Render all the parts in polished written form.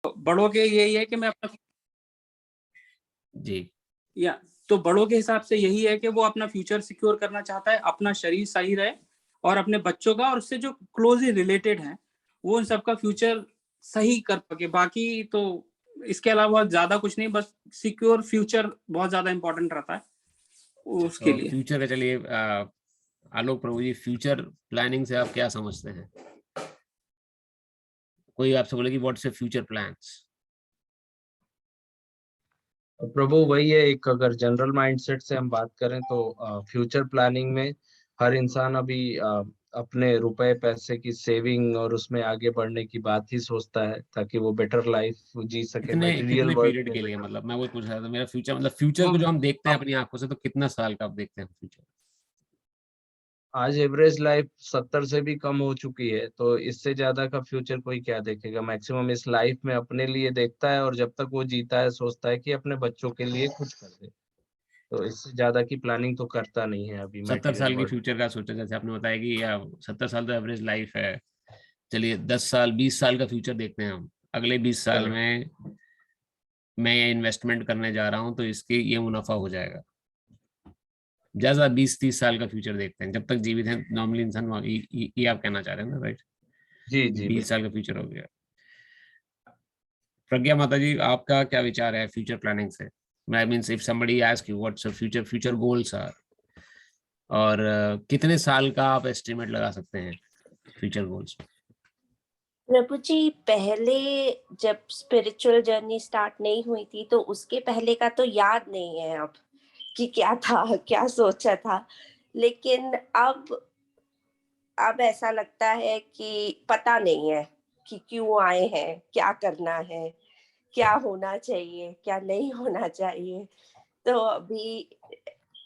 बड़ों के यही है कि मैं अपना जी या तो बड़ों के हिसाब से यही है कि वो अपना फ्यूचर सिक्योर करना चाहता है, अपना शरीर सही रहे और अपने बच्चों का और उससे जो क्लोजली रिलेटेड हैं, वो उन सबका फ्यूचर सही कर सके। बाकी तो इसके अलावा ज़्यादा कुछ नहीं, बस सिक्योर फ्यूचर बहुत ज़्यादा इम्पोर्टेंट रहता है उसके तो लिए। फ्यूचर का चलिए, आलोक प्रभु जी, फ्यूचर प्लानिंग से आप क्या समझते हैं? कोई आपसे बोले कि व्हाट्स योर फ्यूचर प्लान्स? प्रभु वही है, एक अगर जनरल माइंडसेट से हम बात करें तो फ्यूचर प्लानिंग में हर इंसान अभी अपने रुपए पैसे की सेविंग और उसमें आगे बढ़ने की बात ही सोचता है, ताकि वो बेटर लाइफ जी सके कितने मटेरियल कितने वर्ल्ड पीरियड में के लिए, better। मतलब मैं वो पूछ रहा था, मेरा फ्यूचर मतलब फ्यूचर को जो हम देखते हैं अपनी आंखों से, तो कितना साल का आप देखते हैं फ्यूचर? आज एवरेज लाइफ 70 से भी कम हो चुकी है, तो इससे ज्यादा का फ्यूचर कोई क्या देखेगा। मैक्सिमम इस लाइफ में अपने लिए देखता है, और जब तक वो जीता है सोचता है कि अपने बच्चों के लिए कुछ कर दे। तो इससे ज्यादा की प्लानिंग तो करता नहीं है अभी 70 मटेरियल साल की वर्ल्ड। फ्यूचर का सोचा, जैसे आपने बताया कि 70 साल तो एवरेज लाइफ है। चलिए 10 साल 20 साल का फ्यूचर देखते हैं हम। अगले 20 साल में मैं ये इन्वेस्टमेंट करने जा रहा हूँ, तो इसके ये मुनाफा हो जाएगा। ज्यादा 20-30 साल का फ्यूचर देखते हैं, जब तक जीवित हैं नॉर्मली इंसान। ये आप कहना चाह रहे हैं ना, राइट? जी जी 20 साल का फ्यूचर हो गया। प्रज्ञा माता जी, आपका क्या विचार है फ्यूचर प्लानिंग से? I mean if somebody ask you what's your future goals are, और कितने साल का आप एस्टिमेट लगा सकते हैं फ्यूचर गोल्स? प्रभु जी, पहले जब स्पिरिचुअल जर्नी स्टार्ट नहीं हुई थी तो उसके पहले का तो याद नहीं है अब कि क्या था, क्या सोचा था। लेकिन अब ऐसा लगता है कि पता नहीं है कि क्यों आए हैं, क्या करना है, क्या होना चाहिए, क्या नहीं होना चाहिए। तो अभी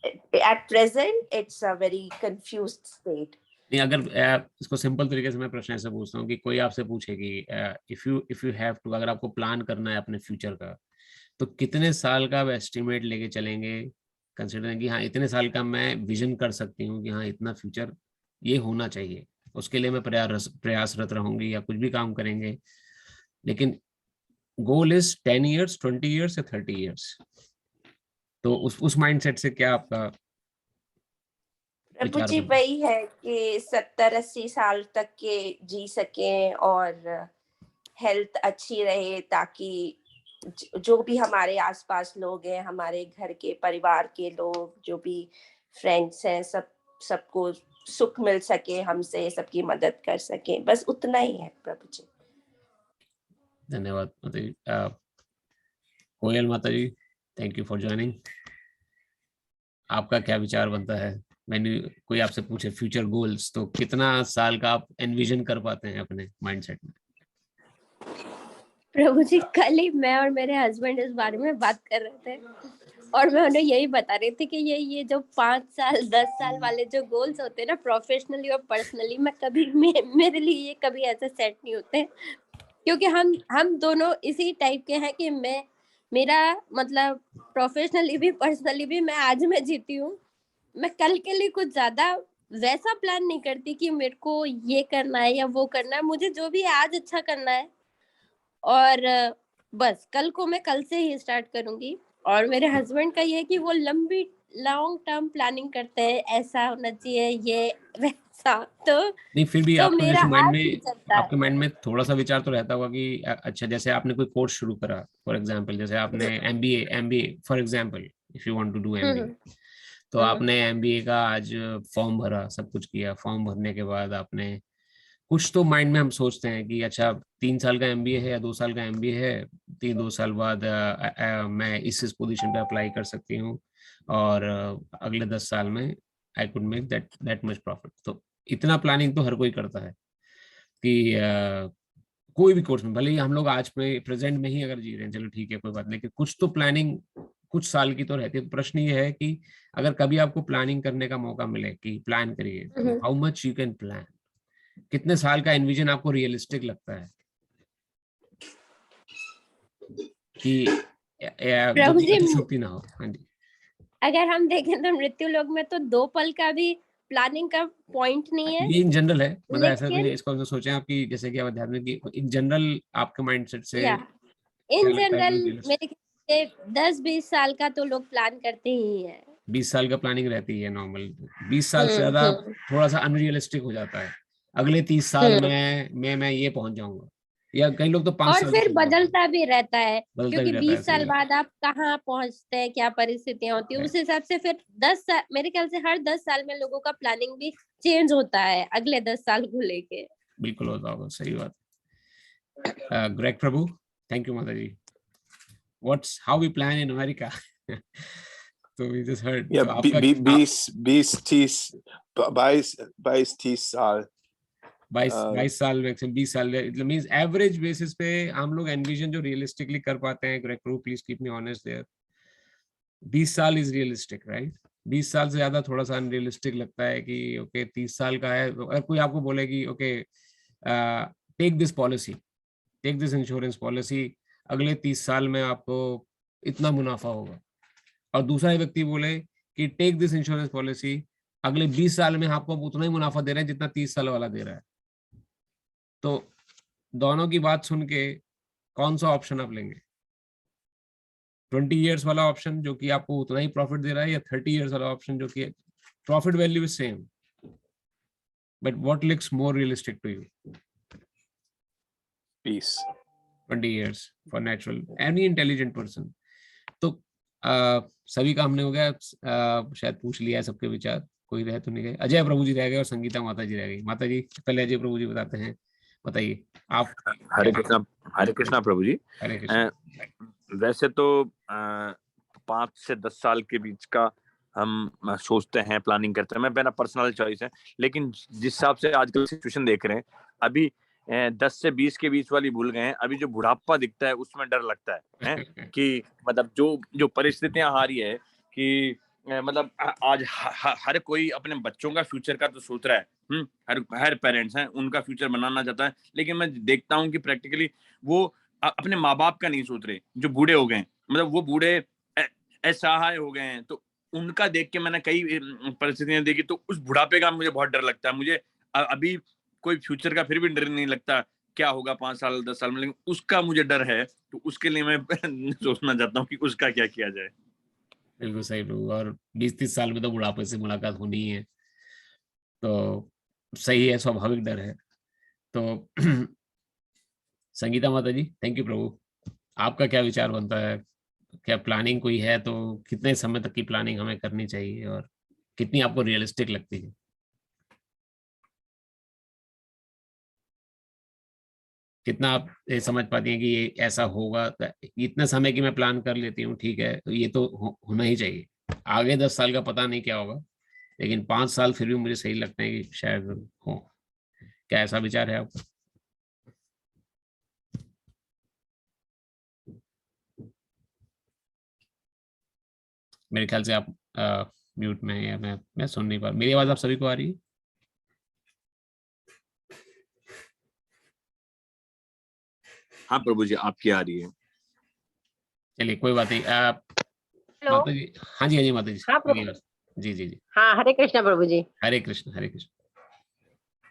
at present it's a very confused state. नहीं, अगर इसको सिंपल तरीके से मैं प्रश्न ऐसे पूछता हूँ कि कोई आपसे पूछे कि इफ यू हैव टू, अगर आपको प्लान करना है अपने फ्यूचर का, तो कितने साल का आप एस्टिमेट लेके चलेंगे, कंसिडरिंग कि हाँ इतने साल का मैं विजन कर सकती हूँ कि हाँ इतना फ्यूचर ये होना चाहिए, उसके लिए मैं प्रयासरत रहूंगी या कुछ भी काम करेंगे। लेकिन गोल इज 10 ईयर्स, 20 ईयर्स या 30 ईयर्स, तो उस माइंडसेट से क्या आपका प्रभु विचार जी, बनता है? वही है कि 70-80 साल तक के जी सकें और हेल्थ अच्छी रहे, ताकि जो भी हमारे आसपास लोग हैं, हमारे घर के परिवार के लोग, जो भी फ्रेंड्स हैं, सबको सुख मिल सके, हमसे सबकी मदद कर सके, बस उतना ही है प्रभु जी। धन्यवाद माता जी। कोयल माता जी, थैंक यू फॉर ज्वाइनिंग। आपका क्या विचार बनता है? मैंने कोई आपसे पूछे फ्यूचर गोल्स, तो कितना साल का आप एनविजन कर पाते हैं अपने माइंडसेट में? प्रभु जी, कल ही मैं और मेरे हस्बैंड इस बारे में बात कर रहे थे, और मैं उन्हें यही बता रही थी कि ये जो 5 साल 10 साल वाले जो गोल्स होते हैं ना, प्रोफेशनली और पर्सनली, मैं कभी मेरे लिए ये कभी ऐसे सेट नहीं होते, क्योंकि हम दोनों इसी टाइप के हैं कि मेरा मतलब प्रोफेशनली भी पर्सनली भी मैं आज में जीती हूँ। मैं कल के लिए कुछ ज्यादा वैसा प्लान नहीं करती कि मेरे को ये करना है या वो करना है। मुझे जो भी है आज अच्छा करना है, और बस कल को मैं कल से ही स्टार्ट करूंगी। और मेरे हस्बैंड का ये है कि वो लंबी लॉन्ग टर्म प्लानिंग करते हैं, ऐसा होना चाहिए, ये वैसा। नहीं, फिर भी तो आपको मेरा जैसे माइंड आज ही में, चलता है। आपके माइंड में थोड़ा सा विचार तो रहता होगा कि अच्छा, जैसे आपने कोई कोर्स शुरू करा, फॉर एग्जांपल जैसे आपने MBA for example, if you want to do hmm MBA, तो हम्म आपने एमबीए का आज फॉर्म भरा, सब कुछ किया। फॉर्म भरने के बाद आपने कुछ तो माइंड में हम सोचते हैं कि अच्छा 3 साल का एमबीए है या 2 साल का एमबीए है, 2 साल बाद मैं इस पोजीशन पे अप्लाई कर सकती हूँ, और अगले 10 साल में I could make that much profit. तो इतना प्लानिंग तो हर कोई करता है कि कोई भी कोर्स में, भले ही हम लोग आज में प्रेजेंट में ही अगर जी रहे हैं, चलो ठीक है कोई बात नहीं, लेकिन कुछ तो प्लानिंग कुछ साल की तो रहती है। तो प्रश्न ये है कि अगर कभी आपको प्लानिंग करने का मौका मिले कि प्लान करिए, तो hmm. How much you can plan, कितने साल का एनविजन आपको रियलिस्टिक लगता है कि जो प्रभु कि जी, अतिशयोक्ति ना हो? हाँ जी। अगर हम देखें तो मृत्यु लोक में तो 2 पल का भी प्लानिंग का पॉइंट नहीं है। ये इन जनरल है, मतलब ऐसा लेकिन नहीं इसको हम सोचें आपकी, जैसे कि आप आध्यात्मिक की इन जनरल आपके माइंडसेट से या इन लगता है जनरल realistic? मेरे ख्याल से 10-20 साल का तो लोग प्लान करते ही हैं। 20 साल का प्लानिंग रहती है नॉर्मल। 20 साल से ज्यादा थोड़ा सा अनरियलिस्टिक हो जाता है। अगले 30 साल में मैं ये पहुंच जाऊंगा, या कई लोग तो 5 और साल फिर से बदलता भी रहता है, बदलता भी क्योंकि रहता है। 20 साल सही बाद आप कहाँ पहुंचते हैं, क्या परिस्थितियां होती है, उस हिसाब से फिर 10 साल, मेरे ख्याल से हर 10 साल में लोगों का प्लानिंग भी चेंज होता है अगले 10 साल को लेके। बिल्कुल होता होगा, सही बात। ग्रेग प्रभु, थैंक यू माता जी। What's how we plan in America? So we just heard. Yeah, So आपका 22 साल 22 साल मैक्सिमम 20 साल, इट मींस एवरेज बेसिस पे हम लोग एनविजन जो रियलिस्टिकली कर पाते हैं। Greg Prabhu, please keep me honest there. 20 साल इज रियलिस्टिक, राइट? 20 साल से ज्यादा थोड़ा सा अनरियलिस्टिक लगता है कि ओके 30 साल का है। अगर कोई आपको बोलेगी okay take this policy, take this insurance policy, अगले 30 साल में आपको इतना मुनाफा होगा, और दूसरा व्यक्ति बोले कि टेक दिस इंश्योरेंस पॉलिसी, अगले 20 साल में आपको उतना ही मुनाफा दे रहे हैं जितना 30 साल वाला दे रहा है, तो दोनों की बात सुन के कौन सा ऑप्शन आप लेंगे? 20 इयर्स वाला ऑप्शन जो कि आपको उतना ही प्रॉफिट दे रहा है, या 30 इयर्स वाला ऑप्शन जो कि profit value is same but what looks more realistic to you? 20 years for natural any intelligent person. तो सभी का हमने हो गया, शायद पूछ लिया है सबके विचार, कोई रह तो नहीं गए। अजय प्रभु जी रह गए और संगीता माता जी रह गई। माता जी पहले अजय प्रभु जी बताते हैं, बताइए आप। हरे कृष्णा प्रभु जी। हरे कृष्णा। वैसे तो 5 से 10 साल के बीच का हम सोचते हैं, प्लानिंग करते हैं, मैं मेरा पर्सनल चॉइस है, लेकिन जिस हिसाब से आजकल सिचुएशन देख रहे हैं, अभी 10 से 20 के बीच वाली भूल गए हैं। अभी जो बुढ़ापा दिखता है उसमें डर लगता है कि मतलब जो परिस्थितियां आ रही है कि मतलब आज हर कोई अपने बच्चों का फ्यूचर का तो सोच रहा है, हर पेरेंट्स हैं उनका फ्यूचर बनाना चाहता है, लेकिन मैं देखता हूँ कि प्रैक्टिकली वो अपने माँ बाप का नहीं सोच रहे, जो बूढ़े हो गए हैं, मतलब वो बूढ़े असहाय हो गए हैं, तो उनका देख के मैंने कई परिस्थितियां देखी, तो उस बुढ़ापे का मुझे बहुत डर लगता है। मुझे अभी कोई फ्यूचर का फिर भी डर नहीं लगता क्या होगा 5 साल 10 साल में, लेकिन उसका मुझे डर है, तो उसके लिए मैं सोचना चाहता हूँ कि उसका क्या किया जाए। बिल्कुल सही प्रभु। और 20-30 साल में तो बुढ़ापे से मुलाकात होनी ही है, तो सही है, स्वाभाविक डर है। तो संगीता माता जी, थैंक यू प्रभु। आपका क्या विचार बनता है? क्या प्लानिंग कोई है तो कितने समय तक की प्लानिंग हमें करनी चाहिए और कितनी आपको रियलिस्टिक लगती है? कितना आप ये समझ पाती हैं कि ये ऐसा होगा, इतने समय की मैं प्लान कर लेती हूँ, ठीक है, तो ये तो होना ही चाहिए। आगे 10 साल का पता नहीं क्या होगा, लेकिन 5 साल फिर भी मुझे सही लगता है कि शायद हो। क्या ऐसा विचार है आपका? मेरे ख्याल से आप म्यूट में हैं, या मैं सुन नहीं पा रहा। मेरी आवाज आप सभी को आ रही है? हाँ प्रभु जी, आपकी आ रही है। चलिए कोई बात नहीं। माता जी, हाँ जी माता जी। हाँ प्रभु जी जी जी। हाँ, हरे कृष्णा प्रभु जी। हरे कृष्ण हरे कृष्ण।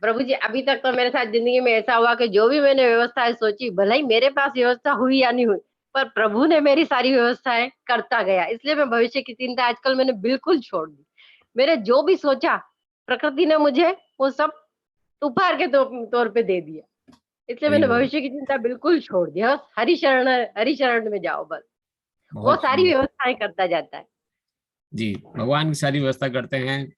प्रभु जी, अभी तक तो मेरे साथ जिंदगी में ऐसा हुआ कि जो भी मैंने व्यवस्थाएं सोची, भले ही मेरे पास व्यवस्था हुई या नहीं हुई, पर प्रभु ने मेरी सारी व्यवस्थाएं करता गया। इसलिए मैं भविष्य की चिंता आजकल मैंने बिल्कुल छोड़ दी। मेरे जो भी सोचा, प्रकृति ने मुझे वो सब उपहार के तौर पे दे दिया। इसलिए मैंने भविष्य की चिंता बिल्कुल छोड़ दी। हरि शरण में जाओ, बस वो सारी व्यवस्थाएं करता जाता है। जी, भगवान की सारी व्यवस्था करते हैं,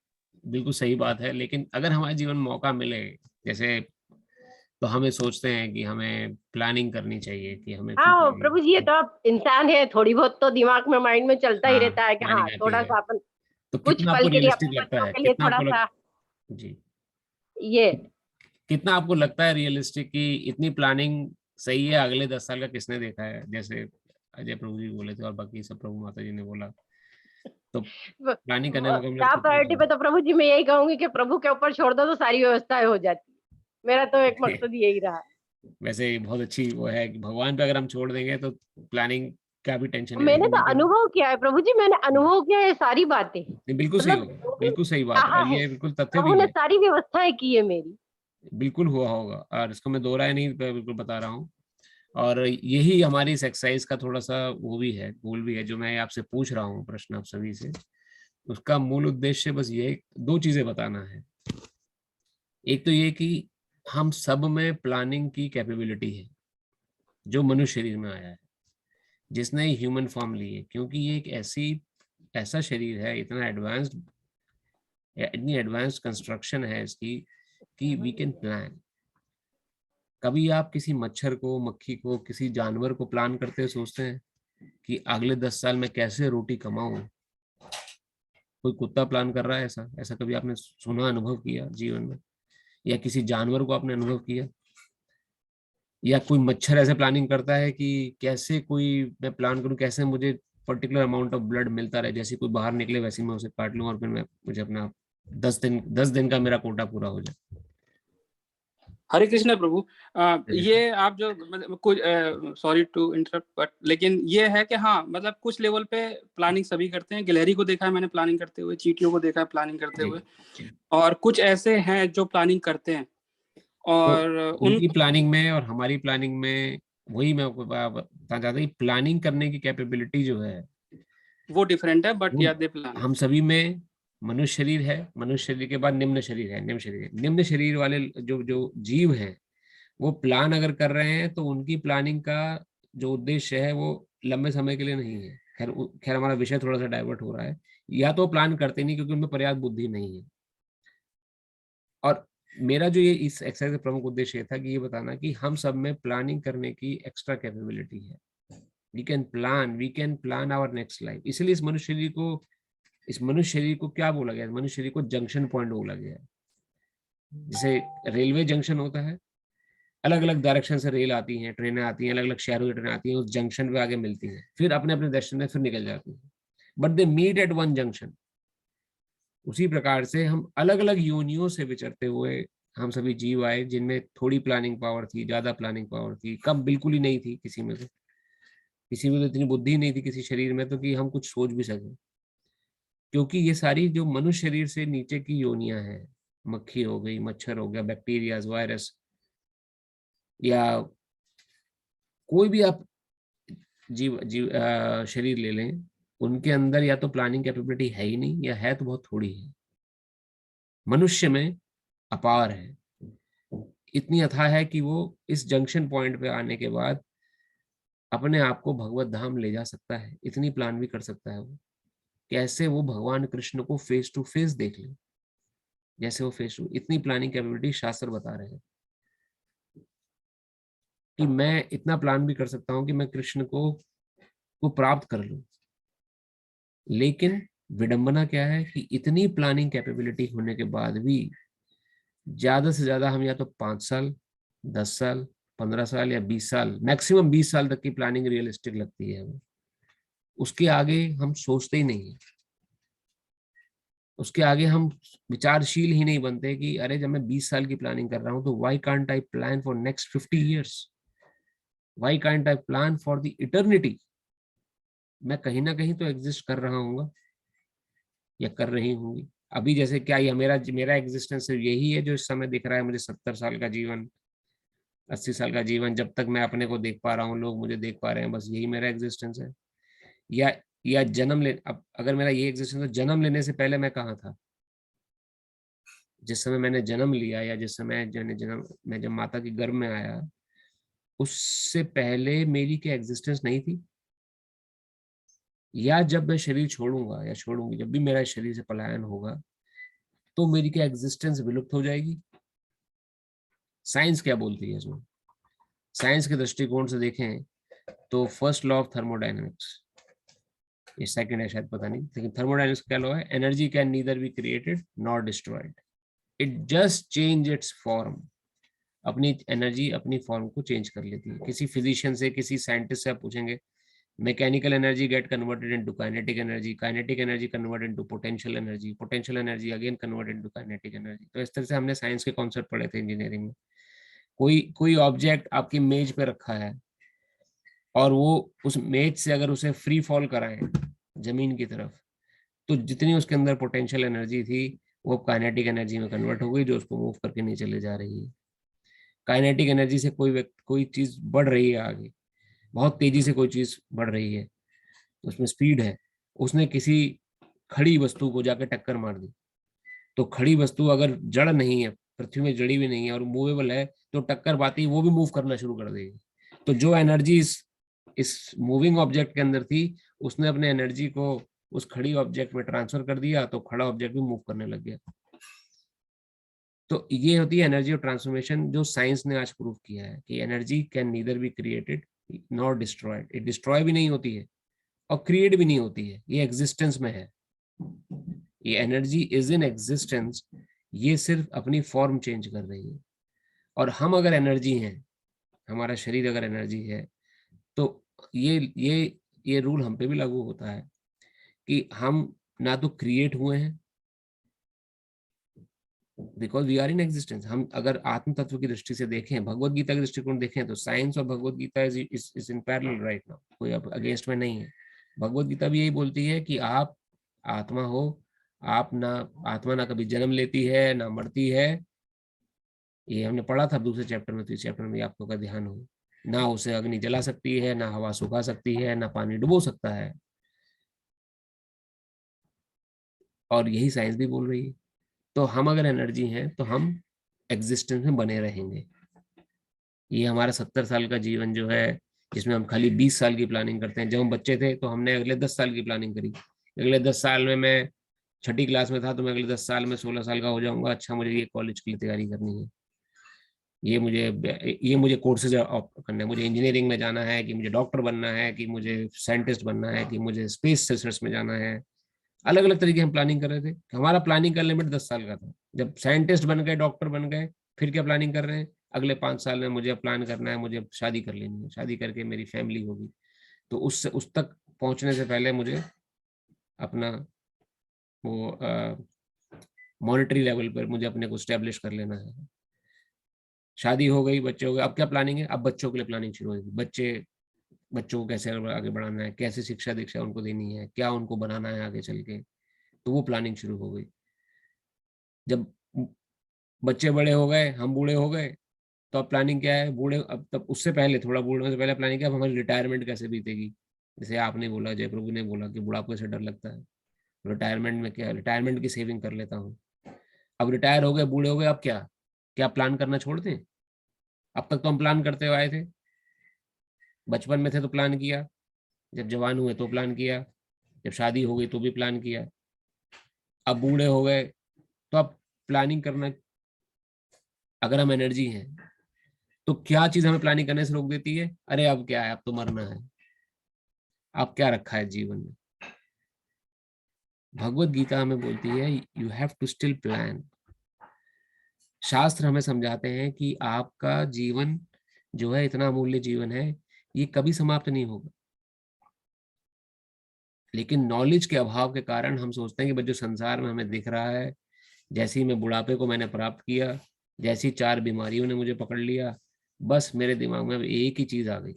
बिल्कुल सही बात है। लेकिन अगर हमारे जीवन में मौका मिले जैसे, तो हमें सोचते हैं कि हमें प्लानिंग करनी चाहिए कि हमें। हाँ प्रभु जी, ये तो आप इंसान है, थोड़ी बहुत तो दिमाग में माइंड में चलता ही रहता है कि हाँ थोड़ा सा अपन तो कुछ कितना पल आपको के लिए रियलिस्टिक अपने लगता बच्चों है? के लिए कितना थोड़ा आपको सा जी, ये कितना आपको लगता है रियलिस्टिक कि इतनी प्लानिंग सही है? अगले 10 साल का किसने देखा है? जैसे अजय प्रभु जी बोले थे और बाकी सब प्रभु माता जी ने बोला, तो प्लानिंग करने में टॉप प्रायोरिटी पे तो प्रभु जी मैं यही कहूंगी कि प्रभु के ऊपर छोड़ दो तो सारी व्यवस्थाएं हो जाती। मेरा तो एक मकसद यही रहा। वैसे बहुत अच्छी वो है कि भगवान पे अगर हम छोड़ देंगे तो प्लानिंग का भी टेंशन नहीं मैंने रहेगी। तो अनुभव किया है प्रभु जी, मैंने अनुभव किया है सारी बातें। बिल्कुल सही होगा, बिल्कुल सही बात है, ये बिल्कुल तथ्य प्रभु भी ने है। सारी व्यवस्थाएं की है मेरी। बिल्कुल हुआ होगा, और इसको मैं दोहराया नहीं, बिल्कुल बता रहा हूँ। और यही हमारी इस एक्सरसाइज का थोड़ा सा वो भी है, गोल भी है, जो मैं आपसे पूछ रहा हूँ प्रश्न आप सभी से। उसका मूल उद्देश्य बस ये 2 चीजें बताना है। एक तो ये कि हम सब में प्लानिंग की कैपेबिलिटी है जो मनुष्य शरीर में आया है, जिसने ह्यूमन फॉर्म ली है, क्योंकि ये एक ऐसा शरीर है, इतना एडवांस्ड, इतनी एडवांस्ड कंस्ट्रक्शन है इसकी कि वी कैन प्लान। कभी आप किसी मच्छर को, मक्खी को, किसी जानवर को प्लान करते हुए सोचते हैं कि अगले 10 साल में कैसे रोटी कमाऊं? कोई कुत्ता प्लान कर रहा है ऐसा? ऐसा कभी आपने सुना, अनुभव किया जीवन में? या किसी जानवर को आपने अनुभव किया? या कोई मच्छर ऐसे प्लानिंग करता है कि कैसे मैं प्लान करूं, कैसे मुझे पर्टिकुलर अमाउंट ऑफ ब्लड मिलता रहे, जैसे कोई बाहर निकले वैसे मैं उसे काट लूं और फिर मुझे अपना 10 दिन का मेरा कोटा पूरा हो जाए। हरे कृष्ण प्रभु। ये आप जो मतलब कुछ, सॉरी टू इंटरप्ट, बट लेकिन ये है कि हाँ, मतलब कुछ लेवल पे प्लानिंग सभी करते हैं। गिलहरी को देखा है मैंने प्लानिंग करते हुए, चींटियों को देखा है प्लानिंग करते हुए, और कुछ ऐसे हैं जो प्लानिंग करते हैं। और तो उनकी प्लानिंग में और हमारी प्लानिंग में, वही मैं बताना चाहता हूँ, प्लानिंग करने की कैपेबिलिटी जो है वो डिफरेंट है, बट या दे प्लान। हम सभी में मनुष्य शरीर है, मनुष्य शरीर के बाद निम्न शरीर है, निम्न शरीर वाले जो जीव हैं, वो प्लान अगर कर रहे हैं तो उनकी प्लानिंग का जो उद्देश्य है वो लंबे समय के लिए नहीं है। खैर हमारा विषय थोड़ा सा डाइवर्ट हो रहा है। या तो प्लान करते नहीं क्योंकि उनमें पर्याप्त बुद्धि नहीं है। और मेरा जो ये इस एक्सरसाइज का प्रमुख उद्देश्य ये था कि ये बताना कि हम सब में प्लानिंग करने की एक्स्ट्रा कैपेबिलिटी है। We can plan our next life. इसलिए इस मनुष्य शरीर को क्या बोला गया? मनुष्य शरीर को जंक्शन पॉइंट बोला गया है। जैसे रेलवे जंक्शन होता है, अलग अलग डायरेक्शन से रेल आती हैं, ट्रेनें आती हैं, अलग अलग शहरों की ट्रेनें आती हैं, उस जंक्शन पे आगे मिलती हैं, फिर अपने अपने डेस्टिनेशन में फिर निकल जाती हैं, but they meet at one junction. उसी प्रकार से हम अलग अलग योनियों से विचरते हुए हम सभी जीव आए, जिनमें थोड़ी प्लानिंग पावर थी, ज्यादा प्लानिंग पावर थी, कम बिल्कुल ही नहीं थी किसी में तो इतनी बुद्धि नहीं थी किसी शरीर में तो कि हम कुछ सोच भी सकें। क्योंकि ये सारी जो मनुष्य शरीर से नीचे की योनियां हैं, मक्खी हो गई, मच्छर हो गया, बैक्टीरिया, वायरस, या कोई भी आप शरीर ले लें, उनके अंदर या तो प्लानिंग कैपेबिलिटी है ही नहीं, या है तो बहुत थोड़ी है। मनुष्य में अपार है, इतनी अथाह है कि वो इस जंक्शन पॉइंट पे आने के बाद अपने आप को भगवत धाम ले जा सकता है। इतनी प्लान भी कर सकता है वो। कैसे वो भगवान कृष्ण को फेस टू फेस देख ले, जैसे वो इतनी प्लानिंग कैपेबिलिटी शास्त्र बता रहे हैं कि मैं इतना प्लान भी कर सकता हूं कि मैं कृष्ण को प्राप्त कर लूं। लेकिन विडंबना क्या है कि इतनी प्लानिंग कैपेबिलिटी होने के बाद भी ज्यादा से ज्यादा हम या तो 5 साल, 10 साल, 15 साल या 20 साल, मैक्सिमम 20 साल तक की प्लानिंग रियलिस्टिक लगती है हमें। उसके आगे हम सोचते ही नहीं है, उसके आगे हम विचारशील ही नहीं बनते कि अरे जब मैं 20 साल की प्लानिंग कर रहा हूं तो why can't I plan for next 50 years, why can't I plan for the eternity. मैं कहीं ना कहीं तो एग्जिस्ट कर रहा हूँ या कर रही होंगी। अभी जैसे क्या ये मेरा एग्जिस्टेंस यही है जो इस समय दिख रहा है मुझे, 70 साल का जीवन, 80 साल का जीवन, जब तक मैं अपने को देख पा रहा हूँ, लोग मुझे देख पा रहे हैं, बस यही मेरा एग्जिस्टेंस है? या अब अगर मेरा ये एग्जिस्टेंस है, जन्म लेने से पहले मैं कहाँ था? जिस समय मैंने जन्म लिया या जिस समय मैं जब माता के गर्भ में आया, उससे पहले मेरी क्या एग्जिस्टेंस नहीं थी? या जब मैं शरीर छोड़ूंगा या छोड़ूंगी, जब भी मेरा शरीर से पलायन होगा, तो मेरी क्या एग्जिस्टेंस विलुप्त हो जाएगी? साइंस क्या बोलती है इसमें? साइंस के दृष्टिकोण से देखें तो फर्स्ट लॉ ऑफ थर्मोडायनेमिक्स, ये सेकंड है शायद, पता नहीं, लेकिन थर्मोडायनेमिक्स क्या लॉ है? Energy can neither be created nor destroyed, it just change it's form. अपनी एनर्जी अपनी फॉर्म को चेंज कर लेती है। किसी फिजिशियन से, किसी साइंटिस्ट से आप पूछेंगे, mechanical energy get converted into kinetic energy converted into potential energy again converted into kinetic energy. तो इस तरह से हमने साइंस के कॉन्सेप्ट पढ़े थे इंजीनियरिंग में। कोई ऑब्जेक्ट आपकी मेज पे रखा है और वो उस मेज से अगर उसे फ्री फॉल कराएं जमीन की तरफ, तो जितनी उसके अंदर पोटेंशियल एनर्जी थी वो काइनेटिक एनर्जी में कन्वर्ट हो गई, जो उसको मूव करके नीचे ले जा रही है। काइनेटिक एनर्जी से कोई चीज बढ़ रही है आगे, बहुत तेजी से कोई चीज बढ़ रही है, उसमें स्पीड है, उसने किसी खड़ी वस्तु को जाकर टक्कर मार दी, तो खड़ी वस्तु अगर जड़ नहीं है, पृथ्वी में जड़ी भी नहीं है और मूवेबल है, तो टक्कर पाती ही वो भी मूव करना शुरू कर देगी। तो जो एनर्जी इस मूविंग ऑब्जेक्ट के अंदर थी, उसने अपने एनर्जी को उस खड़ी ऑब्जेक्ट में ट्रांसफर कर दिया, तो खड़ा ऑब्जेक्ट भी मूव करने लग गया। तो ये होती है एनर्जी ऑफ ट्रांसफॉर्मेशन, जो साइंस ने आज प्रूव किया है कि energy can neither be created nor destroyed. ये डिस्ट्रॉय भी नहीं होती है और क्रिएट भी नहीं होती है, ये एग्जिस्टेंस में है। ये एनर्जी इज इन एग्जिस्टेंस, ये सिर्फ अपनी फॉर्म चेंज कर रही है। और हम अगर एनर्जी हैं, हमारा शरीर अगर एनर्जी है, तो ये रूल हम पे भी लागू होता है कि हम ना तो क्रिएट हुए हैं, because we are in existence. हम अगर आत्म तत्व की दृष्टि से देखें, भगवत गीता के दृष्टिकोण देखें, तो साइंस और Bhagavad Gita is in parallel right now, कोई अब अगेंस्ट में नहीं है। भगवत गीता भी यही बोलती है कि आप आत्मा हो, आत्मा ना कभी जन्म लेती है ना मरती है, ये हमने पढ़ा था दूसरे चैप्टर में, तीसरे चैप्टर में, आपको का ध्यान हो। ना उसे अग्नि जला सकती है, ना हवा सुखा सकती है, ना पानी डुबो सकता है, और यही साइंस भी बोल रही है। तो हम अगर एनर्जी हैं तो हम एग्जिस्टेंस में बने रहेंगे। ये हमारा 70 साल का जीवन जो है, जिसमें हम खाली 20 साल की प्लानिंग करते हैं। जब हम बच्चे थे तो हमने अगले 10 साल की प्लानिंग करी, अगले 10 साल में मैं 6ठी क्लास में था तो मैं अगले 10 साल में 16 साल का हो जाऊंगा, अच्छा मुझे ये कॉलेज की तैयारी करनी है, ये मुझे कोर्सेज करना है, मुझे इंजीनियरिंग में जाना है, कि मुझे डॉक्टर बनना है, कि मुझे साइंटिस्ट बनना है, कि मुझे स्पेस रिसर्च में जाना है। अलग अलग तरीके हम प्लानिंग कर रहे थे। हमारा प्लानिंग का लिमिट 10 साल का था। जब साइंटिस्ट बन गए, डॉक्टर बन गए, फिर क्या प्लानिंग कर रहे हैं, अगले 5 साल में मुझे प्लान करना है, मुझे शादी कर लेनी है, शादी करके मेरी फैमिली होगी, तो उस तक पहुंचने से पहले मुझे अपना वो मॉनेटरी लेवल पर मुझे अपने को स्टैब्लिश कर लेना है। शादी हो गई, बच्चे हो गए, अब क्या प्लानिंग है, अब बच्चों के लिए प्लानिंग शुरू होगी। बच्चों को कैसे आगे बढ़ाना है, कैसे शिक्षा दीक्षा उनको देनी है, क्या उनको बनाना है आगे चल के, तो वो प्लानिंग शुरू हो गई। जब बच्चे बड़े हो गए, हम बूढ़े हो गए, तो अब प्लानिंग क्या है, बूढ़े, अब तब उससे पहले, थोड़ा बूढ़े होने से पहले प्लानिंग क्या है, हमारी रिटायरमेंट कैसे बीतेगी। जैसे आपने बोला, जयप्रभु ने बोला कि बुढ़ापे से डर लगता है, रिटायरमेंट में क्या, रिटायरमेंट की सेविंग कर लेता हूँ। अब रिटायर हो गए, बूढ़े हो गए, अब क्या प्लान करना छोड़ दें। अब तक तो हम प्लान करते हुए आए थे, बचपन में थे तो प्लान किया, जब जवान हुए तो प्लान किया, जब शादी हो गई तो भी प्लान किया, अब बूढ़े हो गए तो अब प्लानिंग करना। अगर हम एनर्जी हैं तो क्या चीज हमें प्लानिंग करने से रोक देती है, अरे अब क्या है, अब तो मरना है, अब क्या रखा है जीवन में। भगवत गीता हमें बोलती है you have to still plan. शास्त्र हमें समझाते हैं कि आपका जीवन जो है, इतना अमूल्य जीवन है, ये कभी समाप्त नहीं होगा। लेकिन नॉलेज के अभाव के कारण हम सोचते हैं कि जो संसार में हमें दिख रहा है, जैसे ही मैं बुढ़ापे को मैंने प्राप्त किया, जैसी 4 बीमारियों ने मुझे पकड़ लिया, बस मेरे दिमाग में एक ही चीज आ गई,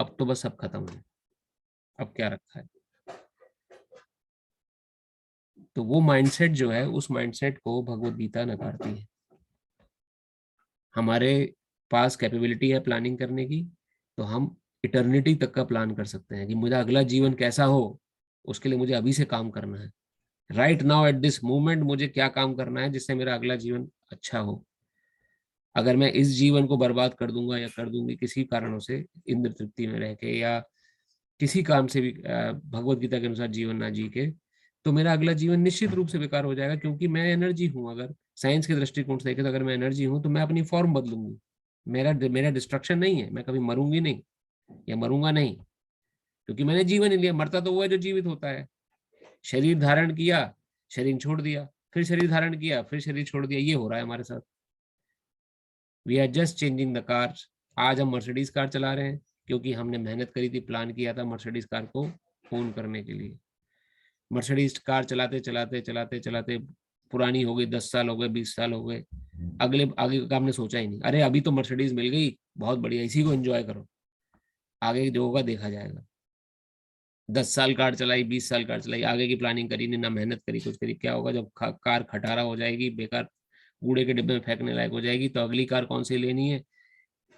अब तो बस सब खत्म है, अब क्या रखा है। तो वो माइंडसेट जो है, उस माइंडसेट को भगवत गीता नकारती है। हमारे पास कैपेबिलिटी है प्लानिंग करने की, तो हम इटर्निटी तक का प्लान कर सकते हैं कि मुझे अगला जीवन कैसा हो, उसके लिए मुझे अभी से काम करना है। Right now at this moment मुझे क्या काम करना है जिससे मेरा अगला जीवन अच्छा हो। अगर मैं इस जीवन को बर्बाद कर दूंगा या कर दूंगी किसी कारणों से, इंद्र तृप्ति में रह के या किसी काम से भी भगवत गीता के अनुसार जीवन ना जी के, तो मेरा अगला जीवन निश्चित रूप से बेकार हो जाएगा, क्योंकि मैं एनर्जी हूँ। अगर साइंस के दृष्टिकोण से देखें तो अगर मैं एनर्जी हूँ तो मैं अपनी फॉर्म बदलूंगी। मेरा डिस्ट्रक्शन नहीं है, मैं कभी मरूंगी नहीं या मरूंगा नहीं, क्योंकि मैंने जीवन ही लिया। मरता तो वो है जो जीवित होता है। शरीर धारण किया, शरीर छोड़ दिया, फिर शरीर धारण किया, फिर शरीर छोड़ दिया, ये हो रहा है हमारे साथ। We are just changing the car. आज हम मर्सिडीज कार चला रहे हैं क्योंकि हमने मेहनत करी थी, प्लान किया था मर्सिडीज कार को ओन करने के लिए। मर्सिडीज कार चलाते चलाते चलाते चलाते पुरानी हो गई, 10 साल हो गए, 20 साल हो गए, आगे का हमने सोचा ही नहीं। अरे अभी तो मर्सिडीज मिल गई, बहुत बढ़िया, इसी को एंजॉय करो, आगे जो होगा देखा जाएगा। 10 साल कार चलाई, 20 साल कार चलाई, आगे की प्लानिंग करी नहीं, ना मेहनत करी, कुछ करी, क्या होगा जब कार खटारा हो जाएगी, बेकार कूड़े के डिब्बे में फेंकने लायक हो जाएगी, तो अगली कार कौन सी लेनी है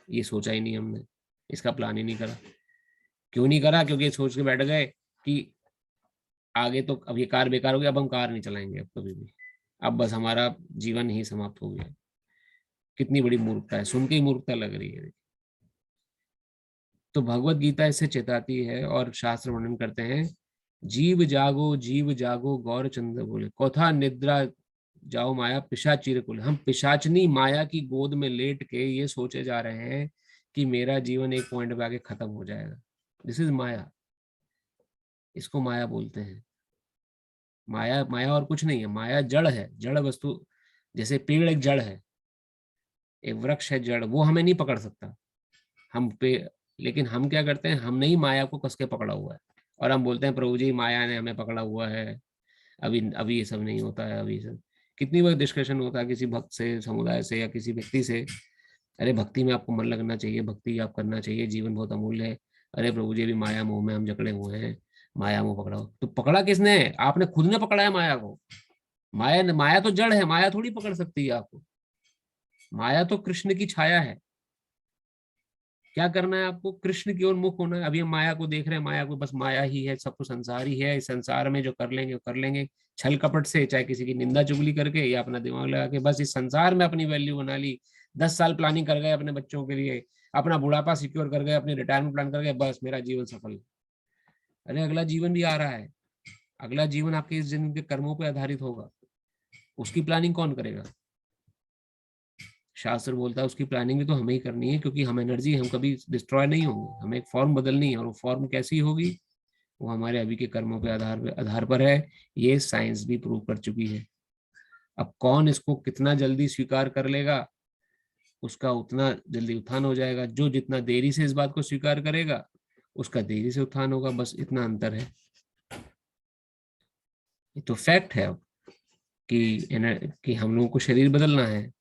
ये सोचा ही नहीं हमने, इसका प्लान ही नहीं करा। क्यों नहीं करा? क्योंकि सोच के बैठ गए कि आगे तो अब ये कार बेकार हो गई, अब हम कार नहीं चलाएंगे अब कभी भी, अब बस हमारा जीवन ही समाप्त हो गया। कितनी बड़ी मूर्खता है, सुन के ही मूर्खता लग रही है। तो भगवत गीता इससे चेताती है और शास्त्र वर्णन करते हैं, जीव जागो गौर चंद्र बोले, कौथा निद्रा जाओ माया पिशाचिर कुल। हम पिशाचनी माया की गोद में लेट के ये सोचे जा रहे हैं कि मेरा जीवन एक पॉइंट पे आके खत्म हो जाएगा। दिस इज माया, इसको माया बोलते हैं। माया माया और कुछ नहीं है, माया जड़ है, जड़ वस्तु। जैसे पेड़ एक जड़ है, एक वृक्ष है जड़, वो हमें नहीं पकड़ सकता। हम पे लेकिन हम क्या करते हैं, हमने ही माया को कस के पकड़ा हुआ है और हम बोलते हैं प्रभु जी माया ने हमें पकड़ा हुआ है, अभी अभी ये सब नहीं होता है। अभी सब कितनी बार डिस्कशन होता है किसी भक्त से, समुदाय से या किसी व्यक्ति से, अरे भक्ति में आपको मन लगना चाहिए, भक्ति आप करना चाहिए, जीवन बहुत अमूल्य है। अरे प्रभु जी अभी माया मोह में हम जकड़े हुए हैं, माया मोह पकड़ाओ। तो पकड़ा किसने? आपने खुद ने पकड़ा है माया को। माया तो जड़ है, माया थोड़ी पकड़ सकती है आपको। माया तो कृष्ण की छाया है। क्या करना है आपको? कृष्ण की ओर मुख होना है। अभी हम माया को देख रहे हैं, माया को बस माया ही है, सब कुछ संसार ही है। इस संसार में जो कर लेंगे वो कर लेंगे, छल कपट से, चाहे किसी की निंदा चुगली करके या अपना दिमाग लगा के, बस इस संसार में अपनी वैल्यू बना ली। 10 साल प्लानिंग कर गए अपने बच्चों के लिए, अपना बुढ़ापा सिक्योर कर गए, अपनी रिटायरमेंट प्लान कर गए, बस मेरा जीवन सफल। अरे अगला जीवन भी आ रहा है, अगला जीवन आपके इस जन्म के कर्मों पर आधारित होगा, उसकी प्लानिंग कौन करेगा? शास्त्र बोलता है उसकी प्लानिंग भी तो हमें ही करनी है, क्योंकि हम एनर्जी, हम कभी डिस्ट्रॉय नहीं होंगे, हमें एक फॉर्म बदलनी है। और वो फॉर्म कैसी होगी? वो हमारे अभी के कर्मों के आधार पर है। ये साइंस भी प्रूव कर चुकी है। अब कौन इसको कितना जल्दी स्वीकार कर लेगा, उसका उतना जल्दी उत्थान हो जाएगा। जो जितना देरी से इस बात को स्वीकार करेगा, उसका देरी से उत्थान होगा। बस इतना अंतर है। ये तो फैक्ट है अब कि हम लोगों को शरीर बदलना है,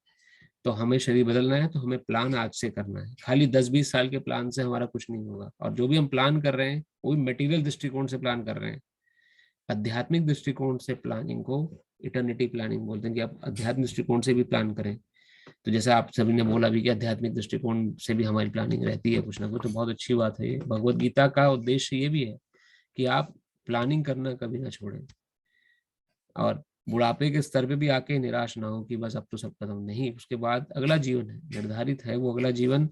तो हमें शरीर बदलना है, तो हमें प्लान आज से करना है। खाली 10-20 साल के प्लान से हमारा कुछ नहीं होगा। और जो भी हम प्लान कर रहे हैं वो भी मटेरियल दृष्टिकोण से प्लान कर रहे हैं। आध्यात्मिक दृष्टिकोण से प्लानिंग को इटर्निटी प्लानिंग बोलते हैं, कि आप आध्यात्मिक दृष्टिकोण से भी प्लान करें। तो जैसे आप सभी ने बोला भी कि आध्यात्मिक दृष्टिकोण से भी हमारी प्लानिंग रहती है कुछ ना कुछ, तो बहुत अच्छी बात है। ये भगवत गीता का उद्देश्य ये भी है कि आप प्लानिंग करना कभी ना छोड़ें, और बुढ़ापे के स्तर पे भी आके निराश ना हो कि बस अब तो सब खत्म। नहीं, उसके बाद अगला जीवन है, निर्धारित है वो अगला जीवन।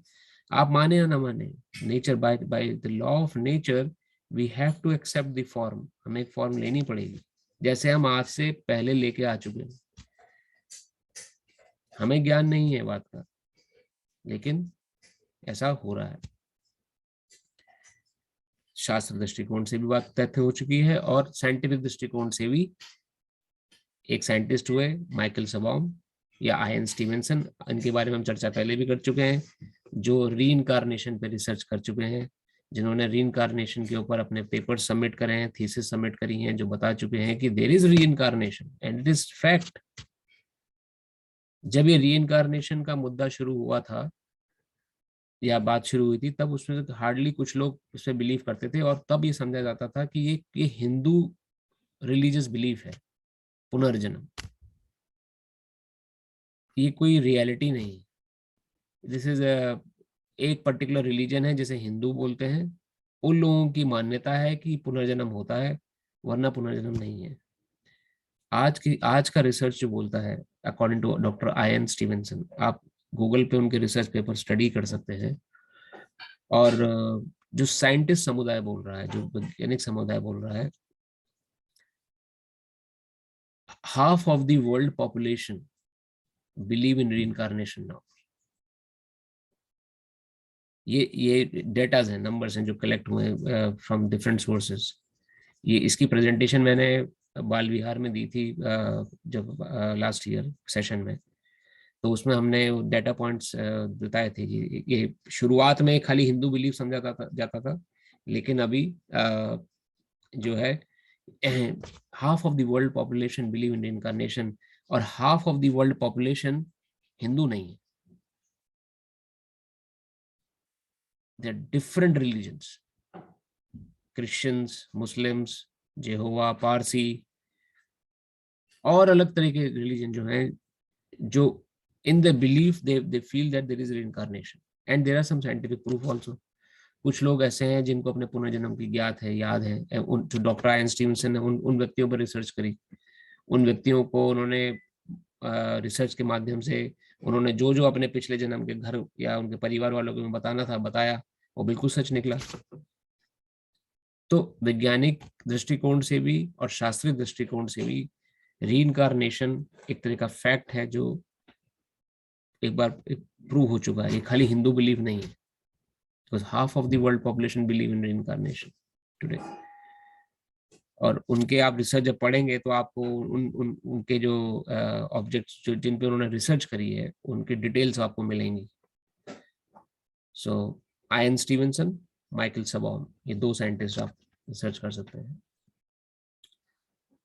आप माने या ना माने, nature by the law of nature we have to accept the form. हमें एक फॉर्म लेनी पड़ेगी, जैसे हम आज से पहले लेके आ चुके हैं। हमें ज्ञान नहीं है बात का, लेकिन ऐसा हो रहा है। शास्त्र दृष्टिकोण से भी बात तथ्य हो चुकी है, और साइंटिफिक दृष्टिकोण से भी। एक साइंटिस्ट हुए माइकल सबॉम या आयन स्टीवेंसन, इनके बारे में हम चर्चा पहले भी कर चुके हैं, जो रीइंकार्नेशन पे रिसर्च कर चुके हैं, जिन्होंने रीइंकार्नेशन के ऊपर अपने पेपर सबमिट करे हैं, थीसिस सबमिट करी हैं, जो बता चुके हैं कि there is reincarnation and it is fact. जब ये रीइंकार्नेशन का मुद्दा शुरू हुआ था या बात शुरू हुई थी, तब उसमें हार्डली कुछ लोग उसमें बिलीव करते थे, और तब ये समझा जाता था कि ये हिंदू रिलीजियस बिलीफ है, पुनर्जन्म। ये कोई रियलिटी नहीं। दिस इज एक पर्टिकुलर रिलीजन है जिसे हिंदू बोलते हैं, उन लोगों की मान्यता है कि पुनर्जन्म होता है, वरना पुनर्जन्म नहीं है। आज का रिसर्च जो बोलता है, according to doctor Ian Stevenson, आप गूगल पे उनके रिसर्च पेपर स्टडी कर सकते हैं। और जो साइंटिस्ट समुदाय बोल रहा है, जो वैज्ञानिक समुदाय बोल रहा है, half of the world population believe in reincarnation now. ये डेटाज हैं, नंबर्स हैं जो कलेक्ट हुए फ्रॉम डिफरेंट सोर्सेज। ये इसकी प्रेजेंटेशन मैंने बाल विहार में दी थी जब लास्ट ईयर सेशन में, तो उसमें हमने डेटा पॉइंट्स बताए थे कि ये शुरुआत में खाली हिंदू बिलीफ समझा जाता था, लेकिन अभी जो है half of the world population believe in incarnation, और half of the world population Hindu नहीं है। There different religions, Christians, Muslims, Jehovah, Parsi और अलग तरह के रिलीजन जो हैं, जो in the belief they feel that there is reincarnation and there are some scientific proof also. कुछ लोग ऐसे हैं जिनको अपने पुनर्जन्म की ज्ञात है, याद है। उन जो डॉक्टर आयन स्टीवनसन ने उन व्यक्तियों पर रिसर्च करी, उन व्यक्तियों को उन्होंने रिसर्च के माध्यम से उन्होंने जो जो अपने पिछले जन्म के घर या उनके परिवार वालों को बताना था बताया, वो बिल्कुल सच निकला। तो वैज्ञानिक दृष्टिकोण से भी और शास्त्रीय दृष्टिकोण से भी रीइंकार्नेशन एक तरह का फैक्ट है जो एक बार प्रूव हो चुका है। ये खाली हिंदू बिलीव नहीं है, because half of the world population believe in reincarnation today. और उनके आप रिसर्च जब पढ़ेंगे तो आपको उनके जो ऑब्जेक्ट्स जो जिन पे उन्होंने रिसर्च करी है उनकी डिटेल्स आपको मिलेंगी। सो आयन स्टीवनसन, माइकल सबॉन, ये दो साइंटिस्ट आप रिसर्च कर सकते हैं।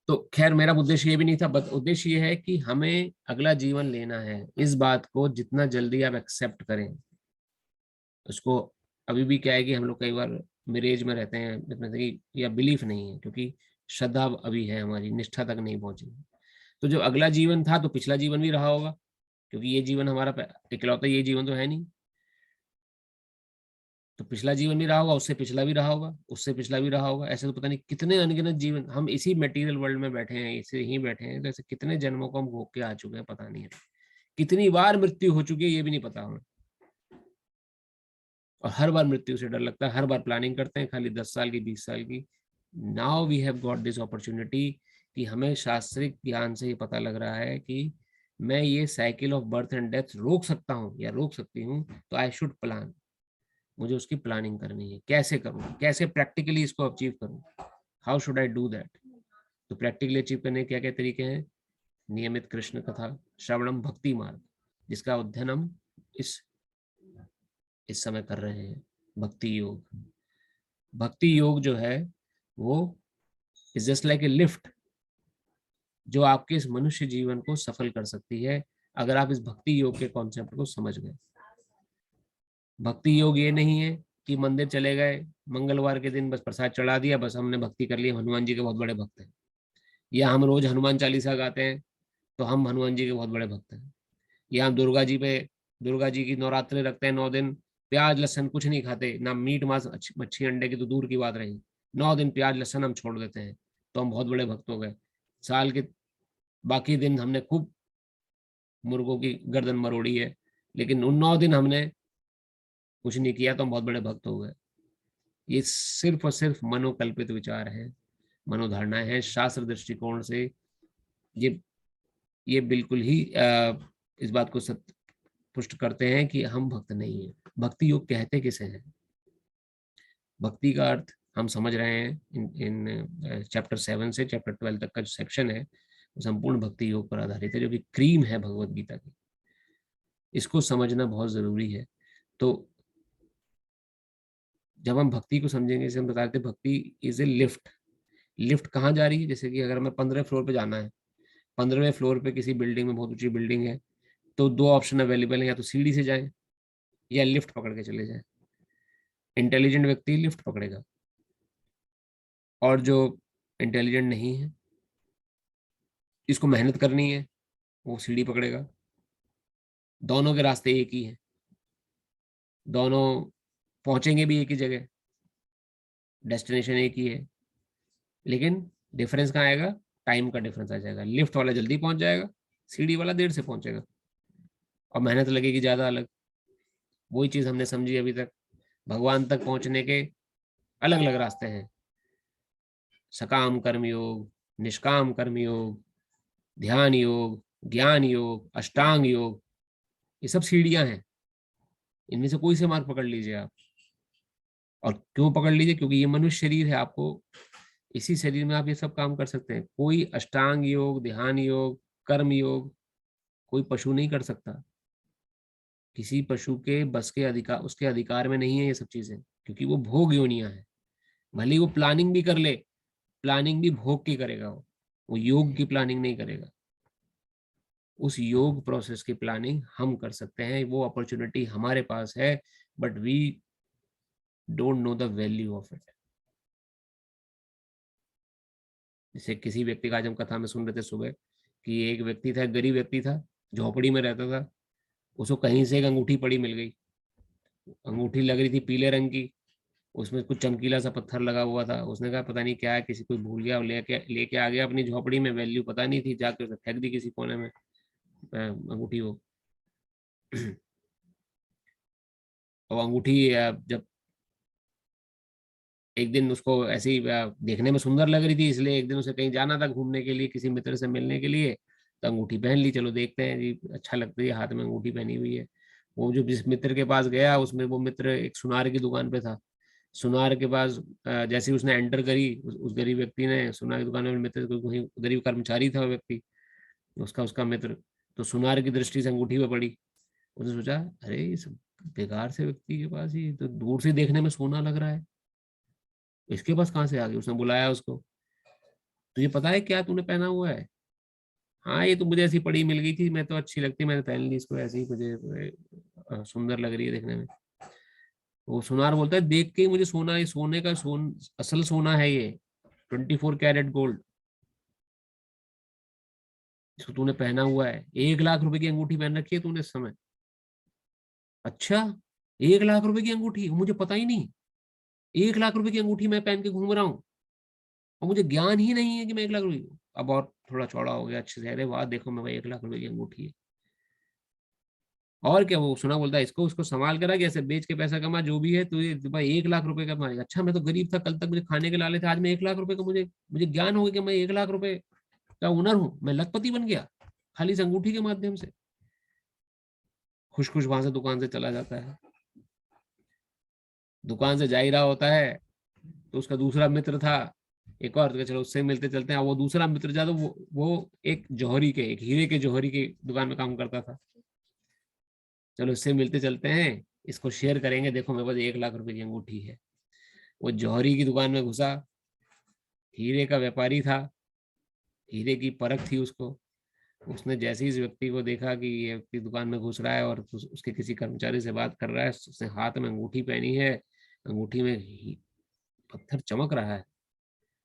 तो खैर मेरा उद्देश्य ये भी नहीं था, बट उद्देश्य ये है कि हमें अगला जीवन लेना है। इस बात को जितना जल्दी आप एक्सेप्ट करें उसको। अभी भी क्या है कि हम लोग कई बार मिरेज में रहते हैं या बिलीफ नहीं है, क्योंकि श्रद्धा अभी है हमारी, निष्ठा तक नहीं पहुंची। तो जो अगला जीवन था तो पिछला जीवन भी रहा होगा, क्योंकि ये जीवन हमारा इकलौता ये जीवन तो है नहीं। तो पिछला जीवन भी रहा होगा, उससे पिछला भी रहा होगा, उससे पिछला भी रहा होगा। ऐसे तो पता नहीं कितने अनगिनत जीवन हम इसी मटेरियल वर्ल्ड में बैठे हैं, इसे ही बैठे हैं। तो ऐसे कितने जन्मों को हम भोग के आ चुके हैं पता नहीं है। कितनी बार मृत्यु हो चुकी है ये भी नहीं पता हमें। और हर बार मृत्यु से डर लगता है, हर बार प्लानिंग करते हैं खाली 10 साल की 20 साल की। Now we have got this opportunity कि हमें शास्त्रिक ज्ञान से ये पता लग रहा है कि मैं ये cycle of birth and death रोक सकता हूँ या रोक सकती हूँ। तो आई शुड प्लान, मुझे उसकी प्लानिंग करनी है। कैसे करूँ, कैसे प्रैक्टिकली इसको अचीव करूँ, how should I do that. तो प्रैक्टिकली अचीव करने के क्या क्या तरीके हैं? नियमित कृष्ण कथा श्रवणम भक्ति मार्ग, जिसका अध्ययन हम इस समय कर रहे हैं। भक्ति योग, भक्ति योग जो है वो is just like a lift जो आपके इस मनुष्य जीवन को सफल कर सकती है, अगर आप इस भक्ति योग के कॉन्सेप्ट को समझ गए। भक्ति योग ये नहीं है कि मंदिर चले गए, मंगलवार के दिन बस प्रसाद चढ़ा दिया, बस हमने भक्ति कर ली, हनुमान जी के बहुत बड़े भक्त हैं। या हम रोज हनुमान चालीसा गाते हैं तो हम हनुमान जी के बहुत बड़े भक्त हैं। या हम दुर्गा जी की नवरात्रि रखते हैं 9 दिन, प्याज लहसन कुछ नहीं खाते, ना मीट मांस मच्छी अंडे की तो दूर की बात रही, 9 दिन प्याज लहसन हम छोड़ देते हैं, तो हम बहुत बड़े भक्त हो गए। साल के बाकी दिन हमने खूब मुर्गों की गर्दन मरोड़ी है, लेकिन उन 9 दिन हमने कुछ नहीं किया तो हम बहुत बड़े भक्त हो गए। ये सिर्फ और सिर्फ मनोकल्पित विचार है, मनोधारणाएं हैं। शास्त्र दृष्टिकोण से ये बिल्कुल ही इस बात को पुष्ट करते हैं कि हम भक्त नहीं हैं। भक्ति योग कहते किसे हैं? भक्ति का अर्थ हम समझ रहे हैं इन चैप्टर 7 से चैप्टर 12 तक का जो सेक्शन है वो संपूर्ण भक्ति योग पर आधारित है, जो कि क्रीम है भगवत गीता की। इसको समझना बहुत जरूरी है। तो जब हम भक्ति को समझेंगे, जैसे हम बताते भक्ति इज ए लिफ्ट। लिफ्ट कहाँ जा रही है? जैसे कि अगर हमें 15वें फ्लोर पे जाना है, 15वें फ्लोर पे किसी बिल्डिंग में, बहुत ऊंची बिल्डिंग है, तो 2 ऑप्शन अवेलेबल है, या तो सीढ़ी से जाएं या लिफ्ट पकड़ के चले जाएं। इंटेलिजेंट व्यक्ति लिफ्ट पकड़ेगा और जो इंटेलिजेंट नहीं है, इसको मेहनत करनी है, वो सीढ़ी पकड़ेगा। दोनों के रास्ते एक ही हैं, दोनों पहुंचेंगे भी एक ही जगह, डेस्टिनेशन एक ही है, लेकिन डिफरेंस कहाँ आएगा? टाइम का डिफरेंस आ जाएगा। लिफ्ट वाला जल्दी पहुंच जाएगा, सीढ़ी वाला देर से पहुंचेगा, और मेहनत लगेगी ज्यादा अलग। वही चीज हमने समझी अभी तक। भगवान तक पहुंचने के अलग अलग रास्ते हैं। सकाम कर्म योग, निष्काम कर्म योग, ध्यान योग, ज्ञान योग, अष्टांग योग, ये सब सीढ़ियां हैं। इनमें से कोई से मार्ग पकड़ लीजिए आप। और क्यों पकड़ लीजिए? क्योंकि ये मनुष्य शरीर है, आपको इसी शरीर में आप ये सब काम कर सकते हैं। कोई अष्टांग योग, ध्यान योग, कर्म योग कोई पशु नहीं कर सकता। किसी पशु के बस के अधिकार, उसके अधिकार में नहीं है ये सब चीजें, क्योंकि वो भोग योनियां है। भले वो प्लानिंग भी कर ले, प्लानिंग भी भोग की करेगा, वो योग की प्लानिंग नहीं करेगा। उस योग प्रोसेस की प्लानिंग हम कर सकते हैं, वो अपॉर्चुनिटी हमारे पास है, but we don't know the value of it. जैसे किसी व्यक्ति का, आज हम कथा में सुन रहे थे सुबह, कि एक व्यक्ति था, गरीब व्यक्ति था, झोपड़ी में रहता था, उसको कहीं से एक अंगूठी पड़ी मिल गई। अंगूठी लग रही थी पीले रंग की, उसमें कुछ चमकीला सा पत्थर लगा हुआ था। उसने कहा पता नहीं क्या है, किसी कोई भूल गया, लेके आ गया अपनी झोपड़ी में, वैल्यू पता नहीं थी, जाके उसे फेंक दी किसी कोने में अंगूठी वो। और अंगूठी जब एक दिन उसको ऐसे ही देखने में सुंदर लग रही थी, इसलिए एक दिन उसे कहीं जाना था घूमने के लिए, किसी मित्र से मिलने के लिए, तो अंगूठी पहन ली, चलो देखते हैं जी, अच्छा लगता है, हाथ में अंगूठी पहनी हुई है। वो जो जिस मित्र के पास गया, उसमें वो मित्र एक सुनार की दुकान पे था। सुनार के पास जैसे ही उसने एंटर करी, उस गरीब व्यक्ति ने, सुनार की दुकान में मित्र वहीं गरीब कर्मचारी था वो व्यक्ति, उसका मित्र, तो सुनार की दृष्टि से अंगूठी पे पड़ी। उसने सोचा अरे इस बेकार से व्यक्ति के पास ही तो दूर से देखने में सोना लग रहा है, इसके पास कहाँ से आ गई। उसने बुलाया उसको, तुझे पता है क्या तूने पहना हुआ है? हाँ ये तो मुझे ऐसी पड़ी मिल गई थी, मैं तो अच्छी लगती, मैंने पहन ली इसको, ऐसे ही मुझे सुंदर लग रही है देखने में। वो सुनार बोलता है देख के ही मुझे सोना, ये सोने का असल सोना है ये, 24 कैरेट गोल्ड, इसको तूने पहना हुआ है। 1 लाख रुपए की अंगूठी पहन रखी है तूने इस समय। अच्छा 1 लाख रुपए की अंगूठी, मुझे पता ही नहीं, 1 लाख रुपए की अंगूठी मैं पहन के घूम रहा हूँ और मुझे ज्ञान ही नहीं है कि मैं 1 लाख रुपए। अब और थोड़ा चौड़ा हो गया अच्छे से, अरे वाह देखो मैं भाई 1 लाख रुपए की अंगूठी है। और क्या, वो सुना बोलता है इसको उसको संभाल कर रख, ऐसे बेच के पैसा कमा, जो भी है तो ये भाई 1 लाख रुपए का मारेगा। अच्छा मैं तो गरीब था, कल तक मुझे खाने के लाले थे, आज मैं 1 लाख रुपए का, मुझे ज्ञान हो गया कि मैं 1 लाख रुपए का ओनर हूँ, मैं लखपति बन गया खाली इस अंगूठी के माध्यम से। खुश खुश वहां से दुकान से चला जाता है। दुकान से जा ही रहा होता है तो उसका दूसरा मित्र था एक और, तो चलो उससे मिलते चलते हैं। वो दूसरा मित्र जा तो वो एक हीरे के जौहरी की दुकान में काम करता था। चलो इससे मिलते चलते हैं, इसको शेयर करेंगे, देखो मेरे पास 1 लाख रुपए की अंगूठी है। वो जौहरी की दुकान में घुसा, हीरे का व्यापारी था, हीरे की परख थी उसको। उसने जैसे ही इस व्यक्ति को देखा कि ये व्यक्ति दुकान में घुस रहा है और उसके किसी कर्मचारी से बात कर रहा है, उसने हाथ में अंगूठी पहनी है, अंगूठी में पत्थर चमक रहा है।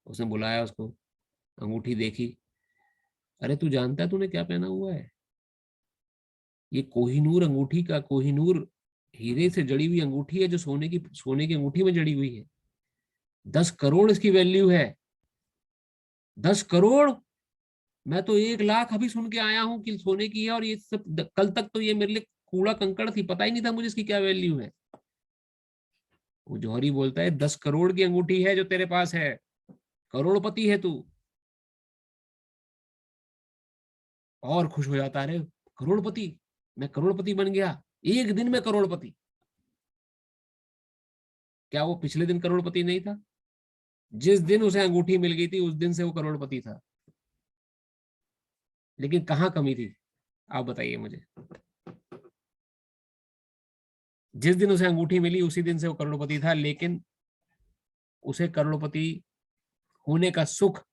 उसने बुलाया उसको, अंगूठी देखी, अरे तू जानता है तूने क्या पहना हुआ है? ये कोहिनूर अंगूठी का, कोहिनूर हीरे से जड़ी हुई अंगूठी है, जो सोने की अंगूठी में जड़ी हुई है। 10 करोड़ इसकी वैल्यू है। 10 करोड़? मैं तो 1 लाख अभी सुन के आया हूं कि सोने की है, और ये सब कल तक तो ये मेरे लिए कूड़ा कंकड़ थी, पता ही नहीं था मुझे इसकी क्या वैल्यू है। वो जौहरी बोलता है 10 करोड़ की अंगूठी है जो तेरे पास है, करोड़पति है तू। और खुश हो जाता है, अरे करोड़पति, मैं करोड़पति बन गया, एक दिन में करोड़पति। क्या वो पिछले दिन करोड़पति नहीं था? जिस दिन उसे अंगूठी मिल गई थी उस दिन से वो करोड़पति था। लेकिन कहाँ कमी थी आप बताइए मुझे? जिस दिन उसे अंगूठी मिली उसी दिन से वो करोड़पति था, लेकिन उसे करोड़पति होने का सुख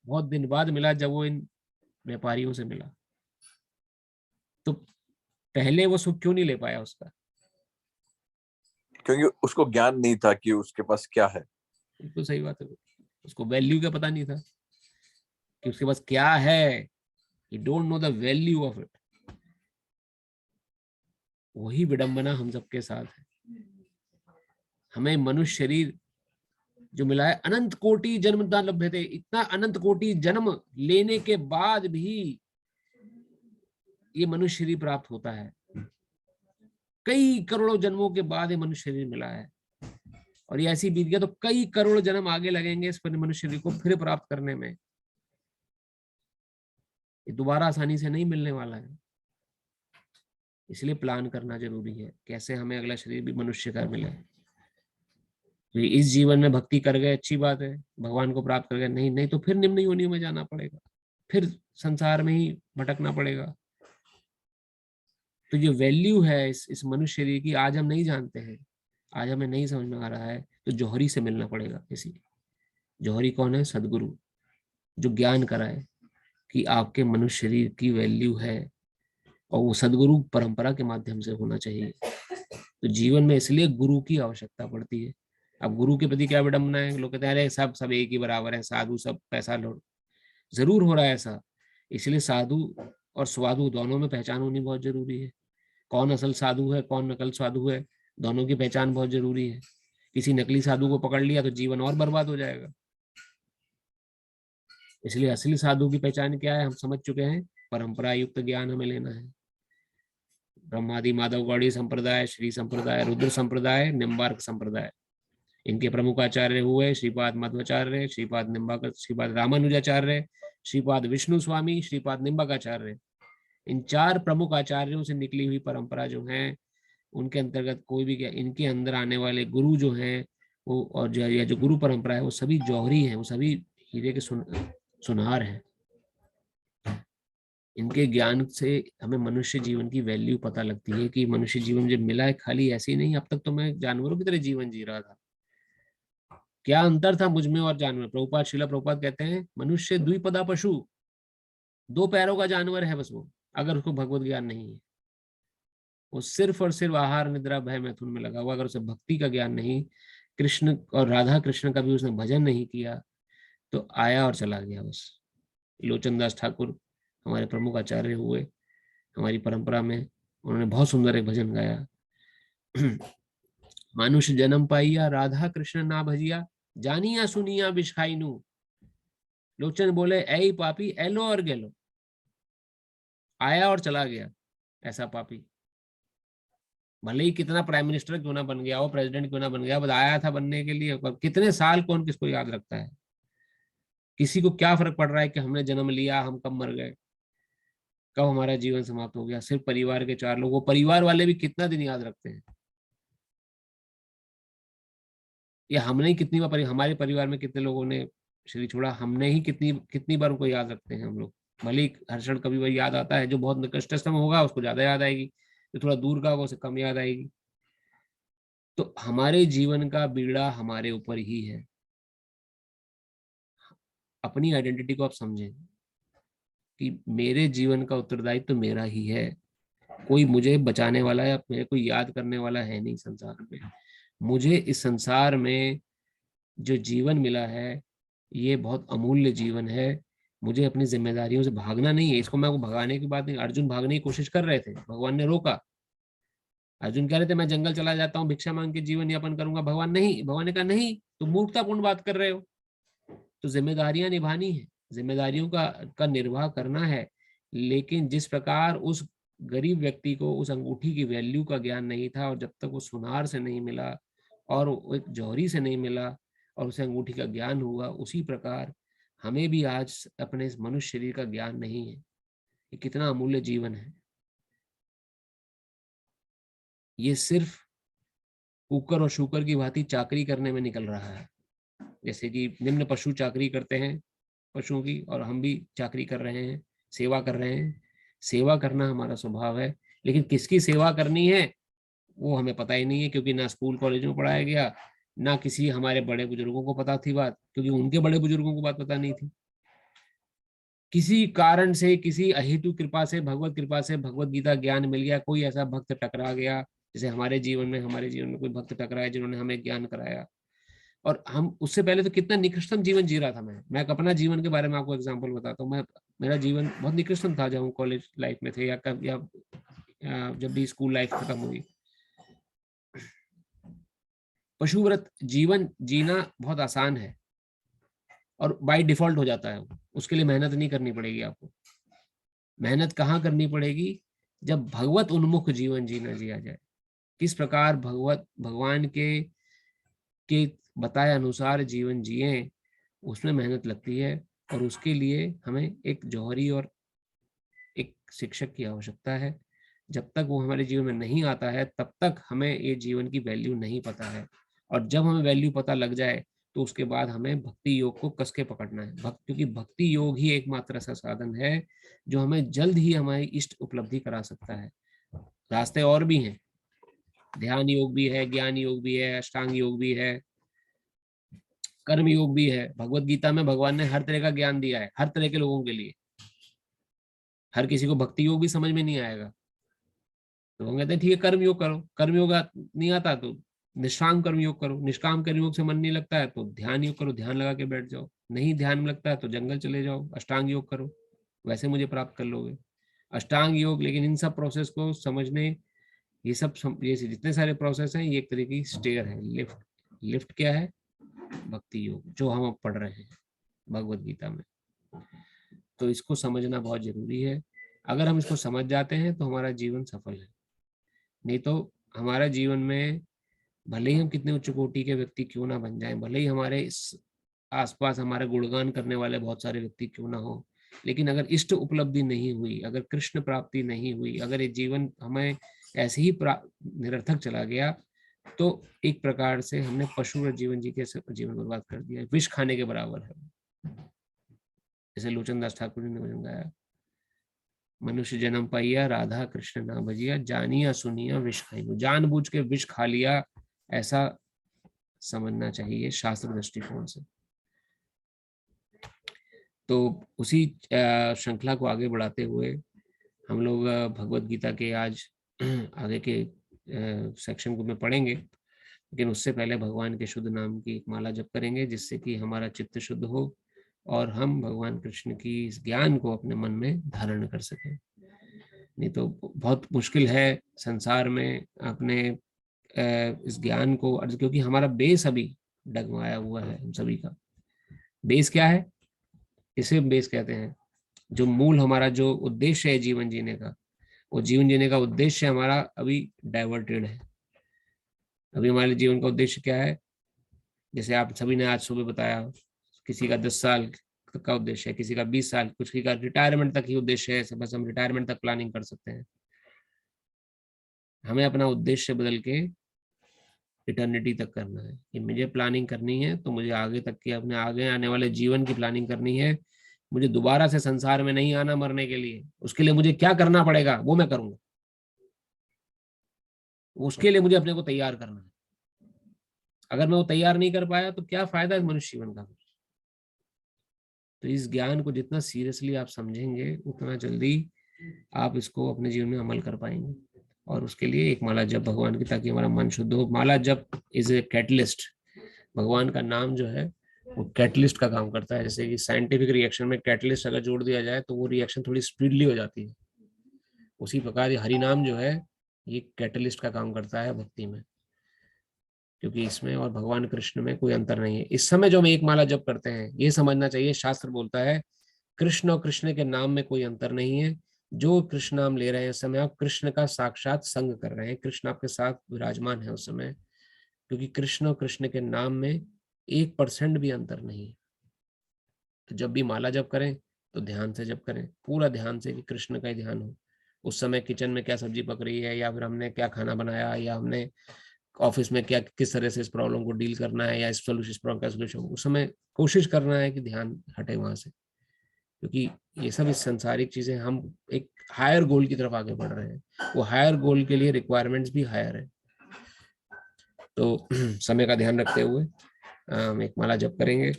बहुत दिन बाद मिला, जब वो इन व्यापारियों से मिला। तो पहले वो सुख क्यों नहीं ले पाया उसका? क्योंकि उसको ज्ञान नहीं था कि उसके पास क्या है। बिल्कुल सही बात है, उसको वैल्यू का पता नहीं था कि उसके पास क्या है। He don't know the value of it. वही विडंबना हम सबके साथ है। हमें मनुष्य शरीर जो मिला है, अनंत कोटि जन्म लभ्यते, इतना अनंत कोटि जन्म लेने के बाद भी ये मनुष्य शरीर प्राप्त होता है। कई करोड़ों जन्मों के बाद ये मनुष्य शरीर मिला है, और ये ऐसी बीत गया तो कई करोड़ जन्म आगे लगेंगे इस पर मनुष्य शरीर को फिर प्राप्त करने में। ये दोबारा आसानी से नहीं मिलने वाला है, इसलिए प्लान करना जरूरी है कैसे हमें अगला शरीर भी मनुष्य का मिले। तो इस जीवन में भक्ति कर गए अच्छी बात है, भगवान को प्राप्त कर गए, नहीं तो फिर निम्न योनियों में जाना पड़ेगा, फिर संसार में ही भटकना पड़ेगा। तो जो वैल्यू है इस मनुष्य शरीर की आज हम नहीं जानते हैं, आज हमें नहीं समझ में आ रहा है, तो जौहरी से मिलना पड़ेगा। किसी जौहरी कौन है? सदगुरु, जो ज्ञान कराए कि आपके मनुष्य शरीर की वैल्यू है, और वो सदगुरु परंपरा के माध्यम से होना चाहिए। तो जीवन में इसलिए गुरु की आवश्यकता पड़ती है। अब गुरु के प्रति क्या विडंबना है, लोग कहते हैं अरे सब एक ही बराबर है, साधु सब पैसा लो। जरूर हो रहा है ऐसा, इसलिए साधु और साधु दोनों में पहचान होनी बहुत जरूरी है। कौन असल साधु है, कौन नकल साधु है, दोनों की पहचान बहुत जरूरी है। किसी नकली साधु को पकड़ लिया तो जीवन और बर्बाद हो जाएगा। इसलिए असली साधु की पहचान क्या है हम समझ चुके हैं। परंपरा युक्त ज्ञान हमें लेना है। ब्रह्मादि माधव गौड़ी संप्रदाय, श्री संप्रदाय, रुद्र संप्रदाय, निम्बार्क संप्रदाय, इनके प्रमुख आचार्य हुए श्रीपाद मध्वाचार्य, श्रीपाद निम्बार्क, श्रीपाद रामानुजाचार्य, श्रीपाद विष्णु स्वामी, श्रीपाद निम्बार्काचार्य। इन 4 प्रमुख आचार्यों से निकली हुई परंपरा जो है, उनके अंतर्गत कोई भी क्या, इनके अंदर आने वाले गुरु जो हैं वो, और जो गुरु परंपरा है, वो सभी जौहरी हैं, वो सभी हीरे के सुनार हैं। इनके ज्ञान से हमें मनुष्य जीवन की वैल्यू पता लगती है कि मनुष्य जीवन मुझे मिला है खाली ऐसे ही नहीं। अब तक तो मैं जानवरों की तरह जीवन जी रहा था। क्या अंतर था मुझ में और जानवर? प्रभुपाद, श्रीला प्रभुपाद कहते हैं मनुष्य द्विपदा पशु, 2 पैरों का जानवर है बस वो, अगर उसको भगवत ज्ञान नहीं है। वो सिर्फ और सिर्फ आहार निद्रा भय मैथुन में लगा हुआ। अगर उसे भक्ति का ज्ञान नहीं, कृष्ण और राधा कृष्ण का भी उसने भजन नहीं किया, तो आया और चला गया बस। लोचन दास ठाकुर हमारे प्रमुख आचार्य हुए हमारी परंपरा में, उन्होंने बहुत सुंदर एक भजन गाया, मानुष जन्म पाइया राधा कृष्ण ना भजिया, जानिया सुनिया बिछाइनू। लोचन बोले ऐ पापी एलो और गेलो, आया और चला गया ऐसा पापी। भले ही कितना प्राइम मिनिस्टर क्यों ना बन गया हो, प्रेसिडेंट क्यों ना बन गया, बस आया था बनने के लिए। कितने साल कौन किसको याद रखता है? किसी को क्या फर्क पड़ रहा है कि हमने जन्म लिया, हम कब मर गए, कब हमारा जीवन समाप्त हो गया। सिर्फ परिवार के 4 लोग, वो परिवार वाले भी कितना दिन याद रखते हैं। या हमने ही कितनी बार, हमारे परिवार में कितने लोगों ने शरीर छोड़ा, हमने ही कितनी बार उनको याद रखते हैं हम लोग। भले ही हर क्षण कभी वही याद आता है, जो बहुत निकटतम होगा उसको ज्यादा याद आएगी, जो थोड़ा दूर का होगा उसे कम याद आएगी। तो हमारे जीवन का बीड़ा हमारे ऊपर ही है। अपनी आइडेंटिटी को आप समझें कि मेरे जीवन का उत्तरदायित्व तो मेरा ही है। कोई मुझे बचाने वाला या मेरे को याद करने वाला है नहीं संसार में। मुझे इस संसार में जो जीवन मिला है ये बहुत अमूल्य जीवन है। मुझे अपनी जिम्मेदारियों से भागना नहीं है। इसको मैं को भगाने की बात नहीं। अर्जुन भागने की कोशिश कर रहे थे, भगवान ने रोका। अर्जुन कह रहे थे मैं जंगल चला जाता हूँ, भिक्षा मांग के जीवन यापन करूंगा। भगवान ने कहा नहीं, तुम मूर्खतापूर्ण बात कर रहे हो। तो जिम्मेदारियां निभानी है, जिम्मेदारियों का निर्वाह करना है। लेकिन जिस प्रकार उस गरीब व्यक्ति को उस अंगूठी की वैल्यू का ज्ञान नहीं था, और जब तक वो सुनार से नहीं मिला और एक जौहरी से नहीं मिला और उसे अंगूठी का ज्ञान हुआ, उसी प्रकार हमें भी आज अपने इस मनुष्य शरीर का ज्ञान नहीं है। ये कितना अमूल्य जीवन है। ये सिर्फ कुकर और शूकर की भांति चाकरी करने में निकल रहा है। जैसे कि निम्न पशु चाकरी करते हैं पशुओं की, और हम भी चाकरी कर रहे हैं, सेवा कर रहे हैं। सेवा करना हमारा स्वभाव है, लेकिन किसकी सेवा करनी है वो हमें पता ही नहीं है, क्योंकि ना स्कूल कॉलेज में पढ़ाया गया, ना किसी हमारे बड़े बुजुर्गों को पता थी बात, क्योंकि उनके बड़े बुजुर्गों को बात पता नहीं थी। किसी कारण से, किसी अहेतु कृपा से, भगवत कृपा से भगवत गीता ज्ञान मिल गया। कोई ऐसा भक्त टकरा गया, जैसे हमारे जीवन में कोई भक्त टकराया जिन्होंने हमें ज्ञान कराया। और हम उससे पहले तो कितना निकृष्टम जीवन जी रहा था। मैं अपना जीवन के बारे में आपको एग्जांपल बताता हूँ। मेरा जीवन बहुत निकृष्टम था जब हम कॉलेज लाइफ में थे, या जब भी स्कूल लाइफ खत्म हुई। पशुव्रत जीवन जीना बहुत आसान है और बाय डिफॉल्ट हो जाता है। उसके लिए मेहनत नहीं करनी पड़ेगी आपको। मेहनत कहाँ करनी पड़ेगी? जब भगवत उन्मुख जीवन जिया जाए। किस प्रकार भगवान के बताए अनुसार जीवन जिए, उसमें मेहनत लगती है। और उसके लिए हमें एक जौहरी और एक शिक्षक की आवश्यकता है। जब तक वो हमारे जीवन में नहीं आता है, तब तक हमें ये जीवन की वैल्यू नहीं पता है। और जब हमें वैल्यू पता लग जाए, तो उसके बाद हमें भक्ति योग को कस के पकड़ना है। क्योंकि भक्ति योग ही एकमात्र ऐसा साधन है जो हमें जल्द ही हमारी इष्ट उपलब्धि करा सकता है। रास्ते और भी हैं, ध्यान योग भी है, ज्ञान योग भी है, अष्टांग योग भी है, कर्म योग भी है। भगवत गीता में भगवान ने हर तरह का ज्ञान दिया है, हर तरह के लोगों के लिए। हर किसी को भक्ति योग भी समझ में नहीं आएगा, तो वो कहते हैं ठीक है कर्म योग करो। कर्म योग नहीं आता तो निष्काम कर्म योग करो। निष्काम कर्म योग से मन नहीं लगता है तो ध्यान योग करो, ध्यान लगा के बैठ जाओ। नहीं ध्यान में लगता है तो जंगल चले जाओ, अष्टांग योग करो, वैसे मुझे प्राप्त कर लोगे। अष्टांग योग, लेकिन इन सब प्रोसेस को समझने, ये जितने सारे प्रोसेस हैं ये एक तरह की स्टेयर है, लिफ्ट क्या है? भक्ति योग, जो हम अब पढ़ रहे हैं भगवत गीता में। तो इसको समझना बहुत जरूरी है। अगर हम इसको समझ जाते हैं तो हमारा जीवन सफल है, नहीं तो हमारा जीवन में भले ही हम कितने उच्च कोटि के व्यक्ति क्यों ना बन जाएं, भले ही हमारे इस आसपास हमारे गुणगान करने वाले बहुत सारे व्यक्ति क्यों ना हो, लेकिन अगर इष्ट उपलब्धि नहीं हुई, अगर कृष्ण प्राप्ति नहीं हुई, अगर ये जीवन हमें ऐसे ही निरर्थक चला गया, तो एक प्रकार से हमने पशु जीवन जी के जीवन बर्बाद कर दिया, विष खाने के बराबर है। जैसे लोचन दास ठाकुर जी ने भजन गाया, मनुष्य जन्म पाइया राधा कृष्ण ना भजिया, जानिया सुनिया विष खाइयो। जानबूझ के विष खा लिया, ऐसा समझना चाहिए शास्त्र दृष्टिकोण से। तो उसी श्रृंखला को आगे बढ़ाते हुए हम लोग भगवत गीता के आज आगे के सेक्शन को में पढ़ेंगे, लेकिन उससे पहले भगवान के शुद्ध नाम की एक माला जप करेंगे, जिससे कि हमारा चित्त शुद्ध हो और हम भगवान कृष्ण की इस ज्ञान को अपने मन में धारण कर सकें। नहीं तो बहुत मुश्किल है संसार में अपने इस ज्ञान को, क्योंकि हमारा बेस अभी डगमगाया हुआ है। हम सभी का बेस क्या है? इसे बेस कहते हैं। जो मूल हमारा जो उद्देश्य है जीवन जीने का, वो जीवन जीने का उद्देश्य हमारा अभी डाइवर्टेड है। अभी हमारे जीवन का उद्देश्य क्या है? जैसे आप सभी ने आज सुबह बताया, किसी का 10 साल का उद्देश्य है, किसी का 20 साल, कुछ का रिटायरमेंट तक ही उद्देश्य है, बस हम रिटायरमेंट तक प्लानिंग कर सकते हैं। हमें अपना उद्देश्य बदल के इटर्निटी तक करना है कि मुझे प्लानिंग करनी है, तो मुझे आगे तक की, अपने आगे आने वाले जीवन की प्लानिंग करनी है। मुझे दोबारा से संसार में नहीं आना मरने के लिए, उसके लिए मुझे क्या करना पड़ेगा वो मैं करूंगा। उसके लिए मुझे अपने को तैयार करना है। अगर मैं वो तैयार नहीं कर पाया तो क्या फायदा है मनुष्य जीवन का। तो इस ज्ञान को जितना सीरियसली आप समझेंगे, उतना जल्दी आप इसको अपने जीवन में अमल कर पाएंगे। और उसके लिए एक माला जप भगवान की, ताकि हमारा मन शुद्ध हो। माला जप इज ए कैटलिस्ट। भगवान का नाम जो है वो कैटलिस्ट का काम करता है। जैसे कि साइंटिफिक रिएक्शन में कैटलिस्ट अगर जोड़ दिया जाए तो वो रिएक्शन थोड़ी स्पीडली हो जाती है, उसी प्रकार ये हरि नाम जो है ये कैटलिस्ट का काम करता है भक्ति में, क्योंकि इसमें और भगवान कृष्ण में कोई अंतर नहीं है। इस समय जो हम एक माला जप करते हैं, ये समझना चाहिए, शास्त्र बोलता है कृष्ण और कृष्ण के नाम में कोई अंतर नहीं है। जो कृष्ण नाम ले रहे हैं उस समय आप कृष्ण का साक्षात संग कर रहे हैं, कृष्ण आपके साथ विराजमान है उस समय, क्योंकि कृष्ण और कृष्ण के नाम में 1% भी अंतर नहीं है। तो जब भी माला जप करें तो ध्यान से जप करें, पूरा ध्यान से, कि कृष्ण का ही ध्यान हो। उस समय किचन में क्या सब्जी पक रही है, या फिर हमने क्या खाना बनाया, या हमने ऑफिस में क्या, किस तरह से इस प्रॉब्लम को डील करना है, या इस प्रॉब्लम का सोल्यूशन, उस समय कोशिश करना है कि ध्यान हटे वहां से, क्योंकि ये सब इस सांसारिक चीजें, हम एक हायर गोल की तरफ आगे बढ़ रहे हैं। वो हायर गोल के लिए रिक्वायरमेंट्स भी हायर है। तो समय का ध्यान रखते हुए हम एक माला जप करेंगे,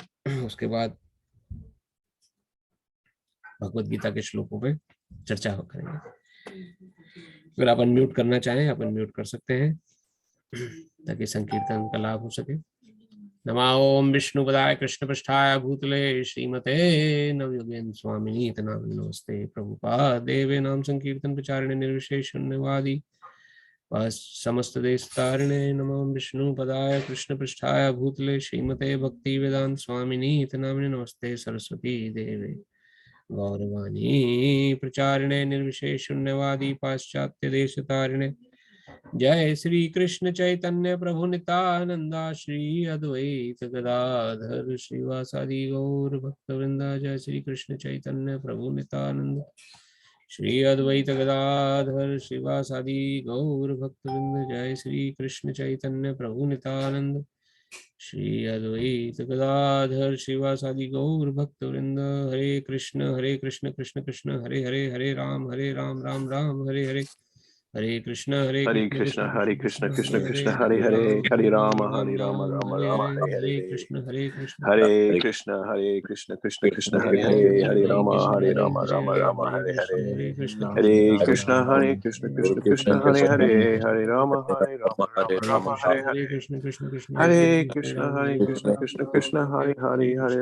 उसके बाद भगवत गीता के श्लोकों पे चर्चा करेंगे। अगर आप अनम्यूट करना चाहें आप अनम्यूट कर सकते हैं, ताकि संकीर्तन का लाभ हो सके। नमः ओम विष्णुपदाय कृष्णपृष्ठाय भूतले श्रीमते नवयोगेन्द्र स्वामिनी नामिने नमस्ते। प्रभुपाद देवे नाम संकीर्तन प्रचारिणे निर्विशेष शून्यवादी समस्त देश तारिणे। नमः विष्णुपदाय कृष्णपृष्ठाय भूतले श्रीमते भक्ति वेदांत स्वामिनी नामिने नमस्ते। सरस्वती देवे गौरवाणी प्रचारिणे निर्विशेष शून्यवादी पाश्चात्य देश तारिणे। जय श्री कृष्ण चैतन्य प्रभु नित्यानंदा श्री अद्वैत गदाधर श्रीवासादि गौर भक्तवृंदा। जय श्री कृष्ण चैतन्य प्रभु नित्यानंद श्री अद्वैत गदाधर श्रीवासादि गौर भक्तवृंद। जय श्री कृष्ण चैतन्य प्रभु नित्यानंद श्री अद्वैत गदाधर श्रीवासादि गौर भक्तवृंद। हरे कृष्ण कृष्ण कृष्ण हरे हरे, हरे राम राम राम हरे हरे, हरे कृष्ण हरे कृष्ण कृष्ण कृष्ण हरे हरे हरे राम राम राम हरे हरे हरे कृष्ण कृष्ण कृष्ण हरे हरे राम राम राम हरे हरे हरे कृष्ण कृष्ण कृष्ण हरे राम राम हरे हरे हरे कृष्ण कृष्ण हरे राम राम हरे हरे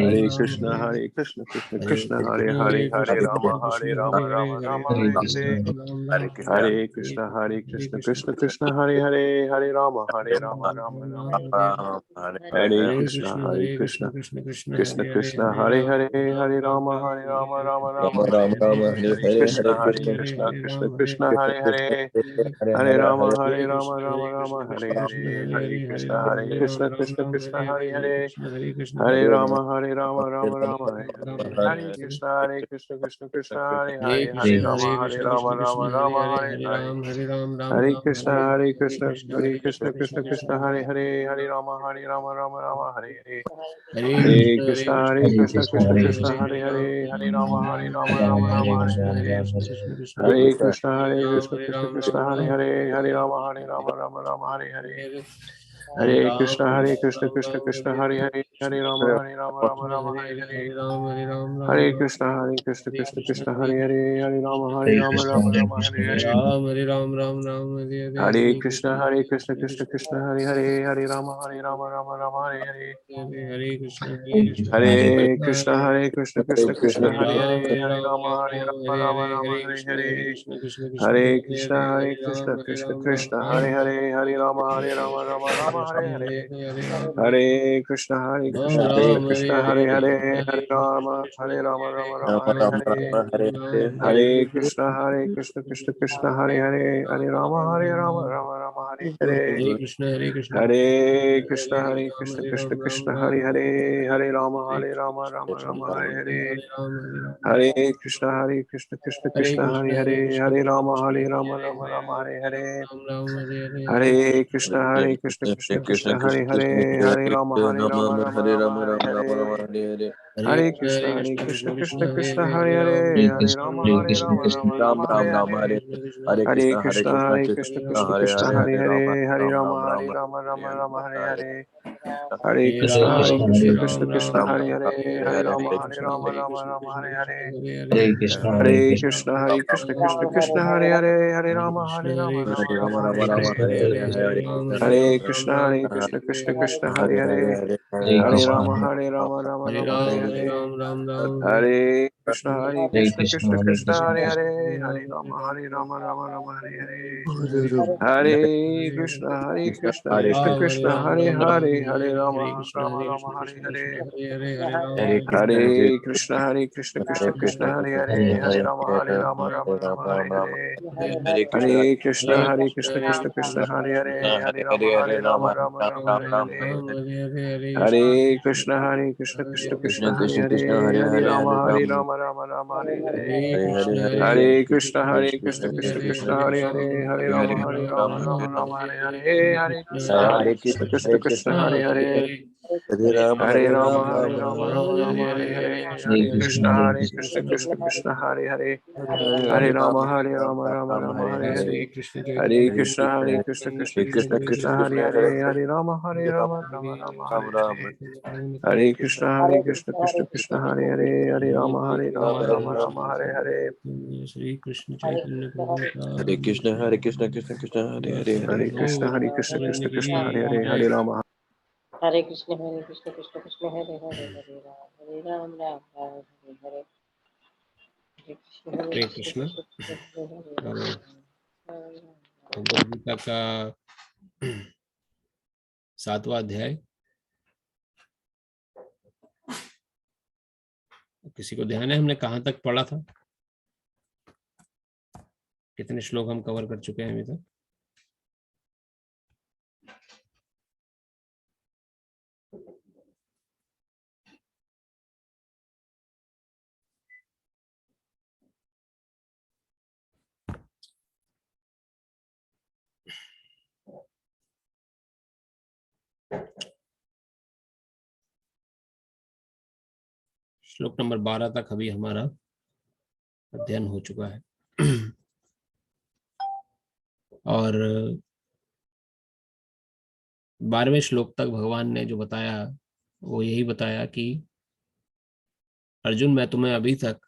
हरे कृष्ण कृष्ण कृष्ण हरे राम राम हरे हरे हरे कृष्ण कृष्ण हरे राम राम राम हरे हरे कृष्ण कृष्ण कृष्ण हरे राम राम हरे हरे हरे कृष्ण कृष्ण हरे राम राम हरे हरे कृष्ण कृष्ण हरे राम राम हरे हरे कृष्ण कृष्ण हरे राम हरे कृष्ण कृष्ण हरे राम राम हरे हरे हरे कृष्ण कृष्ण हरे राम हरे कृष्ण कृष्ण हरे राम हरे हरे हरे कृष्ण कृष्ण हरे राम हरे हरे हरे कृष्ण कृष्ण हरे राम राम हरे हरे हरे राम राम राम हरे कृष्ण कृष्ण हरे राम राम हरे हरे हरे कृष्ण हरे कृष्ण कृष्ण हरे हरे राम राम राम राम राम हरे हरे कृष्ण हरे हरे हरे कृष्ण कृष्ण हरे कृष्ण हरे राम हरे हरे हरे कृष्ण कृष्ण हरे राम हरे हरे कृष्ण कृष्ण हरे राम हरे हरे हरे कृष्ण हरे कृष्ण कृष्ण हरे राम हरे हरे हरे कृष्ण हरे राम हरे हरे हरे कृष्ण कृष्ण हरे राम हरे हरे हरे कृष्ण कृष्ण हरे राम हरे हरे हरे कृष्ण कृष्ण हरे राम हरे हरे हरे कृष्ण कृष्ण हरे राम हरे हरे हरे कृष्ण कृष्ण हरे राम हरे हरे हरे कृष्ण कृष्ण हरे राम हरे हरे हरे कृष्ण कृष्ण हरे राम हरे कृष्ण हरे राम हरे हरे कृष्ण हरे राम हरे हरे हरे कृष्ण हरे राम हरे हरे हरे कृष्ण हरे राम हरे हरे हरे कृष्ण हरे राम हरे हरे हरे कृष्ण हरे राम हरे हरे हरे कृष्ण हरे राम हरे हरे हरे कृष्ण हरे राम हरे हरे हरे कृष्ण हरे राम हरे हरे श्री कृष्ण चैतन्य प्रभु हरे कृष्ण कृष्ण हरे कृष्ण हरे राम हरे कृष्ण कृष्ण हरे राम राम राम हरे हरे हरे कृष्ण हरे भगवद गीता का 7वां अध्याय किसी को ध्यान है हमने कहाँ तक पढ़ा था? कितने श्लोक हम कवर कर चुके हैं अभी तक? श्लोक नंबर 12 तक अभी हमारा अध्ययन हो चुका है। और 12वें श्लोक तक भगवान ने जो बताया वो यही बताया कि अर्जुन, मैं तुम्हें अभी तक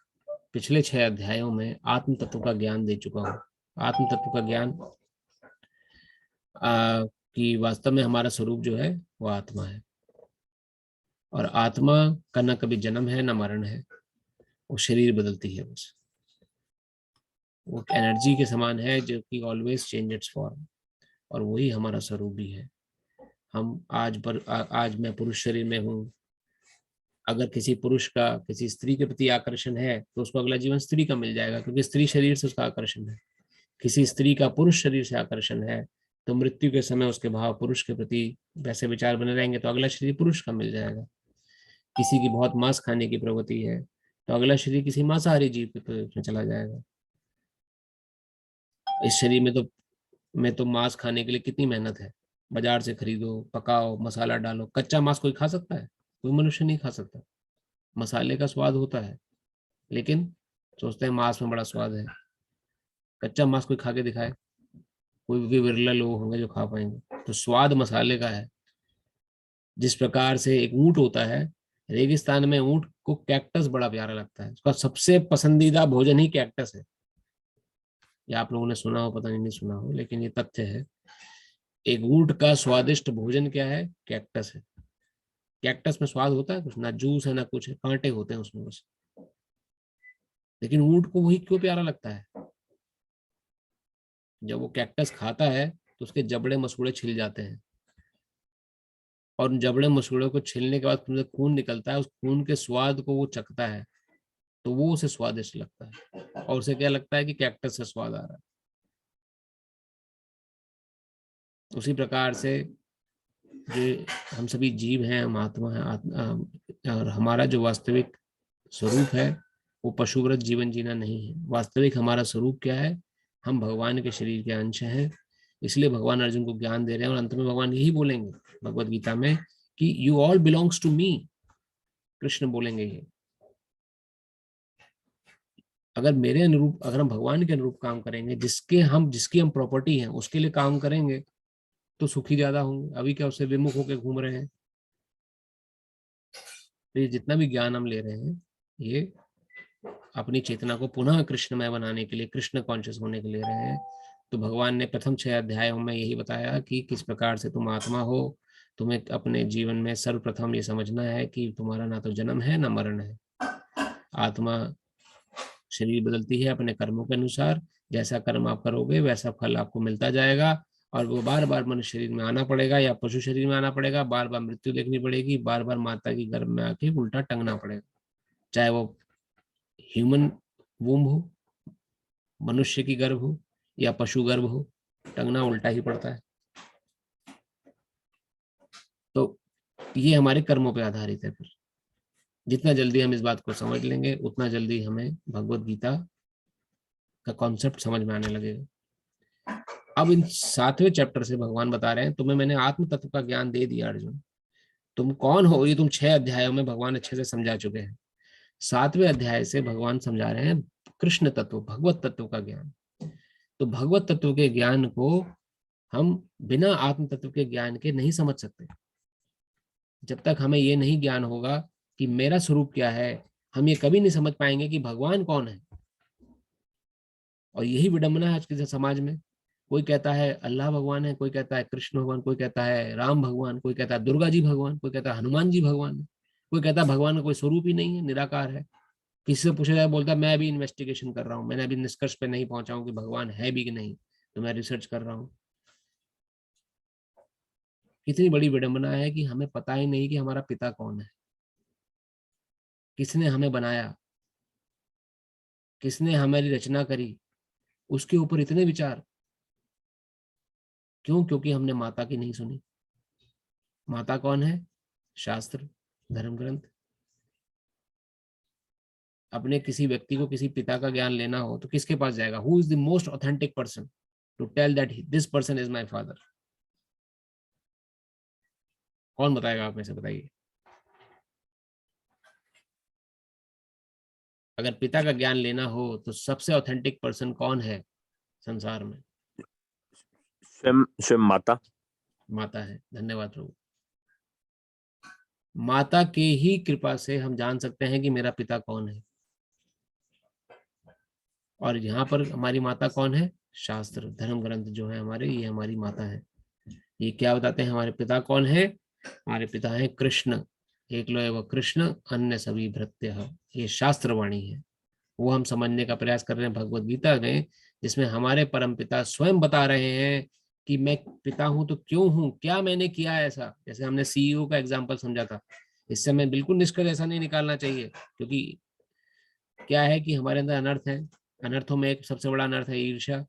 पिछले 6 अध्यायों में आत्म तत्व का ज्ञान दे चुका हूँ। आत्म तत्व का ज्ञान कि वास्तव में हमारा स्वरूप जो है वो आत्मा है, और आत्मा का न कभी जन्म है न मरण है, वो शरीर बदलती है बस। वो एनर्जी के समान है जो कि ऑलवेज चेंज इट्स फॉर्म, और वही हमारा स्वरूप भी है। हम आज मैं पुरुष शरीर में हूँ। अगर किसी पुरुष का किसी स्त्री के प्रति आकर्षण है तो उसको अगला जीवन स्त्री का मिल जाएगा, क्योंकि स्त्री शरीर से उसका आकर्षण है। किसी स्त्री का पुरुष शरीर से आकर्षण है तो मृत्यु के समय उसके भाव पुरुष के प्रति वैसे विचार बने रहेंगे तो अगला शरीर पुरुष का मिल जाएगा। किसी की बहुत मांस खाने की प्रवृत्ति है तो अगला शरीर किसी मांसाहारी जीव में चला जाएगा। इस शरीर में तो मांस खाने के लिए कितनी मेहनत है। बाजार से खरीदो, पकाओ, मसाला डालो। कच्चा मांस कोई खा सकता है? कोई मनुष्य नहीं खा सकता। मसाले का स्वाद होता है, लेकिन सोचते हैं मांस में बड़ा स्वाद है। कच्चा मांस कोई खा के दिखाए? कोई भी विरला लोग होंगे जो खा पाएंगे। तो स्वाद मसाले का है। जिस प्रकार से एक ऊंट होता है, रेगिस्तान में ऊंट को कैक्टस बड़ा प्यारा लगता है, उसका सबसे पसंदीदा भोजन ही कैक्टस है। ये आप लोगों ने सुना हो, पता नहीं सुना हो, लेकिन ये तथ्य है। एक ऊंट का स्वादिष्ट भोजन क्या है? कैक्टस है। कैक्टस में स्वाद होता है कुछ? ना जूस है ना कुछ है, कांटे होते हैं उसमें बस। लेकिन ऊंट को वही क्यों प्यारा लगता है? जब वो कैक्टस खाता है तो उसके जबड़े मसूड़े छिल जाते हैं, और उन जबड़े मसूड़ों को छिलने के बाद खून निकलता है। उस खून के स्वाद को वो चखता है तो वो उसे स्वादिष्ट लगता है, और उसे क्या लगता है कि कैक्टस से स्वाद आ रहा है। उसी प्रकार से जो हम सभी जीव हैं, हम आत्मा है, और हमारा जो वास्तविक स्वरूप है वो पशुव्रत जीवन जीना नहीं है। वास्तविक हमारा स्वरूप क्या है? हम भगवान के शरीर के अंश हैं। इसलिए भगवान अर्जुन को ज्ञान दे रहे हैं, और अंत में भगवान यही बोलेंगे भगवत गीता में कि you all belongs to me. Krishna बोलेंगे ये। अगर मेरे अनुरूप, अगर हम भगवान के अनुरूप काम करेंगे, जिसकी हम प्रॉपर्टी हैं, उसके लिए काम करेंगे तो सुखी ज्यादा होंगे। अभी क्या उससे विमुख होकर घूम रहे हैं? तो ये जितना भी ज्ञान हम ले रहे हैं, ये अपनी चेतना को पुनः कृष्णमय बनाने के लिए, कृष्ण कॉन्शियस होने के लिए रहे हैं। तो भगवान ने प्रथम 6 अध्यायों में यही बताया कि किस प्रकार से तुम आत्मा हो। तुम्हें अपने जीवन में सर्वप्रथम ये समझना है कि तुम्हारा ना तो जन्म है ना मरण है। आत्मा शरीर बदलती है अपने कर्मों के अनुसार। जैसा कर्म आप करोगे वैसा फल आपको मिलता जाएगा, और वो बार बार मनुष्य शरीर में आना पड़ेगा या पशु शरीर में आना पड़ेगा। बार बार मृत्यु देखनी पड़ेगी, बार बार माता की गर्भ में आके उल्टा टंगना पड़ेगा। चाहे वो ह्यूमन वूम हो, मनुष्य की गर्भ हो या पशु गर्भ हो, टंगना उल्टा ही पड़ता है। तो ये हमारे कर्मों पे आधारित है। फिर जितना जल्दी हम इस बात को समझ लेंगे उतना जल्दी हमें भगवत गीता का कॉन्सेप्ट समझ में आने लगेगा। अब इन 7वें चैप्टर से भगवान बता रहे हैं, तुम्हें मैंने आत्म तत्व का ज्ञान दे दिया अर्जुन। तुम कौन हो ये तुम 6 अध्यायों में भगवान अच्छे से समझा चुके हैं। 7वें अध्याय से भगवान समझा रहे हैं कृष्ण तत्व, भगवत तत्व का ज्ञान। तो भगवत तत्व के ज्ञान को हम बिना आत्म तत्व के ज्ञान के नहीं समझ सकते। जब तक हमें ये नहीं ज्ञान होगा कि मेरा स्वरूप क्या है, हम ये कभी नहीं समझ पाएंगे कि भगवान कौन है। और यही विडंबना है आज के समाज में। कोई कहता है अल्लाह भगवान है, कोई कहता है कृष्ण भगवान, कोई कहता है राम भगवान, कोई कहता है दुर्गा जी भगवान, कोई कहता है हनुमान जी भगवान है, कोई कहता है भगवान का कोई स्वरूप ही नहीं है, निराकार है। किसी से पूछा जाए बोलता है मैं अभी इन्वेस्टिगेशन कर रहा हूँ, मैंने अभी निष्कर्ष पे नहीं पहुंचा हूँ कि भगवान है भी कि नहीं, तो मैं रिसर्च कर रहा हूँ। कितनी बड़ी विडंबना है कि हमें पता ही नहीं कि हमारा पिता कौन है, किसने हमें बनाया, किसने हमारी रचना करी, उसके ऊपर इतने विचार क्यों? क्योंकि हमने माता की नहीं सुनी। माता कौन है? शास्त्र, धर्म ग्रंथ। अपने किसी व्यक्ति को किसी पिता का ज्ञान लेना हो तो किसके पास जाएगा? Who is the most authentic person to tell that this person is my father? कौन बताएगा? आप में से बताइए। अगर पिता का ज्ञान लेना हो तो सबसे ऑथेंटिक पर्सन कौन है संसार में? स्वयं स्वयं माता। माता है। धन्यवाद प्रभु। माता के ही कृपा से हम जान सकते हैं कि मेरा पिता कौन है। और यहाँ पर हमारी माता कौन है? शास्त्र, धर्म ग्रंथ जो है हमारे, ये हमारी माता है। ये क्या बताते हैं हमारे पिता कौन है? हमारे पिता है कृष्ण। एकलो एव कृष्ण अन्य सभी भृत्य। ये शास्त्र वाणी है, वो हम समझने का प्रयास कर रहे हैं भगवत गीता में, जिसमें हमारे परम पिता स्वयं बता रहे हैं कि मैं पिता हूं तो क्यों हूं, क्या मैंने किया ऐसा। जैसे हमने सीईओ का एग्जांपल समझा था, इससे हमें बिल्कुल निष्कर्ष ऐसा नहीं निकालना चाहिए, क्योंकि क्या है कि हमारे अंदर अनर्थ है। अनर्थों में एक सबसे बड़ा अनर्थ है ईर्ष्या।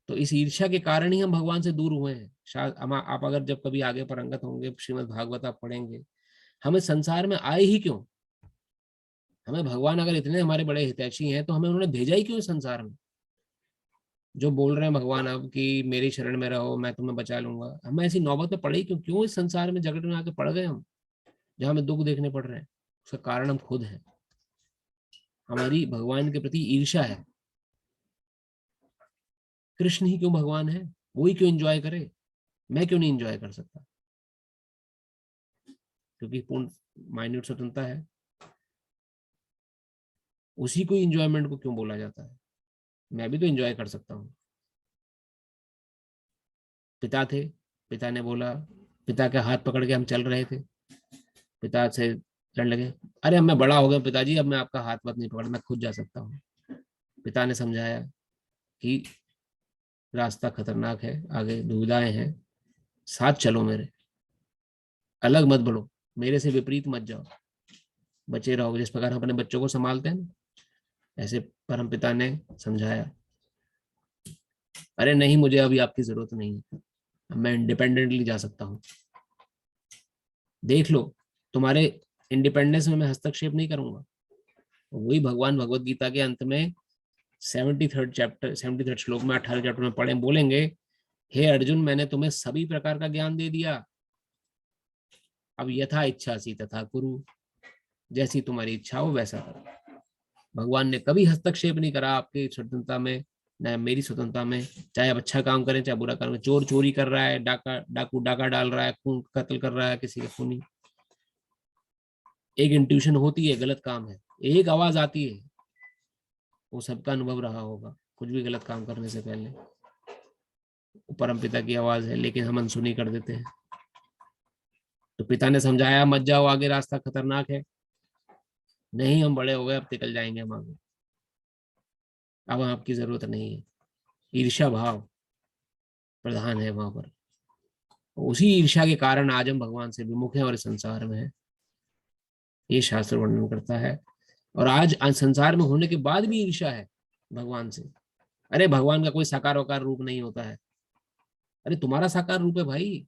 तो इस ईर्ष्या के कारण ही हम भगवान से दूर हुए हैं। शायद आप अगर जब कभी आगे परंगत होंगे, श्रीमद् भागवत आप पढ़ेंगे, हमें संसार में आए ही क्यों? हमें भगवान अगर इतने हमारे बड़े हितैषी हैं तो हमें उन्होंने भेजा ही क्यों इस संसार में? जो बोल रहे हैं भगवान अब कि मेरी शरण में रहो, मैं तुम्हें बचा लूंगा, हमें ऐसी नौबत में पड़े ही क्यों? क्यों इस संसार में जगत में आके पड़ गए हम, जहां हमें दुख देखने पड़ रहे हैं? उसका कारण हम खुद हैं। हमारी भगवान के प्रति ईर्ष्या है। कृष्ण ही क्यों भगवान है? वो ही क्यों एंजॉय करे? मैं क्यों नहीं एंजॉय कर सकता? क्योंकि पूर्ण माइन्यूट स्वतंत्रता है। उसी को एंजॉयमेंट को क्यों बोला जाता है? मैं भी तो एंजॉय कर सकता हूँ। पिता थे, पिता ने बोला, पिता के हाथ पकड़ के हम चल रहे थे, पिता से लड़ने लगे, अरे अब मैं बड़ा हो गया पिताजी, अब मैं आपका हाथ मत नहीं पकड़, मैं खुद जा सकता हूँ। पिता ने समझाया कि रास्ता खतरनाक है, आगे दुविधाएं हैं, साथ चलो मेरे, अलग मत बढ़ो, मेरे से विपरीत मत जाओ, बचे रहो। जिस प्रकार हम अपने बच्चों को संभालते हैं, ऐसे परम पिता ने समझाया, अरे नहीं, मुझे अभी आपकी जरूरत नहीं है, मैं इंडिपेंडेंटली जा सकता हूँ। देख लो, तुम्हारे इंडिपेंडेंस में मैं हस्तक्षेप नहीं करूंगा। वही भगवान भगवत गीता के अंत में 73rd श्लोक में 18 चैप्टर में पढ़े बोलेंगे, हे अर्जुन, मैंने तुम्हें सभी प्रकार का ज्ञान दे दिया, अब यथा इच्छा सी तथा कुरु, जैसी तुम्हारी इच्छा हो वैसा करो। भगवान ने कभी हस्तक्षेप नहीं करा आपकी स्वतंत्रता में, न मेरी स्वतंत्रता में। चाहे आप अच्छा काम करें, चाहे बुरा काम करें, चोर चोरी कर रहा है, डाकू डाका डाल रहा है, खून कत्ल कर रहा है, किसी का खूनी, एक इंट्यूशन होती है, गलत काम है, एक आवाज आती है, वो सबका अनुभव रहा होगा कुछ भी गलत काम करने से पहले, परम पिता की आवाज है, लेकिन हम अनसुनी कर देते हैं। तो पिता ने समझाया, मत जाओ आगे, रास्ता खतरनाक है। नहीं, हम बड़े हो गए, अब निकल जाएंगे हम आगे, अब आपकी जरूरत नहीं है। ईर्ष्या भाव प्रधान है वहां पर। उसी ईर्ष्या के कारण आज हम भगवान से विमुख हैं और इस संसार में है, ये शास्त्र वर्णन करता है। और आज संसार में होने के बाद भी ईर्ष्या है भगवान से। अरे भगवान का कोई साकार वकार रूप नहीं होता है। अरे तुम्हारा साकार रूप है भाई,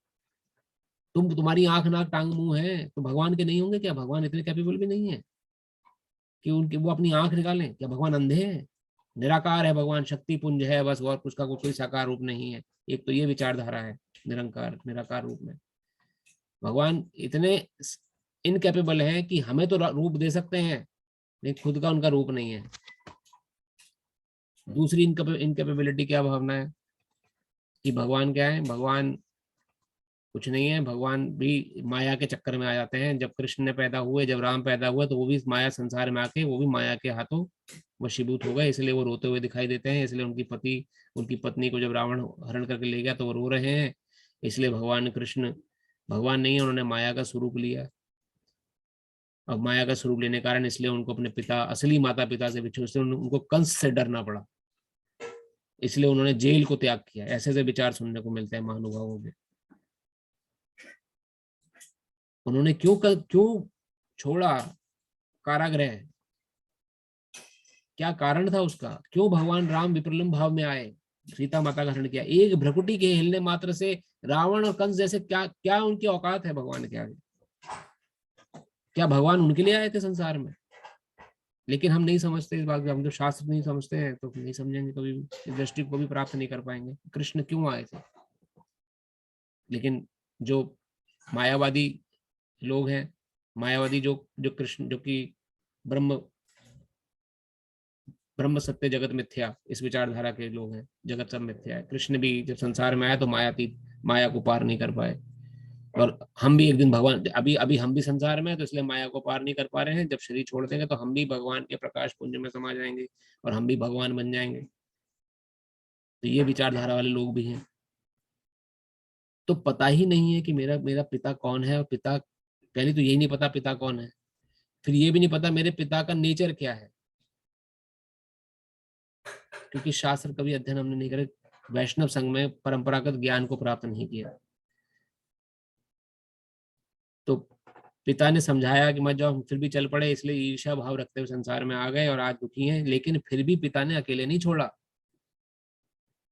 तुम्हारी आंख नाक टांग मुंह है, तो भगवान के नहीं होंगे क्या? भगवान इतने कैपेबल भी नहीं है कि उनके वो अपनी आंख निकालें क्या? भगवान अंधे हैं? निराकार है भगवान, शक्ति पुंज है बस, और कुछ का कोई साकार रूप नहीं है। एक तो ये विचारधारा है निरंकार निराकार रूप में। भगवान इतने इनकैपेबल है कि हमें तो रूप दे सकते हैं, लेकिन खुद का उनका रूप नहीं है। दूसरी इनकैपेबिलिटी क्या भावना है कि भगवान क्या है? भगवान कुछ नहीं है। भगवान भी माया के चक्कर में आ जाते हैं। जब कृष्ण ने पैदा हुए, जब राम पैदा हुए, तो वो भी माया संसार में आके वो भी माया के हाथों वशीभूत हो गए, इसलिए वो रोते हुए दिखाई देते हैं। इसलिए उनकी पत्नी को जब रावण हरण करके ले गया तो वो रो रहे हैं। इसलिए भगवान कृष्ण भगवान नहीं है, उन्होंने माया का स्वरूप लिया। अब माया का स्वरूप लेने के कारण इसलिए उनको अपने पिता, असली माता पिता से बिछोड़ से उनको कंस से डरना पड़ा, इसलिए उन्होंने जेल को त्याग किया। ऐसे ऐसे विचार सुनने को मिलते हैं महानुभावों के। उन्होंने क्यों छोड़ा कारागृह? क्या कारण था उसका? क्यों भगवान राम विप्रलंब भाव में आए, सीता माता का हरण किया? एक भ्रकुटी के हिलने मात्र से रावण और कंस जैसे क्या उनकी औकात है भगवान के आगे? क्या भगवान उनके लिए आए थे संसार में? लेकिन हम नहीं समझते इस बात को। हम जो शास्त्र नहीं समझते हैं तो नहीं समझेंगे, कभी भी दृष्टि को भी प्राप्त नहीं कर पाएंगे कृष्ण क्यों आए थे। लेकिन जो मायावादी लोग हैं, मायावादी जो कृष्ण, जो कि ब्रह्म ब्रह्म सत्य जगत मिथ्या, इस विचारधारा के लोग हैं, जगत सब मिथ्या है। कृष्ण भी जब संसार में आया तो माया को पार नहीं कर पाए, और हम भी एक दिन भगवान, अभी अभी हम भी संसार में है तो इसलिए माया को पार नहीं कर पा रहे हैं। जब शरीर छोड़ देंगे तो हम भी भगवान के प्रकाश पुंज में समा जाएंगे और हम भी भगवान बन जाएंगे। तो ये विचारधारा वाले लोग भी हैं। तो पता ही नहीं है कि मेरा मेरा पिता कौन है, और पिता, पहले तो यही नहीं पता पिता कौन है, फिर ये भी नहीं पता मेरे पिता का नेचर क्या है, क्योंकि शास्त्र का भी अध्ययन हमने नहीं करे, वैष्णव संघ में परंपरागत ज्ञान को प्राप्त नहीं किया। तो पिता ने समझाया कि मत जाओ, हम फिर भी चल पड़े, इसलिए ईर्ष्या भाव रखते हुए संसार में आ गए और आज दुखी हैं। लेकिन फिर भी पिता ने अकेले नहीं छोड़ा,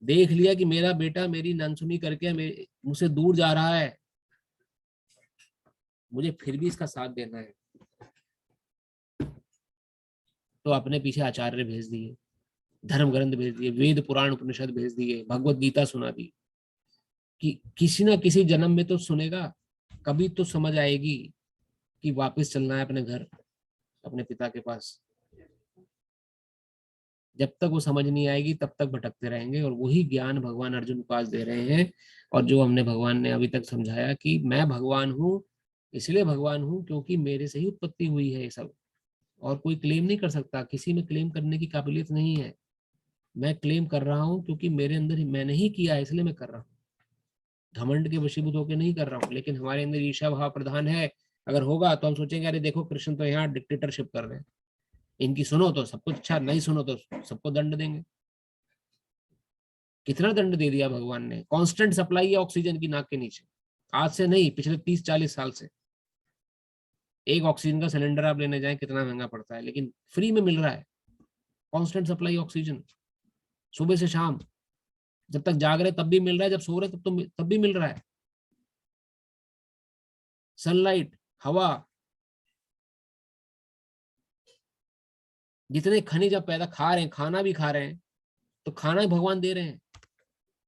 देख लिया कि मेरा बेटा मेरी अनसुनी करके मुझसे दूर जा रहा है, मुझे फिर भी इसका साथ देना है। तो अपने पीछे आचार्य भेज दिए, धर्म ग्रंथ भेज दिए, वेद पुराण उपनिषद भेज दिए, भगवत गीता सुना दी कि किसी ना किसी जन्म में तो सुनेगा, कभी तो समझ आएगी कि वापस चलना है अपने घर, अपने पिता के पास। जब तक वो समझ नहीं आएगी तब तक भटकते रहेंगे, और वही ज्ञान भगवान अर्जुन को आज दे रहे हैं। और जो हमने भगवान ने अभी तक समझाया कि मैं भगवान हूँ, इसलिए भगवान हूँ क्योंकि मेरे से ही उत्पत्ति हुई है ये सब, और कोई क्लेम नहीं कर सकता, किसी में क्लेम करने की काबिलियत नहीं है। मैं क्लेम कर रहा हूँ क्योंकि मेरे अंदर मैंने ही किया है, इसलिए मैं कर रहा हूँ, घमंड के वशीभूत होकर नहीं कर रहा हूँ। लेकिन हमारे अंदर ईर्ष्या भाव प्रधान है, अगर होगा तो हम सोचेंगे अरे देखो कृष्ण तो यहाँ डिक्टेटरशिप कर रहे हैं, इनकी सुनो तो सब कुछ अच्छा, नहीं सुनो तो सबको दंड देंगे। कितना दंड दे दिया भगवान ने, कांस्टेंट सप्लाई है ऑक्सीजन की नाक के नीचे, आज से नहीं पिछले 30-40 साल से। एक ऑक्सीजन का सिलेंडर आप लेने जाएं कितना महंगा पड़ता है, लेकिन फ्री में मिल रहा है कांस्टेंट सप्लाई ऑक्सीजन, सुबह से शाम, जब तक जाग रहे तब भी मिल रहा है, जब सो रहे तब भी मिल रहा है। सनलाइट, हवा, जितने खनिज अब पैदा खा रहे हैं, खाना भी खा रहे हैं, तो खाना ही भगवान दे रहे हैं,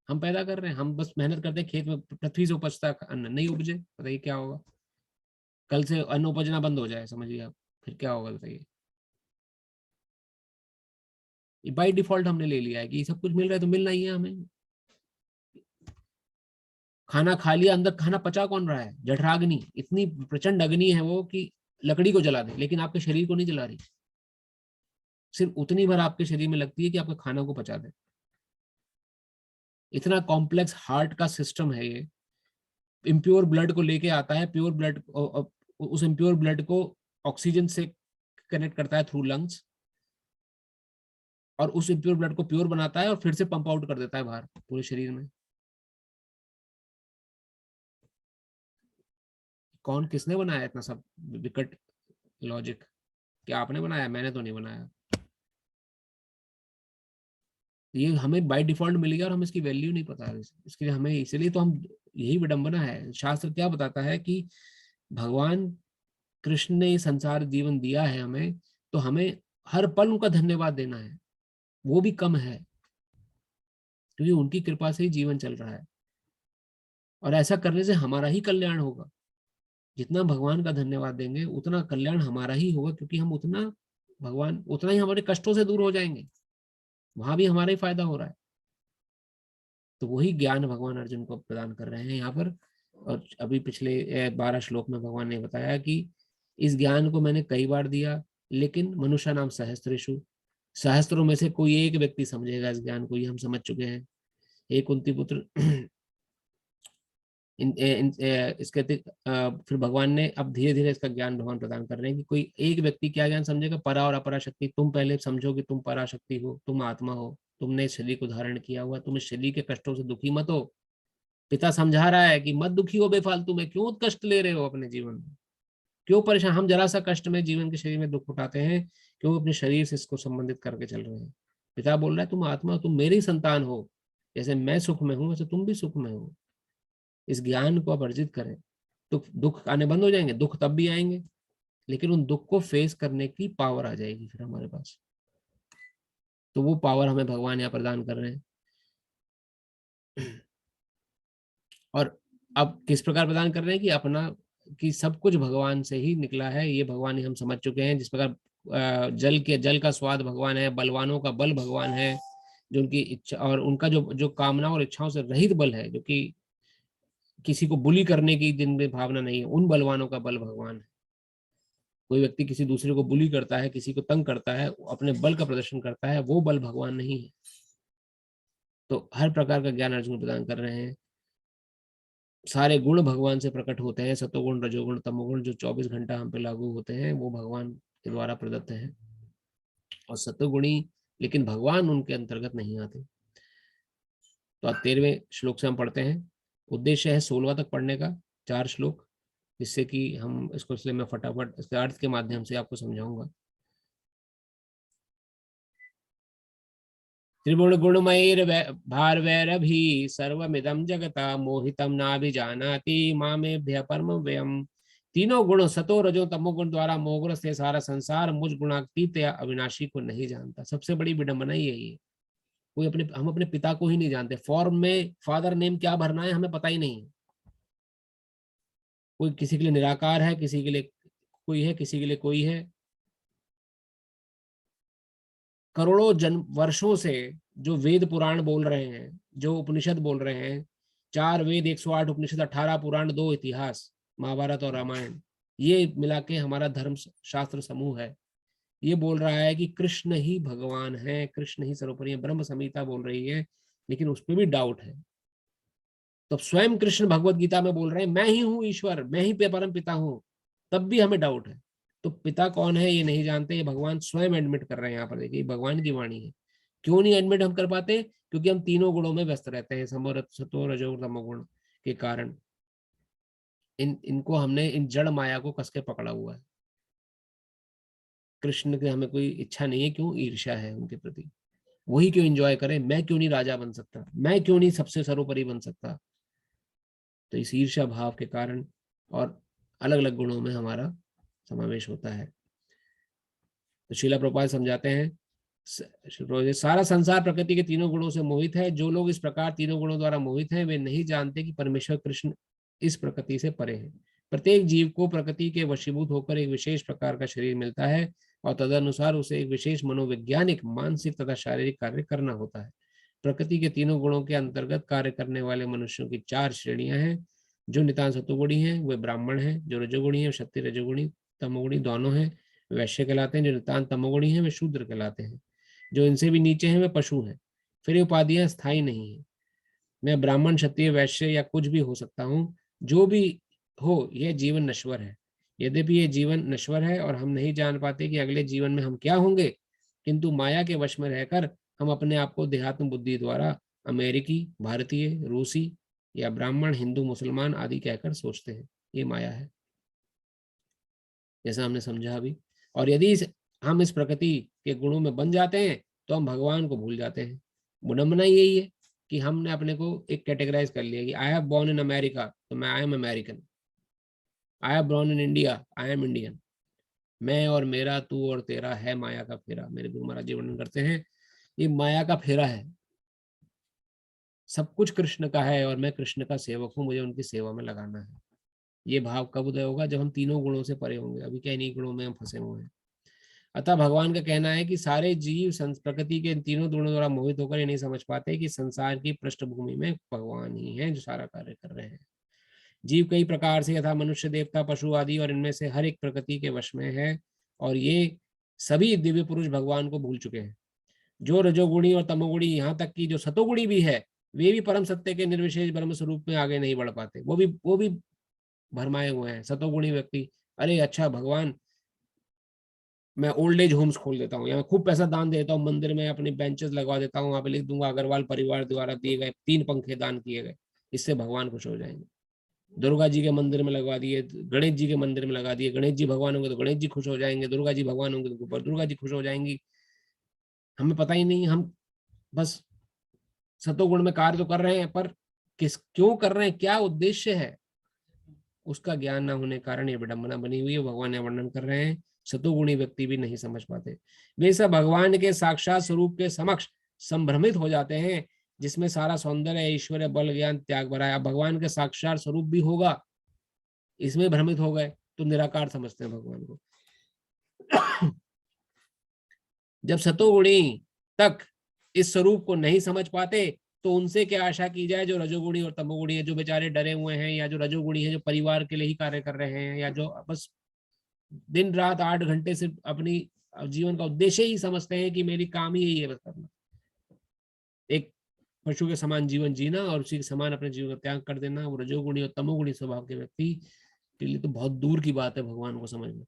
हम पैदा कर रहे हैं। हम बस मेहनत करते हैं, खेत में पृथ्वी से उपजता अन्न नहीं उपजे, बताइए क्या होगा। कल से अन्न उपजना बंद हो जाए, समझिए आप, फिर क्या होगा बताइए। बाई डिफॉल्ट हमने ले लिया है कि सब कुछ मिल रहा है तो मिलना ही है हमें। खाना खा लिया, अंदर खाना पचा कौन रहा है, जठराग्नि, इतनी प्रचंड अग्नि है वो कि लकड़ी को जला दे, लेकिन आपके शरीर को नहीं जला रही, सिर्फ उतनी भर आपके शरीर में लगती है कि आपके खाना को पचा दे। इतना कॉम्प्लेक्स हार्ट का सिस्टम है ये। इम्प्योर ब्लड को लेके आता है, प्योर ब्लड, उस इम्प्योर ब्लड को ऑक्सीजन से कनेक्ट करता है थ्रू लंग्स, और उस इम्प्योर ब्लड को प्योर बनाता है और फिर से पंप आउट कर देता है बाहर पूरे शरीर में। कौन, किसने बनाया इतना सब विकट लॉजिक? क्या आपने बनाया? मैंने तो नहीं बनाया। ये हमें बाय डिफॉल्ट मिल गया और हम इसकी वैल्यू नहीं पता है, इसके लिए हमें, इसलिए तो हम, यही विडंबना है। शास्त्र क्या बताता है कि भगवान कृष्ण ने ये संसार जीवन दिया है हमें, तो हमें हर पल उनका धन्यवाद देना है, वो भी कम है, क्योंकि उनकी कृपा से ही जीवन चल रहा है। और ऐसा करने से हमारा ही कल्याण होगा। जितना भगवान का धन्यवाद देंगे उतना कल्याण हमारा ही होगा, क्योंकि हम उतना ही हमारे कष्टों से दूर हो जाएंगे, वहां भी हमारा ही फायदा हो रहा है। तो वही ज्ञान भगवान अर्जुन को प्रदान कर रहे हैं यहाँ पर। और अभी पिछले 12 श्लोक में भगवान ने बताया कि इस ज्ञान को मैंने कई बार दिया, लेकिन मनुष्य नाम सहस्त्रेषु, सहस्त्रों में से कोई एक व्यक्ति समझेगा इस ज्ञान को, ये हम समझ चुके हैं। एक कुंती पुत्र इसके फिर भगवान ने अब धीरे धीरे इसका ज्ञान भगवान प्रदान कर रहे हैं कि कोई एक व्यक्ति क्या ज्ञान समझेगा, परा और अपरा शक्ति। तुम पहले समझो कि तुम पराशक्ति हो, तुम आत्मा हो, तुमने इस शरीर को धारण किया हुआ, तुम इस शरीर के कष्टों से दुखी मत हो। पिता समझा रहा है कि मत दुखी हो बेफालतू में, क्यों कष्ट ले रहे हो अपने जीवन में, क्यों परेशान। हम जरा सा कष्ट में जीवन के शरीर में दुख उठाते हैं, क्यों अपने शरीर से इसको संबंधित करके चल रहे हैं। पिता बोल रहा है तुम आत्मा, तुम मेरी संतान हो, जैसे मैं सुख में हूं वैसे तुम भी सुख में हो। इस ज्ञान को आप अर्जित करें तो दुख आने बंद हो जाएंगे। दुख तब भी आएंगे, लेकिन उन दुख को फेस करने की पावर आ जाएगी फिर हमारे पास। तो वो पावर हमें भगवान यहाँ प्रदान कर रहे हैं। और अब किस प्रकार प्रदान कर रहे हैं कि अपना, कि सब कुछ भगवान से ही निकला है, ये भगवान ही हम समझ चुके हैं। जिस प्रकार जल का स्वाद भगवान है, बलवानों का बल भगवान है, जो उनकी इच्छा और उनका जो कामना और इच्छाओं से रहित बल है, जो कि किसी को बुली करने की जिनमें भावना नहीं है, उन बलवानों का बल भगवान है। कोई व्यक्ति किसी दूसरे को बुली करता है, किसी को तंग करता है, अपने बल का प्रदर्शन करता है, वो बल भगवान नहीं है। तो हर प्रकार का ज्ञान अर्जुन प्रदान कर रहे हैं। सारे गुण भगवान से प्रकट होते हैं, सतोगुण, रजोगुण, तमोगुण जो 24 घंटा हम पे लागू होते हैं वो भगवान के द्वारा प्रदत्त है। और सतोगुणी लेकिन भगवान उनके अंतर्गत नहीं आते। तो अब 13वें श्लोक से हम पढ़ते हैं। उद्देश्य है 16वां तक पढ़ने का, 4 श्लोक, जिससे कि हम इसको, इसलिए मैं फटाफट इसके अर्थ के माध्यम से आपको समझाऊंगा। त्रिगुण गुणमयैर भारवैरभि सर्वमिदं जगता मोहितं नाभिजानाति मामेभ्यः परमव्ययम्। तीनों गुण सतो रजो तमोगुण द्वारा मोहग्रस्त है सारा संसार, मुझ गुणातीत या अविनाशी को नहीं जानता। सबसे बड़ी विडंबना यही है, कोई हम अपने पिता को ही नहीं जानते। फॉर्म में फादर नेम क्या भरना है हमें पता ही नहीं है। कोई किसी के लिए निराकार है, किसी के लिए कोई है, किसी के लिए कोई है। करोड़ों वर्षों से जो वेद पुराण बोल रहे हैं, जो उपनिषद बोल रहे हैं, 4 वेद, 108 उपनिषद, 18 पुराण, 2 इतिहास, महाभारत और रामायण, ये मिला के हमारा धर्म शास्त्र समूह है। ये बोल रहा है कि कृष्ण ही भगवान है, कृष्ण ही सर्वोपरि है। ब्रह्म संहिता बोल रही है, लेकिन उस पर भी डाउट है। तो स्वयं कृष्ण भगवत गीता में बोल रहे हैं मैं ही हूँ ईश्वर, मैं ही परम पिता हूँ, तब भी हमें डाउट है। तो पिता कौन है ये नहीं जानते, ये भगवान स्वयं एडमिट कर रहे हैं। यहाँ पर देखिए भगवान की वाणी है। क्यों नहीं एडमिट हम कर पाते? क्योंकि हम तीनों गुणों में व्यस्त रहते हैं, सतो रजो तमोगुण के कारण। इनको हमने, इन जड़ माया को कस के पकड़ा हुआ है। कृष्ण की हमें कोई इच्छा नहीं है, क्यों? ईर्ष्या है उनके प्रति। वही क्यों एंजॉय करें? मैं क्यों नहीं राजा बन सकता? मैं क्यों नहीं सबसे सर्वोपरि बन सकता? तो इस ईर्ष्या भाव के कारण और अलग अलग गुणों में हमारा समावेश होता है। तो श्रीला प्रभुपाद समझाते हैं सारा संसार प्रकृति के तीनों गुणों से मोहित है। जो लोग इस प्रकार तीनों गुणों द्वारा मोहित हैं, वे नहीं जानते कि परमेश्वर कृष्ण इस प्रकृति से परे है। प्रत्येक जीव को प्रकृति के वशीभूत होकर एक विशेष प्रकार का शरीर मिलता है और तदनुसार उसे एक विशेष मनोवैज्ञानिक, मानसिक तथा शारीरिक कार्य करना होता है। प्रकृति के तीनों गुणों के अंतर्गत कार्य करने वाले मनुष्यों की 4 श्रेणियां हैं। जो नितांत सतोगुणी हैं वे ब्राह्मण हैं, जो रजोगुणी है क्षत्रिय, रजोगुणी तमोगुणी दोनों हैं वैश्य कहलाते हैं, जो नितांत तमोगुणी हैं वे शूद्र कहलाते हैं, जो इनसे भी नीचे हैं वे पशु हैं। फिर ये उपाधियां स्थायी नहीं है। मैं ब्राह्मण, क्षत्रिय, वैश्य या कुछ भी हो सकता हूँ, जो भी हो यह जीवन नश्वर है। यद्यपि ये जीवन नश्वर है और हम नहीं जान पाते कि अगले जीवन में हम क्या होंगे, किंतु माया के वश में रहकर हम अपने आप को देहात्म बुद्धि द्वारा अमेरिकी, भारतीय, रूसी या ब्राह्मण, हिंदू, मुसलमान आदि कहकर सोचते हैं। ये माया है, जैसा हमने समझा अभी। और यदि हम इस प्रकृति के गुणों में बन जाते हैं तो हम भगवान को भूल जाते हैं। विडंबना यही है कि हमने अपने को एक कैटेगराइज कर लिया कि I have born in America, तो मैं I am American. I have born in India, I am Indian. मैं और मेरा, तू और तेरा है माया का फेरा। मेरे गुरु महाराज जी वर्णन करते हैं ये माया का फेरा है। सब कुछ कृष्ण का है और मैं कृष्ण का सेवक हूँ, मुझे उनकी सेवा में लगाना है। ये भाव कब उदय होगा? जब हम तीनों गुणों से परे होंगे। अभी क्या इन्हीं गुणों में हम फंसे हुए हैं। अतः भगवान का कहना है कि सारे जीव प्रकृति के इन तीनों गुणों द्वारा मोहित होकर ये नहीं समझ पाते कि संसार की पृष्ठभूमि में भगवान ही है जो सारा कार्य कर रहे हैं। जीव कई प्रकार से, यथा मनुष्य, देवता, पशु आदि, और इनमें से हर एक प्रकृति के वश में है और ये सभी दिव्य पुरुष भगवान को भूल चुके हैं। जो रजोगुणी और तमोगुणी, यहाँ तक कि जो सतोगुणी भी है, वे भी परम सत्य के निर्विशेष ब्रह्म स्वरूप में आगे नहीं बढ़ पाते। वो भी भरमाए हुए हैं। सतोगुणी व्यक्ति, अरे अच्छा भगवान, मैं ओल्ड एज होम्स खोल देता हूँ या मैं खूब पैसा दान देता हूँ, मंदिर में अपनी बेंचेस लगवा देता हूँ, वहां पे लिख दूंगा अग्रवाल परिवार द्वारा दिए गए 3 पंखे दान किए गए, इससे भगवान खुश हो जाएंगे। दुर्गा जी के मंदिर में लगवा दिए, गणेश जी के मंदिर में लगा दिए, गणेश जी भगवान होंगे तो गणेश जी खुश हो जाएंगे, दुर्गा जी भगवान होंगे तो दुर्गा जी खुश हो जाएंगी। हमें पता ही नहीं, हम बस सतोगुण में कार्य तो कर रहे हैं, पर क्यों कर रहे हैं, क्या उद्देश्य है, उसका ज्ञान न होने कारण ये विडंबना बनी हुई है। भगवान ने वर्णन कर रहे हैं। सतोगुणी व्यक्ति भी नहीं समझ पाते। वे सब भगवान के साक्षात स्वरूप के समक्ष संभ्रमित हो जाते हैं, जिसमें सारा सौंदर्य, ऐश्वर्य, बल, ज्ञान, त्याग भरा है। अब भगवान के साक्षात स्वरूप भी होगा, इसमें भ्रमित हो गए तो निराकार समझते हैं भगवान को। जब सतोगुणी तक इस स्वरूप को नहीं समझ पाते तो उनसे क्या आशा की जाए जो रजोगुणी और तमोगुणी है, जो बेचारे डरे हुए हैं, या जो रजोगुणी है जो परिवार के लिए ही कार्य कर रहे हैं, या जो बस दिन रात 8 घंटे से अपनी जीवन का उद्देश्य ही समझते हैं कि मेरी काम ही यही है बस करना, एक पशु के समान जीवन जीना और उसी के समान अपने जीवन का त्याग कर देना। वो रजोगुणी और तमोगुणी स्वभाव के व्यक्ति के लिए तो बहुत दूर की बात है भगवान को समझना।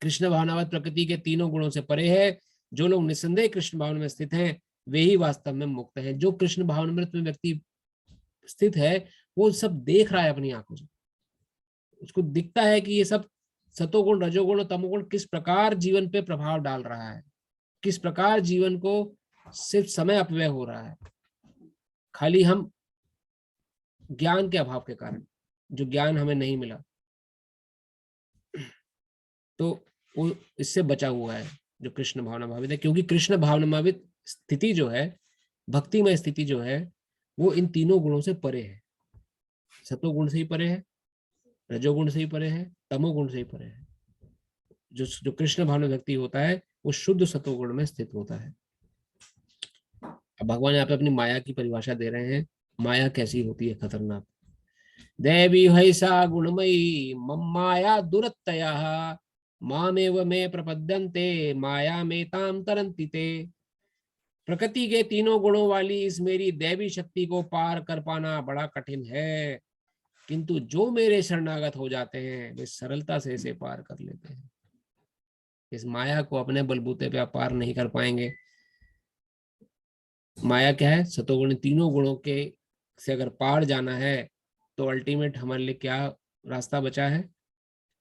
कृष्ण भावनावत प्रकृति के तीनों गुणों से परे है। जो लोग निस्संदेह कृष्ण भावना में स्थित हैं वे ही वास्तव में मुक्त हैं। जो कृष्ण भावनामृत में व्यक्ति स्थित है वो सब देख रहा है अपनी आंखों से, उसको दिखता है कि ये सब सतोगुण रजोगुण और तमोगुण किस प्रकार जीवन पे प्रभाव डाल रहा है, किस प्रकार जीवन को सिर्फ समय अपव्यय हो रहा है, खाली हम ज्ञान के अभाव के कारण, जो ज्ञान हमें नहीं मिला तो वो इससे बचा हुआ है जो कृष्ण भावना भावित है। क्योंकि कृष्ण भावना भावित स्थिति जो है, भक्तिमय स्थिति जो है, वो इन तीनों गुणों से परे है। सतोगुण से ही परे है, रजोगुण से ही परे है, तमोगुण से ही परे है। जो कृष्ण भावना व्यक्ति होता है वो शुद्ध सतोगुण में स्थित होता है। अब भगवान यहाँ पे अपनी माया की परिभाषा दे रहे हैं। माया कैसी होती है? खतरनाक। देवी हैसा गुणमयी मम माया दुरत्तया मामेव में प्रपद्यन्ते माया में ताम तरन्ति ते। प्रकृति के तीनों गुणों वाली इस मेरी दैवी शक्ति को पार कर पाना बड़ा कठिन है, किंतु जो मेरे शरणागत हो जाते हैं वे सरलता से इसे पार कर लेते हैं। इस माया को अपने बलबूते पे आप पार नहीं कर पाएंगे। माया क्या है? सतोगुण तीनों गुणों के से अगर पार जाना है तो अल्टीमेट हमारे लिए क्या रास्ता बचा है?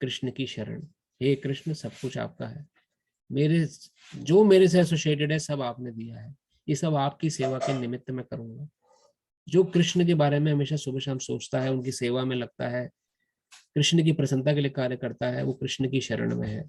कृष्ण की शरण। हे कृष्ण, सब कुछ आपका है, जो मेरे से एसोसिएटेड है सब आपने दिया है, ये सब आपकी सेवा के निमित्त मैं करूंगा। जो कृष्ण के बारे में हमेशा सुबह शाम सोचता है, उनकी सेवा में लगता है, कृष्ण की प्रसन्नता के लिए कार्य करता है, वो कृष्ण की शरण में है।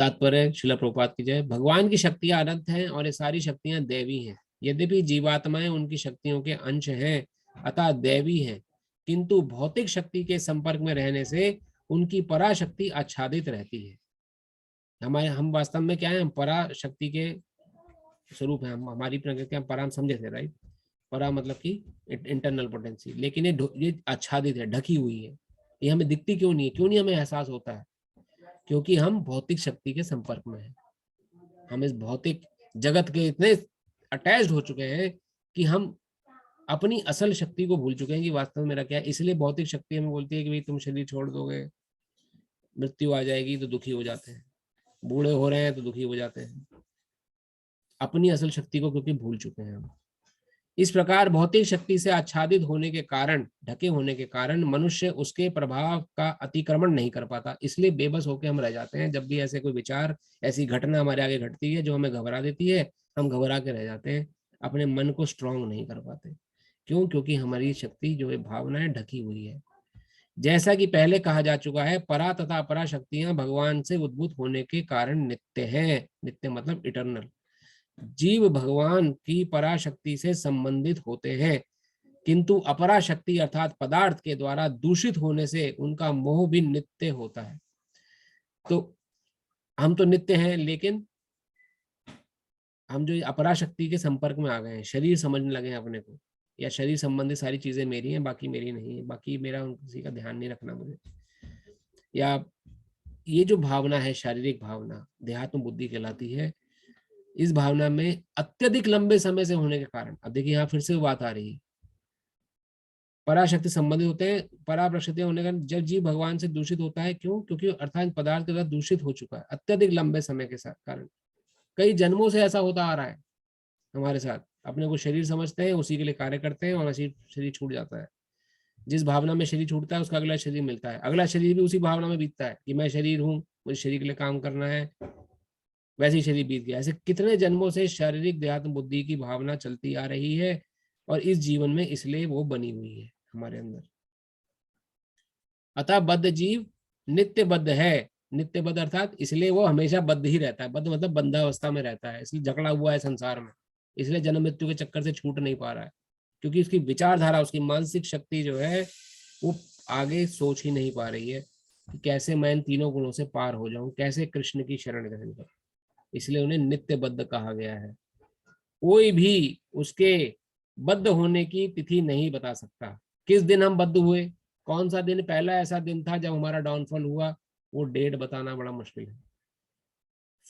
तात्पर्य श्रील प्रभुपाद की जय। भगवान की शक्तियां अनंत हैं और ये सारी शक्तियां दैवी हैं। यद्यपि जीवात्माएं उनकी शक्तियों के अंश हैं अतः दैवी हैं, किंतु भौतिक शक्ति के संपर्क में रहने से उनकी पराशक्ति आच्छादित रहती है। हम वास्तव में क्या है? हम पराशक्ति के स्वरूप है। हम हमारी प्रकृति हम परा समझे थे, राइट? परा मतलब कि इंटरनल पोटेंसी, लेकिन ये आच्छादित है, ढकी हुई है। ये हमें दिखती क्यों नहीं है? क्यों नहीं हमें एहसास होता है? क्योंकि हम भौतिक शक्ति के संपर्क में हैं। हम इस भौतिक जगत के इतने अटैच्ड हो चुके हैं कि हम अपनी असल शक्ति को भूल चुके हैं कि वास्तव में मेरा क्या है। इसलिए भौतिक शक्ति हमें बोलती है कि भाई तुम शरीर छोड़ दोगे, मृत्यु आ जाएगी, तो दुखी हो जाते हैं। बूढ़े हो रहे हैं तो दुखी हो जाते हैं, अपनी असल शक्ति को क्योंकि भूल चुके हैं हम। इस प्रकार भौतिक शक्ति से आच्छादित होने के कारण, ढके होने के कारण मनुष्य उसके प्रभाव का अतिक्रमण नहीं कर पाता। इसलिए बेबस होकर हम रह जाते हैं। जब भी ऐसे कोई विचार, ऐसी घटना हमारे आगे घटती है जो हमें घबरा देती है, हम घबरा के रह जाते हैं, अपने मन को स्ट्रांग नहीं कर पाते। क्यों? क्योंकि हमारी शक्ति जो है भावनाएं ढकी हुई है। जैसा कि पहले कहा जा चुका है, परा तथा अपरा शक्तियां भगवान से उद्भूत होने के कारण नित्य हैं। नित्य मतलब इटर्नल। जीव भगवान की पराशक्ति से संबंधित होते हैं, किंतु अपरा शक्ति अर्थात पदार्थ के द्वारा दूषित होने से उनका मोह भी नित्य होता है। तो हम तो नित्य हैं, लेकिन हम जो अपरा शक्ति के संपर्क में आ गए हैं, शरीर समझने लगे हैं अपने को, या शरीर संबंधी सारी चीजें मेरी हैं, बाकी मेरी नहीं है, बाकी मेरा किसी का ध्यान नहीं रखना मुझे, या ये जो भावना है शारीरिक भावना देहात्म बुद्धि कहलाती है। इस भावना में अत्यधिक लंबे समय से होने के कारण, अब देखिए यहाँ फिर से बात आ रही है, पराशक्ति संबंधित होते हैं। पराशक्ति होने का जब जीव भगवान से दूषित होता है, क्यों? क्योंकि अर्थात पदार्थ के द्वारा दूषित हो चुका है अत्यधिक लंबे समय के साथ कारण। कई जन्मों से ऐसा होता आ रहा है हमारे साथ। अपने को शरीर समझते हैं, उसी के लिए कार्य करते हैं, और वैसे शरीर छूट जाता है। जिस भावना में शरीर छूटता है उसका अगला शरीर मिलता है, अगला शरीर भी उसी भावना में बीतता है कि मैं शरीर हूँ, मुझे शरीर के लिए काम करना है, वैसे ही शरीर बीत गया। ऐसे कितने जन्मों से शारीरिक देहात्म बुद्धि की भावना चलती आ रही है, और इस जीवन में इसलिए वो बनी हुई है हमारे अंदर। अतः बद्ध जीव नित्य बद्ध है। नित्य बद्ध अर्थात इसलिए वो हमेशा बद्ध ही रहता है। बद्ध मतलब बंधावस्था में रहता है, इसलिए जकड़ा हुआ है संसार में, इसलिए जन्म मृत्यु के चक्कर से छूट नहीं पा रहा है, क्योंकि उसकी विचारधारा, उसकी मानसिक शक्ति जो है वो आगे सोच ही नहीं पा रही है। कि कैसे मैं इन तीनों गुणों से पार हो जाऊं, कैसे कृष्ण की शरण ग्रहण करूं। इसलिए उन्हें नित्य बद्ध कहा गया है। कोई भी उसके बद्ध होने की तिथि नहीं बता सकता। किस दिन हम बद्ध हुए, कौन सा दिन पहला ऐसा दिन था जब हमारा डाउनफॉल हुआ, वो डेट बताना बड़ा मुश्किल है।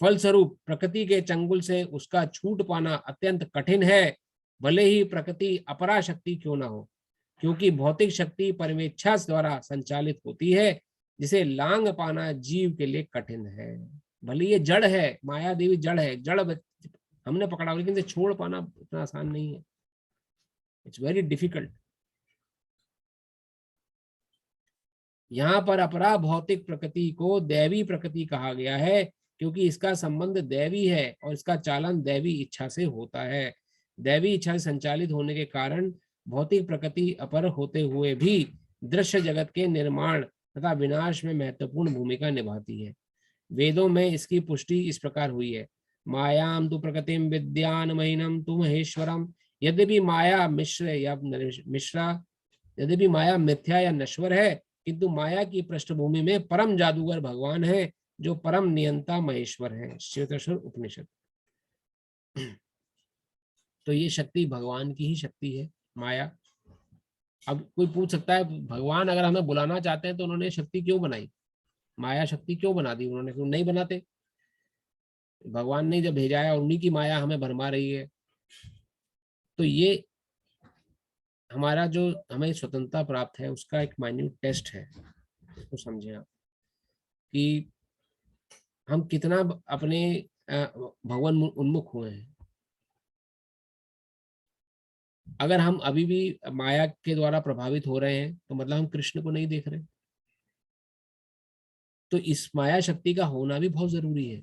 फलस्वरूप प्रकृति के चंगुल से उसका छूट पाना अत्यंत कठिन है, भले ही प्रकृति अपरा शक्ति क्यों ना हो, क्योंकि भौतिक शक्ति परमेच्छा द्वारा संचालित होती है, जिसे लांग पाना जीव के लिए कठिन है। भले ये जड़ है, माया देवी जड़ है, जड़ हमने पकड़ा, लेकिन इसे छोड़ पाना इतना आसान नहीं है। It's very difficult. यहाँ पर अपरा भौतिक प्रकृति को दैवी प्रकृति कहा गया है, क्योंकि इसका संबंध दैवी है और इसका चालन दैवी इच्छा से होता है। दैवी इच्छा से संचालित होने के कारण भौतिक प्रकृति अपर होते हुए भी दृश्य जगत के निर्माण तथा विनाश में महत्वपूर्ण भूमिका निभाती है। वेदों में इसकी पुष्टि इस प्रकार हुई है, मायाम तु प्रकृतिम विद्यान महीनम तु महेश्वरम। यद्यपि माया यद्यपि माया मिथ्या या नश्वर है, किंतु माया की पृष्ठभूमि में परम जादूगर भगवान है, जो परम नियंता महेश्वर है। श्वेतेश्वर उपनिषद। तो ये शक्ति भगवान की ही शक्ति है, माया। अब कोई पूछ सकता है, भगवान अगर हमें बुलाना चाहते हैं तो उन्होंने शक्ति क्यों बनाई, माया शक्ति क्यों बना दी उन्होंने, क्यों नहीं बनाते? भगवान ने जब भेजा है, उन्हीं की माया हमें भरमा रही है। तो ये हमारा जो हमें स्वतंत्रता प्राप्त है, उसका एक माइन्यूट टेस्ट है। तो समझे आप कि हम कितना अपने भगवान उन्मुख हुए हैं। अगर हम अभी भी माया के द्वारा प्रभावित हो रहे हैं, तो मतलब हम कृष्ण को नहीं देख रहे। तो इस माया शक्ति का होना भी बहुत जरूरी है,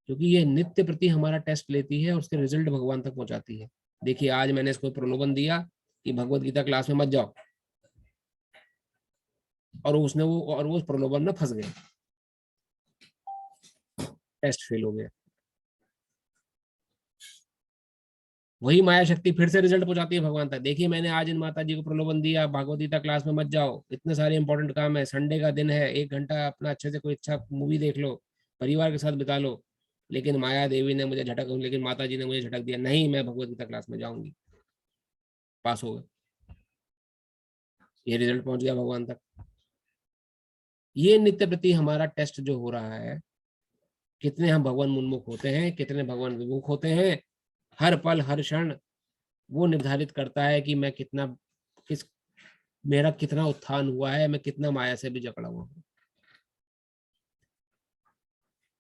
क्योंकि ये नित्य प्रति हमारा टेस्ट लेती है और उसके रिजल्ट भगवान तक पहुंचाती है। देखिए, आज मैंने इसको प्रलोभन दिया कि भगवत गीता क्लास में मत जाओ, और वो उस प्रलोभन में फंस गए, टेस्ट फेल हो गया। वही माया शक्ति फिर से रिजल्ट पहुंचाती है भगवान तक। देखिए, मैंने आज इन माता जी को प्रलोभन दिया, भगवत गीता क्लास में मत जाओ, इतने सारे इंपॉर्टेंट काम है, संडे का दिन है, 1 घंटा अपना अच्छे से कोई अच्छा मूवी देख लो, परिवार के साथ बिता लो। लेकिन माया देवी ने मुझे लेकिन माता जी ने मुझे झटक दिया, नहीं मैं भगवत गीता क्लास में जाऊंगी। पास हो गए, ये रिजल्ट पहुंच गया भगवान तक। ये नित्य प्रति हमारा टेस्ट जो हो रहा है, कितने हम भगवान उन्मुख होते हैं, कितने भगवान विमुख होते हैं, हर पल हर क्षण वो निर्धारित करता है कि मैं मेरा कितना उत्थान हुआ है, मैं कितना माया से भी जकड़ा हुआ हूं।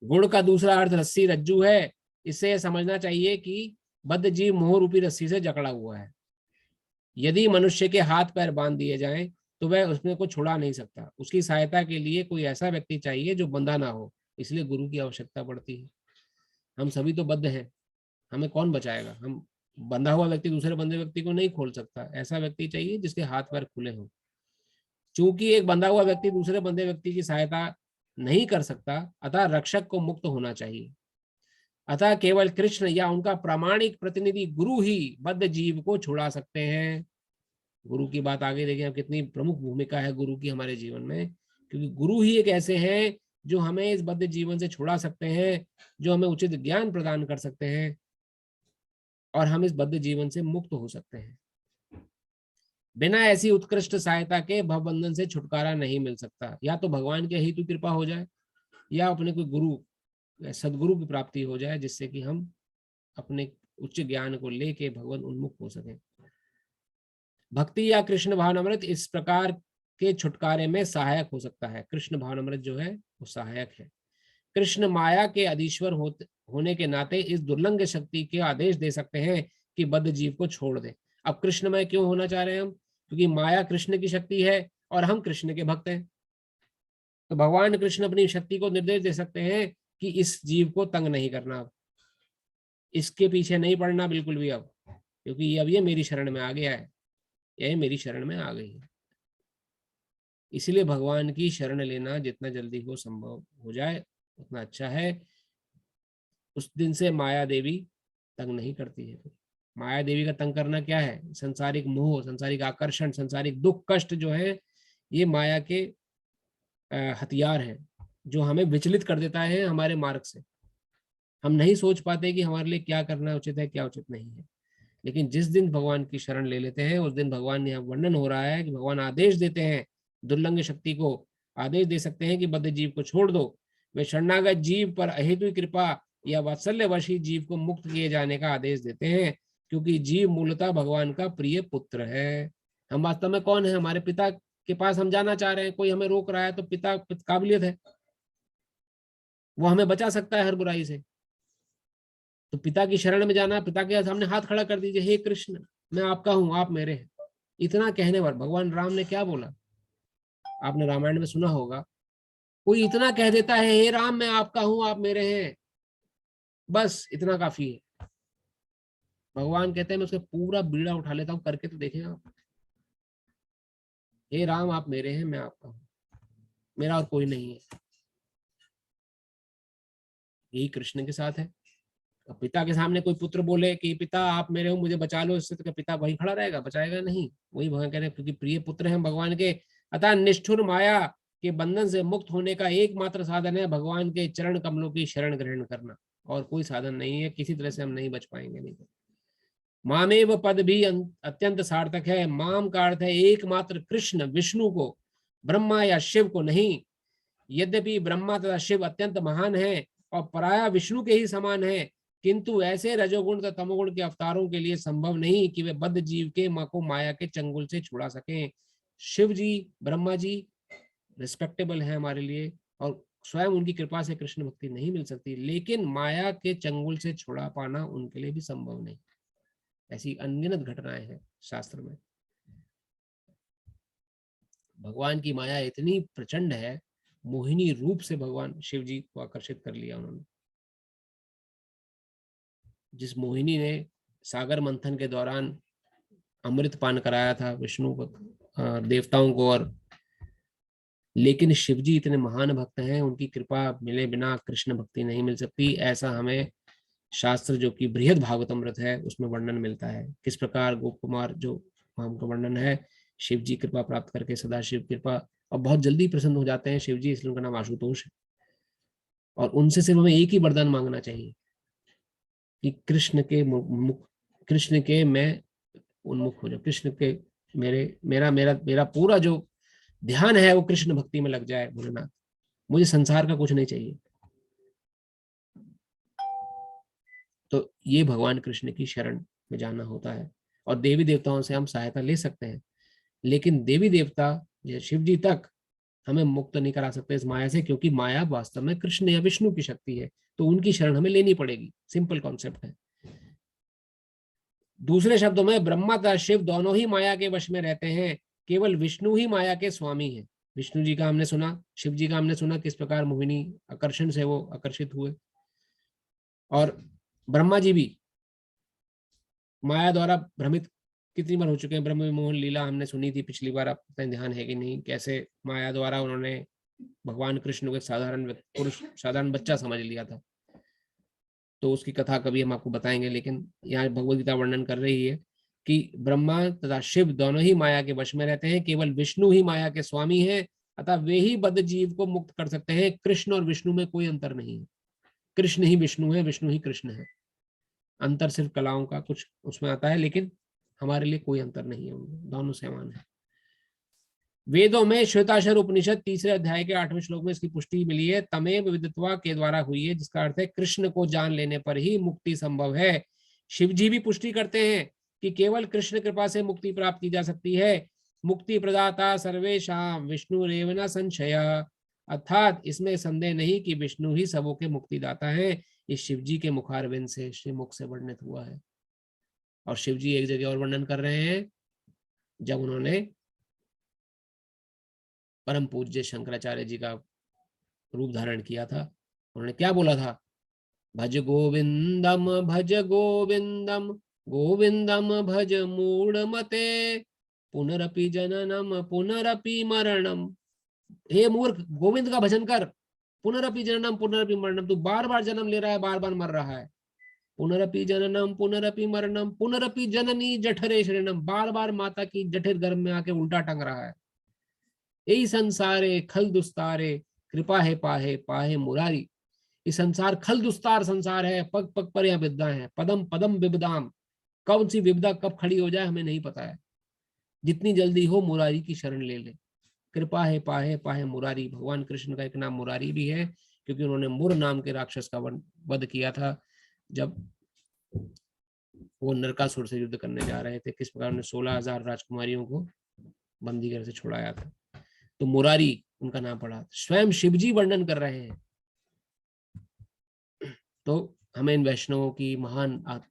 गुण का दूसरा अर्थ रस्सी रज्जू है। इससे समझना चाहिए कि बद्ध जीव मोह रूपी रस्सी से जकड़ा हुआ है। यदि मनुष्य के हाथ पैर बांध दिए जाएं, तो वह उसमें को छुड़ा नहीं सकता। उसकी सहायता के लिए कोई ऐसा व्यक्ति चाहिए जो बंधा ना हो, इसलिए गुरु की आवश्यकता पड़ती है। हम सभी तो बद्ध हैं, हमें कौन बचाएगा? हम बंधा हुआ व्यक्ति दूसरे बंधे व्यक्ति को नहीं खोल सकता। ऐसा व्यक्ति चाहिए जिसके हाथ पैर खुले हों। चूंकि एक बंधा हुआ व्यक्ति दूसरे बंधे व्यक्ति की सहायता नहीं कर सकता, अतः रक्षक को मुक्त होना चाहिए। अतः केवल कृष्ण या उनका प्रामाणिक प्रतिनिधि गुरु ही बद्ध जीव को छुड़ा सकते हैं। गुरु की बात आगे देखें, अब कितनी प्रमुख भूमिका है गुरु की हमारे जीवन में, क्योंकि गुरु ही एक ऐसे हैं जो हमें इस बद्ध जीवन से छुड़ा सकते हैं, जो हमें उचित ज्ञान प्रदान कर सकते हैं, और हम इस बद्ध जीवन से मुक्त हो सकते हैं। बिना ऐसी उत्कृष्ट सहायता के भवबंधन से छुटकारा नहीं मिल सकता। या तो भगवान के हेतु कृपा हो जाए, या अपने कोई गुरु सदगुरु की प्राप्ति हो जाए, जिससे कि हम अपने उच्च ज्ञान को लेके भगवान उन्मुख हो सकें। भक्ति या कृष्ण भावनामृत इस प्रकार के छुटकारे में सहायक हो सकता है। कृष्ण भावनामृत जो है वो सहायक है। कृष्ण माया के अधीश्वर होने के नाते इस दुर्लंघ शक्ति के आदेश दे सकते हैं कि बद्ध जीव को छोड़ दे। अब कृष्णमय क्यों होना चाह रहे हैं हम? क्योंकि माया कृष्ण की शक्ति है और हम कृष्ण के भक्त हैं। तो भगवान कृष्ण अपनी शक्ति को निर्देश दे सकते हैं कि इस जीव को तंग नहीं करना, अब इसके पीछे नहीं पड़ना बिल्कुल भी, अब क्योंकि अब ये मेरी शरण में आ गया है, यह मेरी शरण में आ गई है। इसलिए भगवान की शरण लेना जितना जल्दी हो संभव हो जाए उतना अच्छा है। उस दिन से माया देवी तंग नहीं करती है। माया देवी का तंग करना क्या है? संसारिक मोह, संसारिक आकर्षण, संसारिक दुख कष्ट जो है, ये माया के हथियार है जो हमें विचलित कर देता है हमारे मार्ग से। हम नहीं सोच पाते कि हमारे लिए क्या करना उचित है, क्या उचित नहीं है। लेकिन जिस दिन भगवान की शरण ले लेते हैं उस दिन भगवान, यहाँ वर्णन हो रहा है कि भगवान आदेश देते हैं दुर्लंघ शक्ति को, आदेश दे सकते हैं कि बद्ध जीव को छोड़ दो। वे शरणागत जीव पर अहेतु कृपा या वात्सल्यवशी जीव को मुक्त किए जाने का आदेश देते हैं, क्योंकि जीव मूलतः भगवान का प्रिय पुत्र है। हम वास्तव में कौन है? हमारे पिता के पास हम जाना चाह रहे हैं, कोई हमें रोक रहा है तो पिता काबिलियत है, वो हमें बचा सकता है हर बुराई से। तो पिता की शरण में जाना, पिता के सामने हाथ खड़ा कर दीजिए, हे कृष्ण मैं आपका हूं, आप मेरे हैं। इतना कहने पर भगवान राम ने क्या बोला? आपने रामायण में सुना होगा, कोई इतना कह देता है हे राम मैं आपका हूं, आप मेरे हैं, बस इतना काफी है। भगवान कहते हैं मैं उसका पूरा बीड़ा उठा लेता हूं, करके तो देखें आप। हे राम आप मेरे हैं, मैं आपका हूं, मेरा और कोई नहीं है। यही कृष्ण के साथ है। अब पिता के सामने कोई पुत्र बोले कि पिता आप मेरे हो, मुझे बचा लो इससे, तो क्या पिता वहीं खड़ा रहेगा? बचाएगा नहीं। वही भगवान कह रहे हैं क्योंकि प्रिय पुत्र हैं भगवान के, अतः निष्ठुर माया के बंधन से मुक्त होने का एकमात्र साधन है भगवान के चरण कमलों की शरण ग्रहण करना, और कोई साधन नहीं है। किसी तरह से हम नहीं बच पाएंगे। नहीं तो मामेव पद भी अत्यंत सार्थक है। माम का अर्थ है एकमात्र कृष्ण विष्णु को, ब्रह्मा या शिव को नहीं। यद्यपि ब्रह्मा तथा शिव अत्यंत महान है और पराया विष्णु के ही समान है, किंतु ऐसे रजोगुण तथा तमोगुण के अवतारों के लिए संभव नहीं कि वे बद्ध जीव के को माया के चंगुल से छुड़ा सकें। शिव जी, ब्रह्मा जी रिस्पेक्टेबल है हमारे लिए, और स्वयं उनकी कृपा से कृष्ण भक्ति नहीं मिल सकती, लेकिन माया के चंगुल से छुड़ा पाना उनके लिए भी संभव नहीं। ऐसी अनगिनत घटनाएं हैं शास्त्र में। भगवान की माया इतनी प्रचंड है, मोहिनी रूप से भगवान शिव जी को आकर्षित कर लिया उन्होंने। जिस मोहिनी ने सागर मंथन के दौरान अमृत पान कराया था विष्णु को, देवताओं को, और लेकिन शिव जी इतने महान भक्त हैं, उनकी कृपा मिले बिना कृष्ण भक्ति नहीं मिल सकती। ऐसा हमें शास्त्र जो कि बृहद भागवतमृत है उसमें वर्णन मिलता है, किस प्रकार गोप कुमार जो हमका वर्णन है, शिव जी कृपा प्राप्त करके सदा शिव कृपा, और बहुत जल्दी प्रसन्न हो जाते हैं शिव जी, इसलिए उनका नाम आशुतोष है। और उनसे सिर्फ हमें एक ही वरदान मांगना चाहिए कि कृष्ण के मैं उन्मुख हो जाऊं, कृष्ण के मेरा पूरा जो ध्यान है वो कृष्ण भक्ति में लग जाए। भोलेनाथ, मुझे संसार का कुछ नहीं चाहिए। तो ये भगवान कृष्ण की शरण में जाना होता है। और देवी देवताओं से हम सहायता ले सकते हैं, लेकिन देवी देवता या शिव जी तक हमें मुक्त नहीं करा सकते इस माया से, क्योंकि माया वास्तव में कृष्ण या विष्णु की शक्ति है, तो उनकी शरण हमें लेनी पड़ेगी। सिंपल कॉन्सेप्ट है। दूसरे शब्दों में ब्रह्मा तथा शिव दोनों ही माया के वश में रहते हैं, केवल विष्णु ही माया के स्वामी है। विष्णु जी का हमने सुना, शिव जी का हमने सुना किस प्रकार मोहिनी आकर्षण से वो आकर्षित हुए, और ब्रह्मा जी भी माया द्वारा भ्रमित कितनी बार हो चुके हैं। ब्रह्म विमोहन लीला हमने सुनी थी पिछली बार, आपका ध्यान है कि नहीं, कैसे माया द्वारा उन्होंने भगवान कृष्ण को एक साधारण पुरुष, साधारण बच्चा समझ लिया था। तो उसकी कथा कभी हम आपको बताएंगे, लेकिन यहाँ भगवद गीता वर्णन कर रही है कि ब्रह्मा तथा शिव दोनों ही माया के वश में रहते हैं, केवल विष्णु ही माया के स्वामी हैं, अतः वे ही बद्ध जीव को मुक्त कर सकते हैं। कृष्ण और विष्णु में कोई अंतर नहीं है। कृष्ण ही विष्णु है, विष्णु ही कृष्ण है। अंतर सिर्फ कलाओं का कुछ उसमें आता है, लेकिन हमारे लिए कोई अंतर नहीं है, उनमें दोनों समान है। वेदों में श्वेताक्षर उपनिषद 3 अध्याय के 8वें श्लोक में इसकी पुष्टि मिली है, तमेव विदित्वा के द्वारा हुई है, जिसका अर्थ है कृष्ण को जान लेने पर ही मुक्ति संभव है। शिव जी भी पुष्टि करते हैं कि केवल कृष्ण कृपा से मुक्ति प्राप्त की जा सकती है। मुक्ति प्रदाता सर्वेशाम विष्णु रेव न संशय, अर्थात इसमें संदेह नहीं कि विष्णु ही सबों के मुक्तिदाता है। इस शिव जी के मुखारविंद से, श्रीमुख से वर्णित हुआ है। और शिव जी एक जगह और वर्णन कर रहे हैं, जब उन्होंने परम पूज्य शंकराचार्य जी का रूप धारण किया था, उन्होंने क्या बोला था, भज गोविंदम गोविंदम भज मूढ़मते पुनरपि जननम पुनरपि मरणम। हे मूर्ख, गोविंद का भजन कर। पुनरपि जननम पुनरपि मरणम, तू बार बार जन्म ले रहा है, बार बार मर रहा है। पुनरपि जननम पुनरपि मरणम पुनरपि जननी जठरे शरणम, बार बार माता की जठर गर्भ में आके उल्टा टंग रहा है। यही संसारे खल दुस्तारे कृपा है पाहे पाहे मुरारी। ये संसार खल दुस्तार संसार है, पग पग पर यहाँ विद्या है, पदम पदम विपदाम, कौन सी विपदा कब खड़ी हो जाए हमें नहीं पता है। जितनी जल्दी हो मुरारी की शरण ले ले। कृपा है पाहे पाहे मुरारी। भगवान कृष्ण का एक नाम मुरारी भी है, क्योंकि उन्होंने मुर नाम के राक्षस का वध किया था जब वो नरकासुर से युद्ध करने जा रहे थे। किस प्रकार उन्होंने 16,000 राजकुमारियों को बंदी घर से छुड़ाया था, तो मुरारी उनका नाम पड़ा। स्वयं शिवजी वर्णन कर रहे हैं। तो हमें इन वैष्णवों की, महान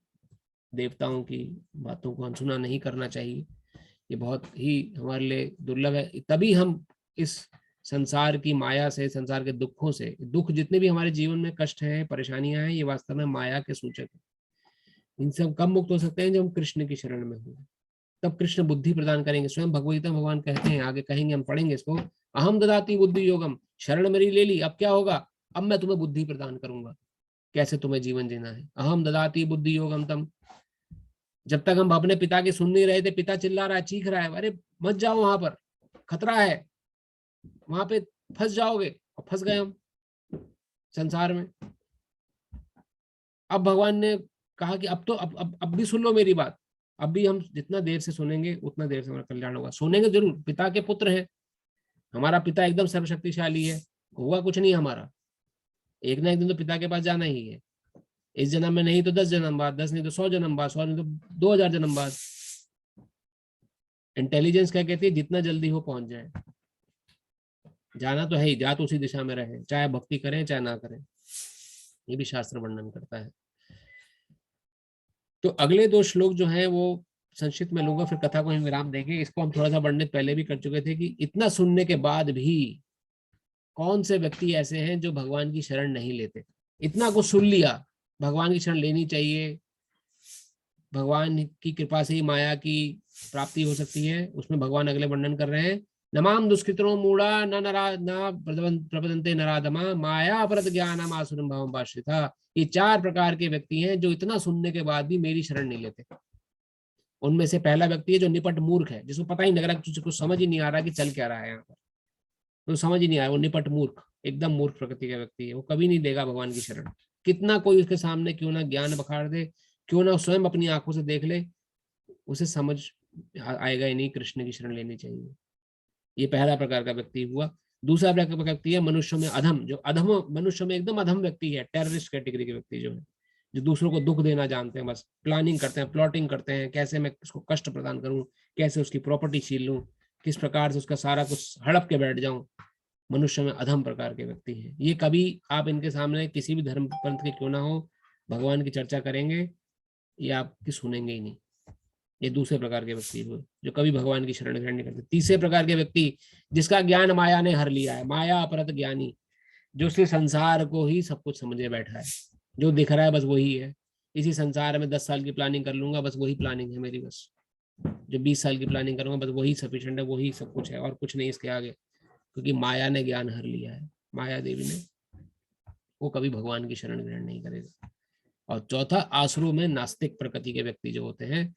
देवताओं की बातों को अनसुना नहीं करना चाहिए। ये बहुत ही हमारे लिए दुर्लभ है। तभी हम इस संसार की माया से, संसार के दुखों से, दुख जितने भी हमारे जीवन में कष्ट हैं, परेशानियां हैं, ये वास्तव में माया के सूचक है। इनसे हम कब मुक्त हो सकते हैं? जब हम कृष्ण की शरण में हों, तब कृष्ण बुद्धि प्रदान करेंगे। स्वयं भगवगीता भगवान कहते हैं, आगे कहेंगे, हम पढ़ेंगे इसको, अहम ददाति बुद्धि योगम, शरण मेरी ले ली, अब क्या होगा? अब मैं तुम्हें बुद्धि प्रदान करूंगा, कैसे तुम्हें जीवन जीना है। अहम ददाति बुद्धि योगम तम। जब तक हम अपने पिता की सुन नहीं रहे थे, पिता चिल्ला रहा है, चीख रहा है, अरे मत जाओ वहां पर, खतरा है, वहां पे फंस जाओगे, और फंस गए हम संसार में। अब भगवान ने कहा कि अब तो अब भी सुन लो मेरी बात। अब भी हम जितना देर से सुनेंगे उतना देर से हमारा कल्याण होगा। सुनेंगे जरूर, पिता के पुत्र हैं, हमारा पिता एकदम सर्वशक्तिशाली है, होगा कुछ नहीं हमारा। एक ना एक दिन तो पिता के पास जाना ही है। इस जन्म में नहीं तो 10 जन्म बाद, 10 नहीं तो 100 जन्म बाद, 100 नहीं तो 2000 जन्म बाद। इंटेलिजेंस क्या कहती है? जितना जल्दी हो पहुंच जाए। जाना तो है ही, जा तो उसी दिशा में रहे, चाहे भक्ति करें चाहे ना करें। ये भी शास्त्र वर्णन करता है। तो अगले 2 श्लोक जो है वो संक्षिप्त में लूंगा, फिर कथा को हम विराम देंगे। इसको हम थोड़ा सा वर्णित पहले भी कर चुके थे कि इतना सुनने के बाद भी कौन से व्यक्ति ऐसे हैं जो भगवान की शरण नहीं लेते। इतना कुछ सुन लिया, भगवान की शरण लेनी चाहिए, भगवान की कृपा से ही माया की प्राप्ति हो सकती है। उसमें भगवान अगले वर्णन कर रहे हैं, नमाम दुष्कृतो मूढ़ा न नरा न प्रपदन्ते नराधमा माया अपरत ज्ञानम आसुरम भावम भाषिता। ये 4 प्रकार के व्यक्ति हैं जो इतना सुनने के बाद भी मेरी शरण नहीं लेते। उनमें से पहला व्यक्ति है जो निपट मूर्ख है, जिसको पता ही नहीं लग रहा, कुछ समझ ही नहीं आ रहा कि चल क्या रहा है यहाँ पर, तो समझ ही नहीं आया। वो निपट मूर्ख, एकदम मूर्ख प्रकृति का व्यक्ति है। वो कभी नहीं देगा भगवान की शरण। कितना कोई उसके सामने क्यों ना ज्ञान बखाड़ दे, क्यों ना स्वयं अपनी आंखों से देख ले, उसे समझ आएगा ही नहीं कृष्ण की शरण लेनी चाहिए। ये पहला प्रकार का व्यक्ति हुआ। दूसरा प्रकार का व्यक्ति है मनुष्य में अधम, जो अधम मनुष्य में एकदम अधम व्यक्ति है, टेररिस्ट कैटेगरी के व्यक्ति जो है, जो दूसरों को दुख देना जानते हैं, बस प्लानिंग करते हैं, प्लॉटिंग करते हैं, कैसे मैं उसको कष्ट प्रदान करूं, कैसे उसकी प्रॉपर्टी छीन लूं, किस प्रकार से उसका सारा कुछ हड़प के बैठ जाऊं। मनुष्य में अधम प्रकार के व्यक्ति हैं ये। कभी आप इनके सामने किसी भी धर्म पंथ के क्यों ना हो, भगवान की चर्चा करेंगे, ये आपकी सुनेंगे ही नहीं। ये दूसरे प्रकार के व्यक्ति हुए जो कभी भगवान की शरण ग्रहण नहीं करते। तीसरे प्रकार के व्यक्ति जिसका ज्ञान माया ने हर लिया है, माया अपरत ज्ञानी, जो सिर्फ संसार को ही सब कुछ समझे बैठा है, जो दिख रहा है बस वही है। इसी संसार में 10 साल की प्लानिंग कर लूंगा, बस वही प्लानिंग है मेरी, बस जो 20 साल की प्लानिंग करूंगा बस वही सफिशिएंट है, वही सब कुछ है और कुछ नहीं इसके आगे, क्योंकि माया ने ज्ञान हर लिया है, माया देवी ने। वो कभी भगवान की शरण ग्रहण नहीं करेगा। और चौथा, आसुरों में नास्तिक प्रकृति के व्यक्ति जो होते हैं,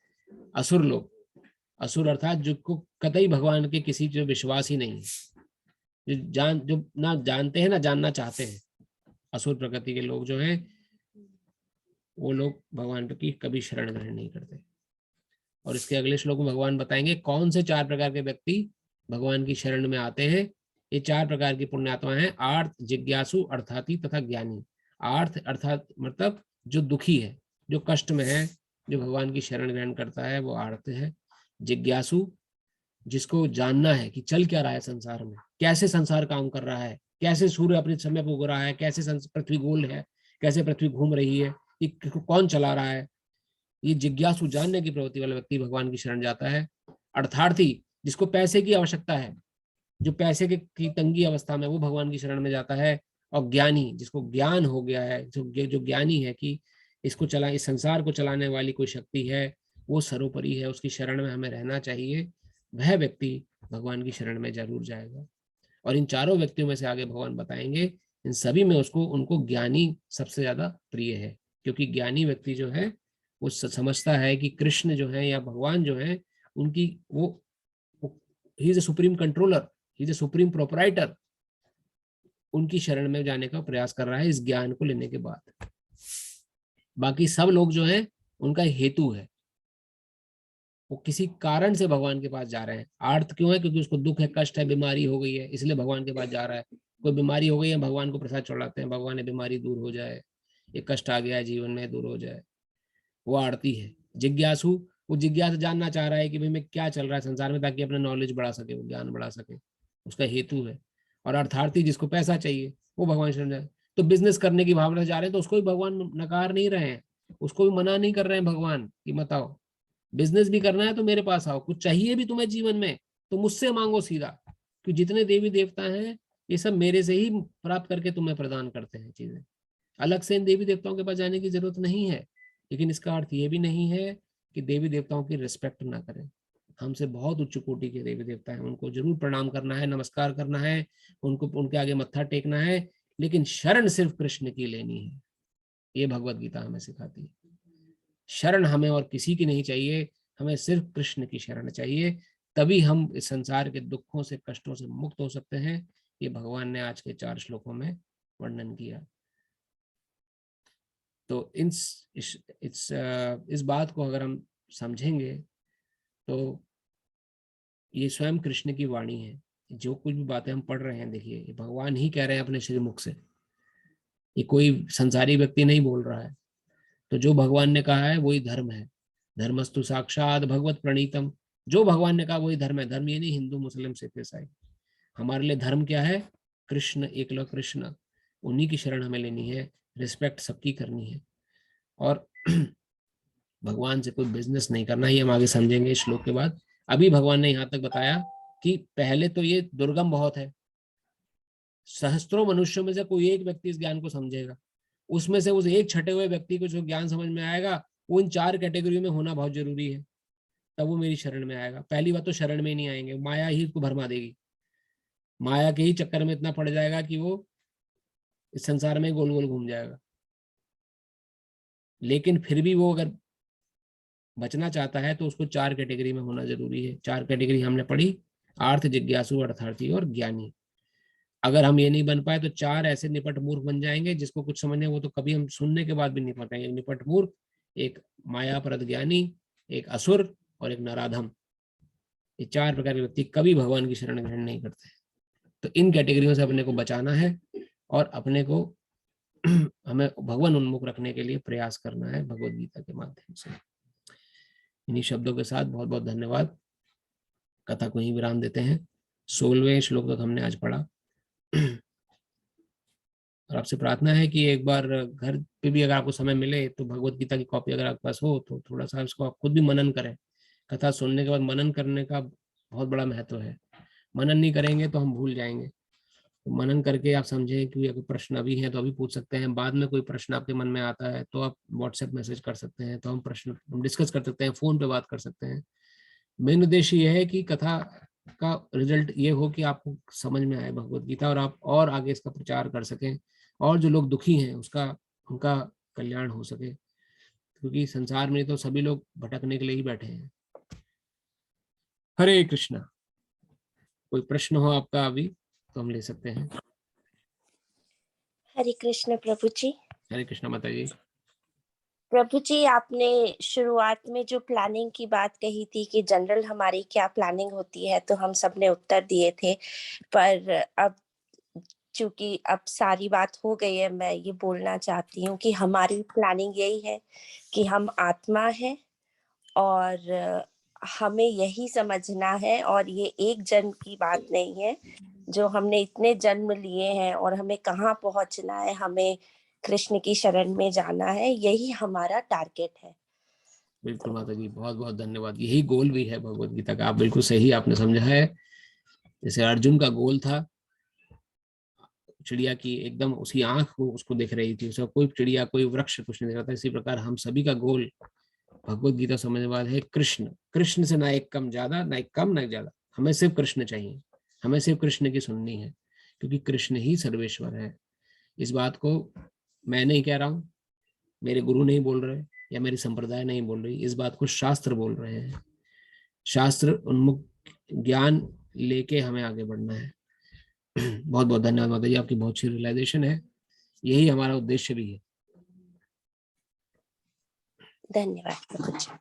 असुर लोग, असुर अर्थात जिनको कतई भगवान के किसी जो विश्वास ही नहीं है, जो ना जानते हैं ना जानना चाहते हैं। असुर प्रकृति के लोग जो हैं वो लोग भगवान की कभी शरण ग्रहण नहीं करते। और इसके अगले श्लोक में भगवान बताएंगे कौन से 4 प्रकार के व्यक्ति भगवान की शरण में आते हैं। ये 4 प्रकार की पुण्यात्मा हैं, आर्थ, जिज्ञासु, अर्थाती तथा ज्ञानी। आर्थ अर्थात मतलब जो दुखी है, जो कष्ट में है, जो भगवान की शरण ग्रहण करता है वो आर्थ है। जिज्ञासु, जिसको जानना है कि चल क्या रहा है संसार में, कैसे संसार काम कर रहा है, कैसे सूर्य अपने समय पर उग रहा है, कैसे पृथ्वी गोल है, कैसे पृथ्वी घूम रही है, ये कौन चला रहा है। ये जिज्ञासु, जानने की प्रवृत्ति वाला व्यक्ति भगवान की शरण जाता है। अर्थार्थी, जिसको पैसे की आवश्यकता है, जो पैसे की तंगी अवस्था में, वो भगवान की शरण में जाता है। और ज्ञानी, जिसको ज्ञान हो गया है, जो ज्ञानी है कि इसको चला, इस संसार को चलाने वाली कोई शक्ति है, वो सर्वोपरि है, उसकी शरण में हमें रहना चाहिए, वह व्यक्ति भगवान की शरण में जरूर जाएगा। और इन 4 व्यक्तियों में से आगे भगवान बताएंगे, इन सभी में उनको ज्ञानी सबसे ज्यादा प्रिय है, क्योंकि ज्ञानी व्यक्ति जो है वो समझता है कि कृष्ण जो है या भगवान जो है उनकी, वो he is a supreme controller, is a supreme proprietor, उनकी शरण में जाने का प्रयास कर रहा है इस ज्ञान को लेने के बाद। बाकी सब लोग जो है उनका हेतु है, वो किसी कारण से भगवान के पास जा रहे हैं। आर्थ क्यों है? क्योंकि उसको दुख है, कष्ट है, बीमारी हो गई है, इसलिए भगवान के पास जा रहा है। कोई बीमारी हो गई है, भगवान को प्रसाद चढ़ाते हैं, भगवान ये बीमारी दूर हो जाए, ये कष्ट आ गया है जीवन में दूर हो जाए, वो आरती है। जिज्ञासु, वो जिज्ञासा जानना चाह रहा है कि भाई मैं क्या चल रहा है संसार में, ताकि अपना नॉलेज बढ़ा सके, वो ज्ञान बढ़ा सके, उसका हेतु है। और अर्थार्थी, जिसको पैसा चाहिए, वो भगवान शरण जाए। तो बिजनेस करने की भावना से जा रहे हैं, तो उसको भी भगवान नकार नहीं रहे हैं, उसको भी मना नहीं कर रहे हैं भगवान कि मत आओ। बिजनेस भी करना है तो मेरे पास आओ, कुछ चाहिए भी तुम्हें जीवन में तो मुझसे मांगो सीधा, कि जितने देवी देवता हैं ये सब मेरे से ही प्राप्त करके तुम्हें प्रदान करते हैं चीजें। अलग से इन देवी देवताओं के पास जाने की जरूरत नहीं है। लेकिन इसका अर्थ ये भी नहीं है कि देवी देवताओं की रिस्पेक्ट ना करें। हमसे बहुत उच्च कोटि के देवी देवता हैं, उनको जरूर प्रणाम करना है, नमस्कार करना है, उनको उनके आगे मत्था टेकना है, लेकिन शरण सिर्फ कृष्ण की लेनी है। ये भगवत गीता हमें सिखाती है। शरण हमें और किसी की नहीं चाहिए, हमें सिर्फ कृष्ण की शरण चाहिए, तभी हम इस संसार के दुखों से, कष्टों से मुक्त हो सकते हैं। ये भगवान ने आज के 4 श्लोकों में वर्णन किया। तो इस बात को अगर हम समझेंगे तो ये स्वयं कृष्ण की वाणी है। जो कुछ भी बातें हम पढ़ रहे हैं, देखिए ये भगवान ही कह रहे हैं अपने श्रीमुख से, ये कोई संसारी व्यक्ति नहीं बोल रहा है। तो जो भगवान ने कहा है वही धर्म है। धर्मस्तु साक्षात भगवत प्रणीतम, जो भगवान ने कहा वही धर्म है। धर्म ये नहीं हिंदू मुस्लिम सिख ईसाई, हमारे लिए धर्म क्या है? कृष्ण, एकलव कृष्ण, उन्हीं की शरण हमें लेनी है, रिस्पेक्ट सबकी करनी है, और भगवान से कोई बिजनेस नहीं करना। ये हम आगे समझेंगे इस श्लोक के बाद। अभी भगवान ने यहाँ तक बताया कि पहले तो ये दुर्गम बहुत है, सहस्त्रों मनुष्यों में से कोई एक व्यक्ति इस ज्ञान को समझेगा, उसमें से उस एक छटे हुए व्यक्ति को जो ज्ञान समझ में आएगा, वो इन 4 कैटेगरी में होना बहुत जरूरी है, तब वो मेरी शरण में आएगा। पहली बात तो शरण में नहीं आएंगे, माया ही उसको भरमा देगी, माया के ही चक्कर में इतना पड़ जाएगा कि वो इस संसार में गोल गोल घूम जाएगा। लेकिन फिर भी वो अगर बचना चाहता है तो उसको 4 कैटेगरी में होना जरूरी है। 4 कैटेगरी हमने पढ़ी, आर्थ, जिज्ञासु, अर्थार्थी और ज्ञानी। अगर हम ये नहीं बन पाए तो 4 ऐसे निपट मूर्ख बन जाएंगे जिसको कुछ समझने, वो तो कभी हम सुनने के बाद भी नहीं पढ़ेंगे। निपट मूर्ख, एक मायाप्रद ज्ञानी, एक असुर और एक नराधम, ये 4 प्रकार के व्यक्ति कभी भगवान की शरण ग्रहण नहीं करते। तो इन कैटेगरियों से अपने को बचाना है और अपने को हमें भगवान उन्मुख रखने के लिए प्रयास करना है भगवत गीता के माध्यम से। इन्हीं शब्दों के साथ बहुत बहुत धन्यवाद। कथा को ही विराम देते हैं। 16वें श्लोक तक हमने आज पढ़ा और आपसे प्रार्थना है कि एक बार घर पे भी अगर आपको समय मिले तो भगवत गीता की कॉपी अगर आपके पास हो तो थोड़ा सा इसको आप खुद भी मनन करें। कथा सुनने के बाद मनन करने का बहुत बड़ा महत्व है। मनन नहीं करेंगे तो हम भूल जाएंगे। तो मनन करके आप समझें कि अगर प्रश्न अभी हैं तो अभी पूछ सकते हैं, बाद में कोई प्रश्न आपके मन में आता है तो आप व्हाट्सएप मैसेज कर सकते हैं, तो हम डिस्कस कर सकते हैं, फोन पे बात कर सकते हैं। मेन उद्देश्य ये है कि कथा का रिजल्ट ये हो कि आपको समझ में आए भगवत गीता और आप और आगे इसका प्रचार कर सकें, और जो लोग दुखी हैं उनका कल्याण हो सके, क्योंकि संसार में तो सभी लोग भटकने के लिए ही बैठे हैं। हरे कृष्णा। कोई प्रश्न हो आपका अभी तो हम ले सकते हैं। हरे कृष्ण प्रभु जी। हरे कृष्णा माता जी। प्रभु जी, आपने शुरुआत में जो प्लानिंग की बात कही थी कि जनरल हमारी क्या प्लानिंग होती है, तो हम सब ने उत्तर दिए थे, पर अब चूंकि अब सारी बात हो गई है, मैं ये बोलना चाहती हूँ कि हमारी प्लानिंग यही है कि हम आत्मा है और हमें यही समझना है, और ये एक जन्म की बात नहीं है, जो हमने इतने जन्म लिए हैं और हमें कहाँ पहुंचना है, हमें कृष्ण की शरण में जाना है, यही हमारा टारगेट है। बिल्कुल माता जी, बहुत बहुत धन्यवाद। यही गोल भी है भगवत गीता का। आप बिल्कुल सही आपने समझा है। जैसे अर्जुन का गोल था चिड़िया की एकदम उसकी आंख वो उसको दिख रही थी, उसका कोई चिड़िया कोई वृक्ष कुछ नहीं दिख रहा था, इसी प्रकार हम सभी का गोल भगवत गीता समझने वाला है कृष्ण। कृष्ण से ना एक कम ज्यादा, ना एक कम ना एक ज्यादा, हमें सिर्फ कृष्ण चाहिए, हमें सिर्फ कृष्ण की सुननी है, क्योंकि कृष्ण ही सर्वेश्वर है। इस बात को मैं नहीं कह रहा हूँ, मेरे गुरु नहीं बोल रहे या मेरी संप्रदाय नहीं बोल रही, इस बात को शास्त्र बोल रहे हैं। शास्त्र उन्मुख ज्ञान लेके हमें आगे बढ़ना है। बहुत बहुत धन्यवाद माता जी, आपकी बहुत अच्छी रियलाइजेशन है, यही हमारा उद्देश्य भी है। धन्यवाद प्रभु जी।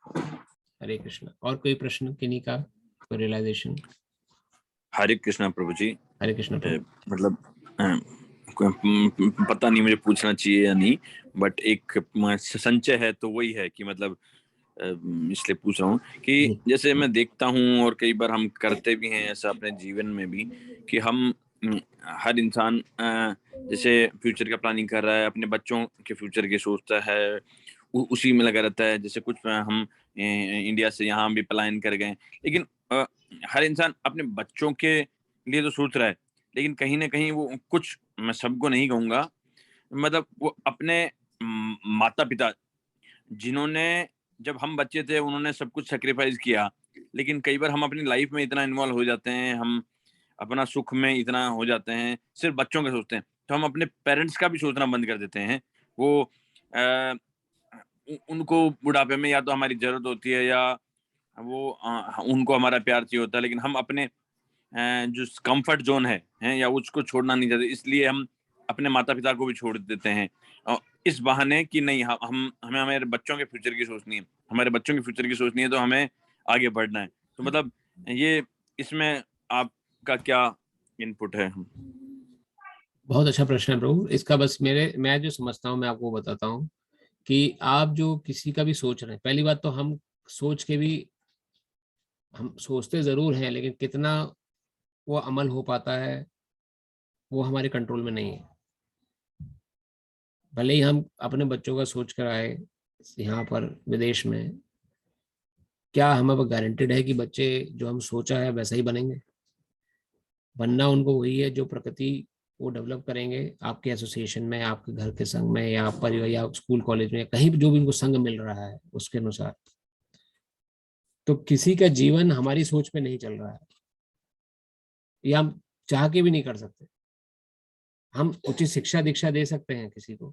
हरे कृष्ण। और कोई प्रश्न किन्हीं का, कोई रियलाइजेशन? हरे कृष्णा प्रभु जी। हरे कृष्ण प्रभु। मतलब पता नहीं मुझे पूछना चाहिए या नहीं, बट एक संचय है तो वही है कि मतलब इसलिए पूछ रहा हूँ कि जैसे मैं देखता हूँ और कई बार हम करते भी हैं ऐसा अपने जीवन में भी, कि हम हर इंसान जैसे फ्यूचर का प्लानिंग कर रहा है, अपने बच्चों के फ्यूचर की सोचता है, उसी में लगा रहता है। जैसे कुछ हम इंडिया से यहाँ भी पलायन कर गए, लेकिन हर इंसान अपने बच्चों के लिए तो सोच रहा है, लेकिन कहीं ना कहीं वो कुछ, मैं सबको नहीं कहूँगा, मतलब वो अपने माता पिता जिन्होंने, जब हम बच्चे थे उन्होंने सब कुछ सेक्रीफाइस किया, लेकिन कई बार हम अपनी लाइफ में इतना इन्वॉल्व हो जाते हैं, हम अपना सुख में इतना हो जाते हैं, सिर्फ बच्चों का सोचते हैं, तो हम अपने पेरेंट्स का भी सोचना बंद कर देते हैं। वो उनको बुढ़ापे में या तो हमारी जरूरत होती है या वो उनको हमारा प्यार चाहिए होता है, लेकिन हम अपने जो कंफर्ट जोन है या उसको छोड़ना नहीं चाहते, इसलिए हम अपने माता पिता को भी छोड़ देते हैं इस बहाने कि नहीं, हमें हमारे बच्चों के फ्यूचर की सोचनी है, हमारे बच्चों के फ्यूचर की सोचनी है, तो हमें आगे बढ़ना है। तो मतलब ये, इसमें आपका क्या इनपुट है? बहुत अच्छा प्रश्न है प्रभु। इसका बस मैं जो समझता हूँ मैं आपको बताता हूँ कि आप जो किसी का भी सोच रहे हैं, पहली बात तो हम सोच के भी, हम सोचते जरूर हैं, लेकिन कितना वो अमल हो पाता है वो हमारे कंट्रोल में नहीं है। भले ही हम अपने बच्चों का सोच कर आए यहाँ पर विदेश में, क्या हमें गारंटेड है कि बच्चे जो हम सोचा है वैसा ही बनेंगे? बनना उनको वही है जो प्रकृति वो डेवलप करेंगे आपके एसोसिएशन में, आपके घर के संग में, या परिवार या स्कूल कॉलेज में, कहीं भी जो भी उनको संग मिल रहा है उसके अनुसार। तो किसी का जीवन हमारी सोच पे नहीं चल रहा है, या हम चाह के भी नहीं कर सकते। हम उचित शिक्षा दीक्षा दे सकते हैं किसी को,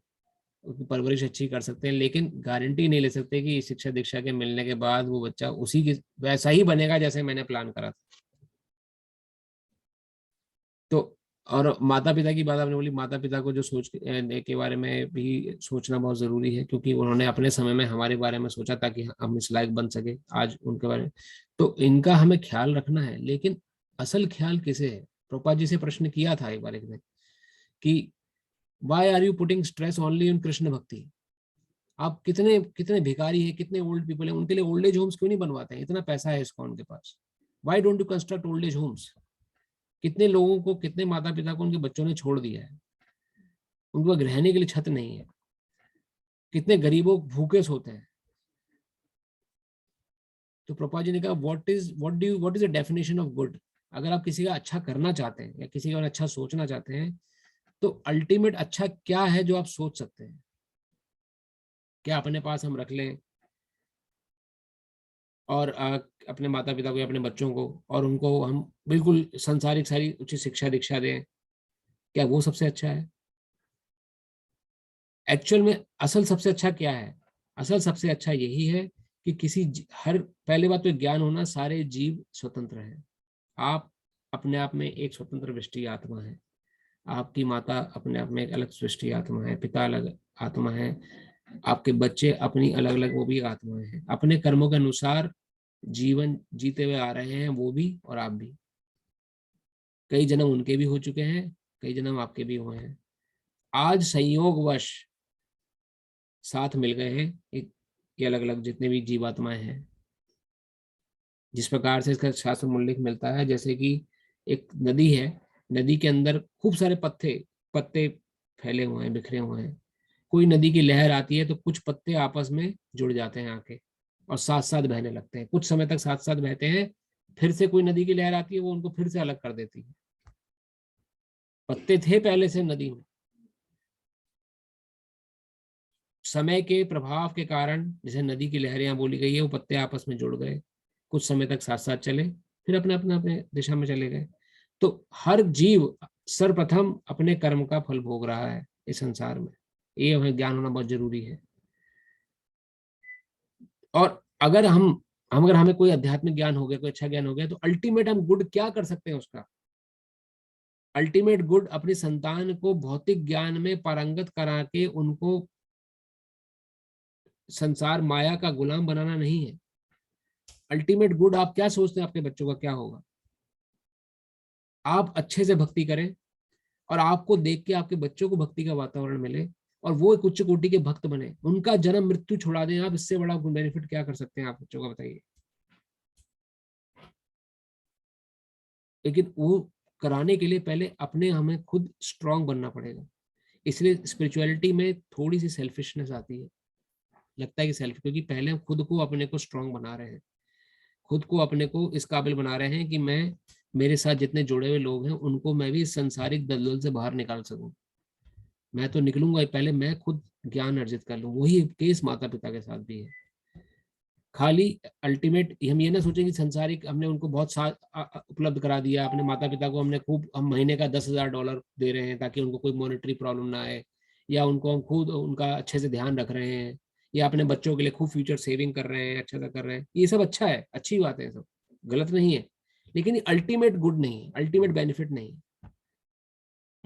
उसकी परवरिश अच्छी कर सकते हैं, लेकिन गारंटी नहीं ले सकते कि शिक्षा दीक्षा के मिलने के बाद वो बच्चा उसी की वैसा ही बनेगा जैसे मैंने प्लान करा था। तो और माता पिता की बात आपने बोली, माता पिता को जो सोच के बारे में भी सोचना बहुत जरूरी है, क्योंकि उन्होंने अपने समय में हमारे बारे में सोचा ताकि हम इस लायक बन सके आज उनके बारे में। तो इनका हमें ख्याल रखना है, लेकिन असल ख्याल किसे है? प्रभुपाद जी से प्रश्न किया था एक बार एक ने कि why are you putting stress only on Krishna bhakti? आप कितने कितने भिखारी हैं, कितने ओल्ड पीपल हैं, उनके लिए ओल्ड एज होम्स क्यों नहीं बनवाते हैं? इतना पैसा है इसको उनके पास, why don't you construct old age homes? कितने लोगों को, कितने माता पिता को उनके बच्चों ने छोड़ दिया है, उनको रहने के लिए छत नहीं है, कितने गरीबों भूखे सोते हैं। तो प्रभुपाद जी ने कहा what is the definition of good? अगर आप किसी का अच्छा करना चाहते हैं या किसी का अच्छा सोचना चाहते हैं, तो अल्टीमेट अच्छा क्या है जो आप सोच सकते हैं? क्या अपने पास हम रख लें और अपने माता पिता को या अपने बच्चों को, और उनको हम बिल्कुल संसारिक सारी उचित शिक्षा दीक्षा दें? क्या वो सबसे अच्छा है? एक्चुअल में असल सबसे अच्छा क्या है? असल सबसे अच्छा यही है कि पहले बात तो ज्ञान होना, सारे जीव स्वतंत्र हैं। आप अपने आप में एक स्वतंत्र वृष्टि आत्मा है, आपकी माता अपने आप में एक अलग सृष्टि आत्मा है, पिता अलग आत्मा है, आपके बच्चे अपनी अलग अलग वो भी आत्माएं हैं। अपने कर्मों के अनुसार जीवन जीते हुए आ रहे हैं वो भी और आप भी। कई जन्म उनके भी हो चुके हैं, कई जन्म आपके भी हुए हैं। आज संयोगवश साथ मिल गए हैं एक, ये अलग अलग जितने भी जीवात्माएं हैं। जिस प्रकार से इसका शास्त्र में उल्लेख मिलता है, जैसे कि एक नदी है, नदी के अंदर खूब सारे पत्ते फैले हुए हैं, बिखरे हुए हैं। कोई नदी की लहर आती है तो कुछ पत्ते आपस में जुड़ जाते हैं आके और साथ साथ बहने लगते हैं। कुछ समय तक साथ साथ बहते हैं, फिर से कोई नदी की लहर आती है, वो उनको फिर से अलग कर देती है। पत्ते थे पहले से नदी में, समय के प्रभाव के कारण जैसे नदी की लहरें बोली गई है, वो पत्ते आपस में जुड़ गए, कुछ समय तक साथ साथ चले, फिर अपने दिशा में चले गए। तो हर जीव सर्वप्रथम अपने कर्म का फल भोग रहा है इस संसार में। ये हमें ज्ञान होना बहुत जरूरी है। और अगर हम अगर हमें कोई आध्यात्मिक ज्ञान हो गया, कोई अच्छा ज्ञान हो गया, तो अल्टीमेट हम गुड क्या कर सकते हैं उसका? अल्टीमेट गुड अपनी संतान को भौतिक ज्ञान में पारंगत करा के उनको संसार माया का गुलाम बनाना नहीं है। अल्टीमेट गुड आप क्या सोचते हैं आपके बच्चों का क्या होगा? आप अच्छे से भक्ति करें और आपको देख के आपके बच्चों को भक्ति का वातावरण मिले और वो एक उच्च कोटि के भक्त बने, उनका जन्म मृत्यु छुड़ा दें आप। इससे बड़ा बेनिफिट क्या कर सकते हैं आप बच्चों का, बताइए। लेकिन वो कराने के लिए पहले अपने हमें खुद स्ट्रांग बनना पड़ेगा। इसलिए स्पिरिचुअलिटी में थोड़ी सी सेल्फिशनेस आती है, लगता है कि सेल्फ, क्योंकि पहले हम खुद को अपने को स्ट्रांग बना रहे हैं, खुद को अपने को इस काबिल बना रहे हैं कि मैं, मेरे साथ जितने जुड़े हुए लोग हैं उनको मैं भी इस संसारिक दलदल से बाहर निकाल सकूं। मैं तो निकलूंगा, पहले मैं खुद ज्ञान अर्जित कर लूं। वही केस माता पिता के साथ भी है। खाली अल्टीमेट हम ये ना सोचें कि संसारिक हमने उनको बहुत उपलब्ध करा दिया, अपने माता पिता को हमने खूब, हम महीने का $10,000 दे रहे हैं ताकि उनको कोई मॉनेटरी प्रॉब्लम ना आए, या उनको हम खुद उनका अच्छे से ध्यान रख रहे हैं, या अपने बच्चों के लिए खूब फ्यूचर सेविंग कर रहे हैं, अच्छा सा कर रहे हैं। ये सब अच्छा है, अच्छी बात है, सब गलत नहीं है, लेकिन अल्टीमेट गुड नहीं है, अल्टीमेट बेनिफिट नहीं है।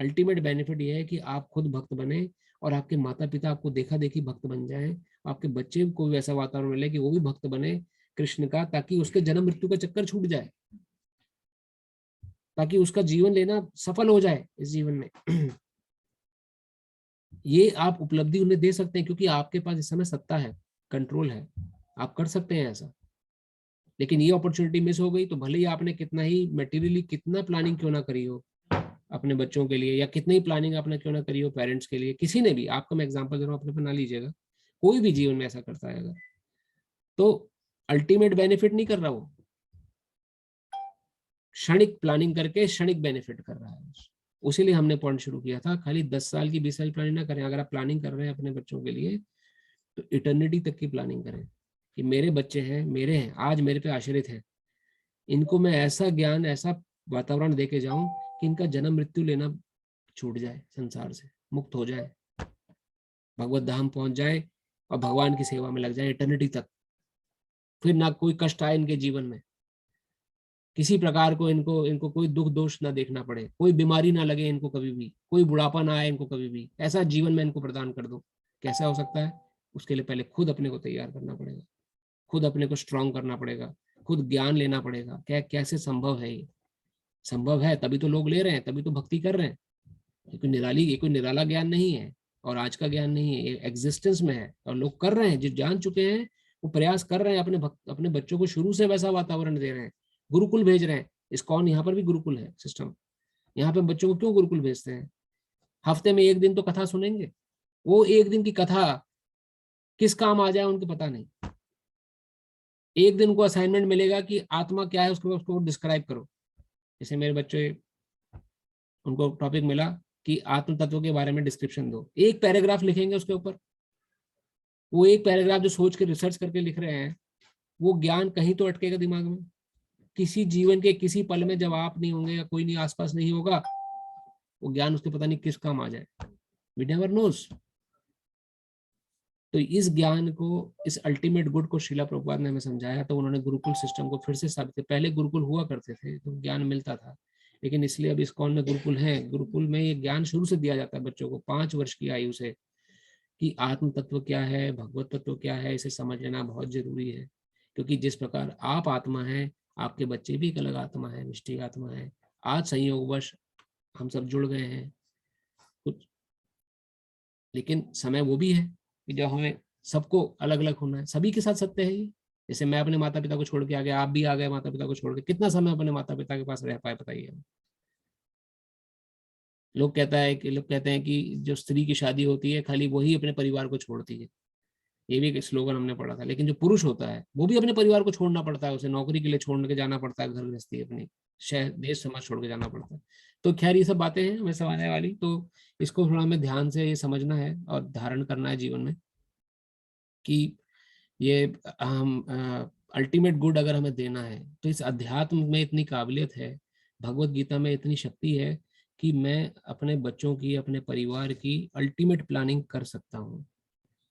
अल्टीमेट बेनिफिट ये है कि आप खुद भक्त बने और आपके माता पिता आपको देखा देखी भक्त बन जाए, आपके बच्चे को भी ऐसा वातावरण मिले कि वो भी भक्त बने कृष्ण का, ताकि उसके जन्म मृत्यु का चक्कर छूट जाए, ताकि उसका जीवन लेना सफल हो जाए इस जीवन में। ये आप उपलब्धि उन्हें दे सकते हैं क्योंकि आपके पास इस समय सत्ता है, कंट्रोल है, आप कर सकते हैं ऐसा। लेकिन ये अपॉर्चुनिटी मिस हो गई तो भले ही आपने कितना ही मटेरियली कितना प्लानिंग क्यों ना करी हो अपने बच्चों के लिए, या कितनी प्लानिंग आपने क्यों ना करी हो पेरेंट्स के लिए, किसी ने भी, आपका मैं एग्जांपल दे रहा हूँ, अपने पे ना लीजिएगा, कोई भी जीवन में ऐसा करता है अगर, तो अल्टीमेट बेनिफिट नहीं कर रहा, वो क्षणिक प्लानिंग करके क्षणिक बेनिफिट कर रहा है। उसीलिए हमने पॉइंट शुरू किया था, खाली 10 साल की 20 साल की प्लानिंग ना करें। अगर आप प्लानिंग कर रहे हैं अपने बच्चों के लिए तो इटर्निटी तक की प्लानिंग करें कि मेरे बच्चे हैं, मेरे हैं, आज मेरे पे आश्रित हैं, इनको मैं ऐसा ज्ञान, ऐसा वातावरण देके जाऊं कि इनका जन्म मृत्यु लेना छूट जाए, संसार से मुक्त हो जाए, भगवत धाम पहुंच जाए और भगवान की सेवा में लग जाए इटर्निटी तक। फिर ना कोई कष्ट आए इनके जीवन में, किसी प्रकार को इनको कोई दुख दोष ना देखना पड़े, कोई बीमारी ना लगे इनको कभी भी, कोई बुढ़ापा ना आए इनको कभी भी, ऐसा जीवन में इनको प्रदान कर दो। कैसा हो सकता है? उसके लिए पहले खुद अपने को तैयार करना पड़ेगा, खुद अपने को स्ट्रांग करना पड़ेगा, खुद ज्ञान लेना पड़ेगा। क्या कैसे संभव है? ये संभव है तभी तो लोग ले रहे हैं, तभी तो भक्ति कर रहे हैं। ये कोई निराला ज्ञान नहीं है और आज का ज्ञान नहीं है, ये एग्जिस्टेंस में है और लोग कर रहे हैं, जो जान चुके हैं वो प्रयास कर रहे हैं, अपने बच्चों को शुरू से वैसा वातावरण दे रहे हैं, गुरुकुल भेज रहे हैं। इस्कॉन यहाँ पर भी गुरुकुल है सिस्टम, यहाँ पे बच्चों को क्यों गुरुकुल भेजते हैं? हफ्ते में 1 दिन तो कथा सुनेंगे, वो 1 दिन की कथा किस काम आ जाए उनको पता नहीं। 1 दिन को असाइनमेंट मिलेगा कि आत्मा क्या है, उसको डिस्क्राइब करो। जैसे मेरे बच्चे, उनको टॉपिक मिला कि आत्म तत्व के बारे में डिस्क्रिप्शन दो, 1 पैराग्राफ लिखेंगे उसके ऊपर। वो 1 पैराग्राफ जो सोच के रिसर्च करके लिख रहे हैं, वो ज्ञान कहीं तो अटकेगा दिमाग में। किसी जीवन के किसी पल में जब आप नहीं होंगे या कोई नहीं आसपास नहीं होगा, वो ज्ञान उसके पता नहीं किस काम आ जाए, वी नेवर नोस। तो इस ज्ञान को, इस अल्टीमेट गुड को श्रीला प्रभुपाद ने हमें समझाया, तो उन्होंने गुरुकुल सिस्टम को फिर से स्थापित किया। पहले गुरुकुल हुआ करते थे तो ज्ञान मिलता था, लेकिन इसलिए अब इस्कॉन में गुरुकुल है। गुरुकुल में ये ज्ञान शुरू से दिया जाता है बच्चों को 5 वर्ष की आयु से, कि आत्म तत्व क्या है, भगवत तत्व क्या है, इसे समझ लेना बहुत जरूरी है। क्योंकि जिस प्रकार आप आत्मा है, आपके बच्चे भी एक अलग आत्मा है, निष्ठिक आत्मा है। आज संयोगवश हम सब जुड़ गए हैं कुछ, लेकिन समय वो भी है कि जब हमें सबको अलग अलग होना है। सभी के साथ सत्य है ये। जैसे मैं अपने माता पिता को छोड़ के आ गया, आप भी आ गए माता पिता को छोड़ के, कितना समय अपने माता पिता के पास रह पाए बताइए। लोग कहते हैं कि जो स्त्री की शादी होती है खाली वही अपने परिवार को छोड़ती है, ये भी एक स्लोगन हमने पढ़ा था। लेकिन जो पुरुष होता है वो भी अपने परिवार को छोड़ना पड़ता है, उसे नौकरी के लिए छोड़ के जाना पड़ता है, घर गृहस्थी अपनी शहर देश समाज छोड़ के जाना पड़ता है। तो खैर ये सब बातें हैं हमें समझने वाली, तो इसको थोड़ा हमें ध्यान से ये समझना है और धारण करना है जीवन में कि ये हम अल्टीमेट गुड अगर हमें देना है तो इस अध्यात्म में इतनी काबिलियत है, भगवत गीता में इतनी शक्ति है कि मैं अपने बच्चों की, अपने परिवार की अल्टीमेट प्लानिंग कर सकता हूँ,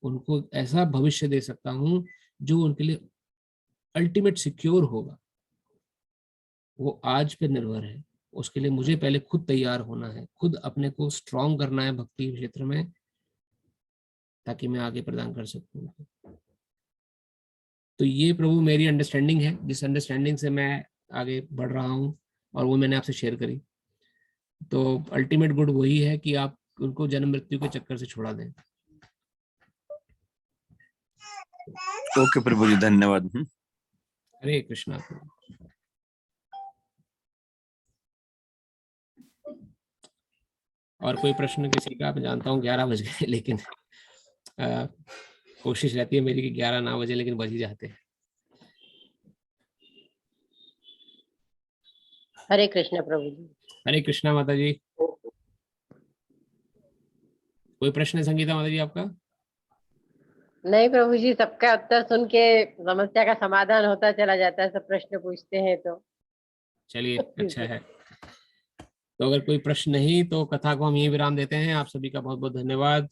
उनको ऐसा भविष्य दे सकता हूँ जो उनके लिए अल्टीमेट सिक्योर होगा वो आज पे निर्भर है। उसके लिए मुझे पहले खुद तैयार होना है, खुद अपने को स्ट्रॉन्ग करना है भक्ति क्षेत्र में, ताकि मैं आगे प्रदान कर सकूं। तो ये प्रभु मेरी अंडरस्टैंडिंग है, जिस अंडरस्टैंडिंग से मैं आगे बढ़ रहा हूँ और वो मैंने आपसे शेयर करी। तो अल्टीमेट गुड वही है कि आप उनको जन्म मृत्यु के चक्कर से छुड़ा दें। ओके प्रभु जी, धन्यवाद। हरे कृष्णा। और कोई प्रश्न किसी का? मैं जानता हूँ 11 बज गए, लेकिन कोशिश रहती है मेरी कि 11 ना बजे, लेकिन बज ही जाते हैं। हरे कृष्णा प्रभु जी। हरे कृष्णा माता जी। कोई प्रश्न है संगीता माता जी आपका? नहीं प्रभु जी, सबका उत्तर सुन के समस्या का समाधान होता चला जाता है, सब प्रश्न पूछते हैं तो। चलिए, अच्छा है। तो अगर कोई प्रश्न नहीं तो कथा को हम यही विराम देते हैं। आप सभी का बहुत बहुत धन्यवाद।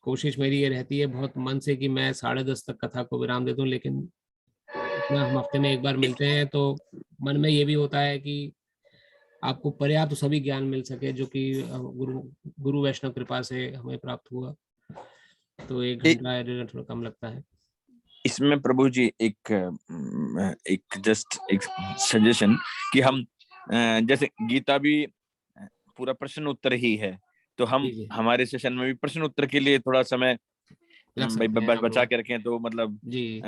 कोशिश मेरी ये रहती है बहुत मन से कि मैं 10:30 तक कथा को विराम दे दूं, लेकिन इतना हम हफ्ते में एक बार मिलते हैं तो मन में ये भी होता है कि आपको पर्याप्त सभी ज्ञान मिल सके, जो कि गुरु वैष्णव कृपा से हमें प्राप्त हुआ। तो 1 घंटा 1.5 थोड़ा कम लगता है। इसमें प्रभु जी एक जस्ट एक सजेशन कि हम जैसे गीता भी पूरा प्रश्न उत्तर ही है, तो हम हमारे सेशन में भी प्रश्न उत्तर के लिए थोड़ा समय बचा के रखें, तो मतलब जी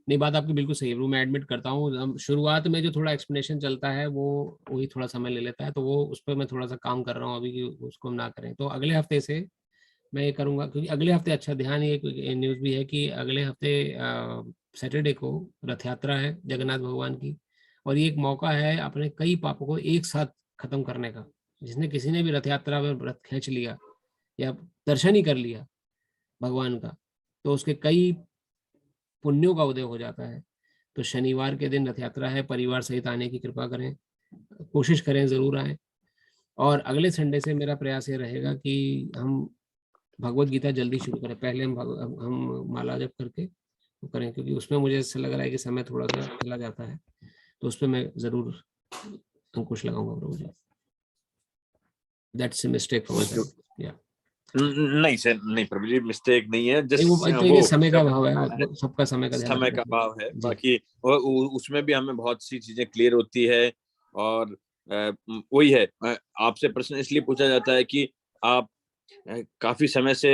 नहीं, बात आपकी बिल्कुल सही है। मैं एडमिट करता हूँ, शुरुआत में जो थोड़ा एक्सप्लेनेशन चलता है वो वही थोड़ा समय ले लेता है, तो वो उस पर मैं थोड़ा सा काम कर रहा हूँ अभी कि उसको हम ना करें। तो अगले हफ्ते से मैं ये करूँगा, क्योंकि अगले हफ्ते अच्छा ध्यान, ये न्यूज़ भी है कि अगले हफ्ते सैटरडे को रथ यात्रा है जगन्नाथ भगवान की, और ये एक मौका है अपने कई पापों को एक साथ खत्म करने का। जिसने किसी ने भी रथ यात्रा में व्रत खींच लिया या दर्शन ही कर लिया भगवान का, तो उसके कई पुण्यों का उदय हो जाता है। तो शनिवार के दिन रथ यात्रा है, परिवार सहित आने की कृपा करें, कोशिश करें, जरूर आए। और अगले संडे से मेरा प्रयास ये रहेगा कि हम भगवत गीता जल्दी शुरू करें। पहले हम माला जप करके वो करें, क्योंकि उसमें मुझे ऐसा लग रहा है कि समय थोड़ा सा चला जाता है, तो उस पर मैं जरूर अंकुश लगाऊंगा प्रभु जी। That's a mistake for my side. या नहीं सर, नहीं प्रभु जी, मिस्टेक नहीं है, वो समय का अभाव है, सबका समय का ध्यान, समय का अभाव है। बाकी उसमें भी हमें बहुत सी चीजें क्लियर होती है। और वही है, आपसे प्रश्न इसलिए पूछा जाता है कि आप काफी समय से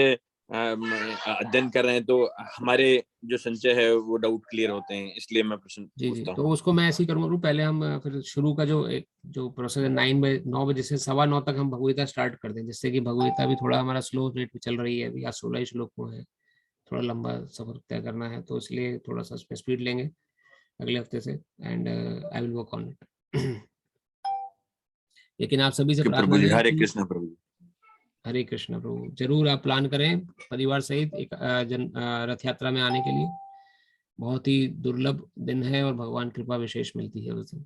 अध्ययन कर रहे हैं, तो हमारे जो संचय है वो डाउट क्लियर होते हैं, इसलिए मैं प्रश्न पूछता हूँ। तो उसको मैं ऐसे ही करूँगा, पहले हम फिर शुरू का जो प्रोसेस है 9 बजे से 9:15 तक हम भगवगीता स्टार्ट कर दें, जिससे कि भगवगीता भी थोड़ा हमारा स्लो रेट पे चल रही है अभी। आज 16 श्लोक हुए हैं, थोड़ा लंबा सफर तय करना है, तो इसलिए थोड़ा सा उसमें स्पीड लेंगे अगले हफ्ते से, and I will work on it. लेकिन आप सभी से प्रार्थना है, हरे कृष्ण प्रभु। हरे कृष्ण प्रभु। जरूर आप प्लान करें परिवार सहित एक रथ यात्रा में आने के लिए। बहुत ही दुर्लभ दिन है और भगवान कृपा विशेष मिलती है उस दिन।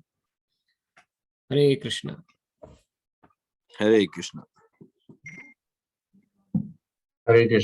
हरे कृष्णा। हरे कृष्णा। हरे कृष्ण।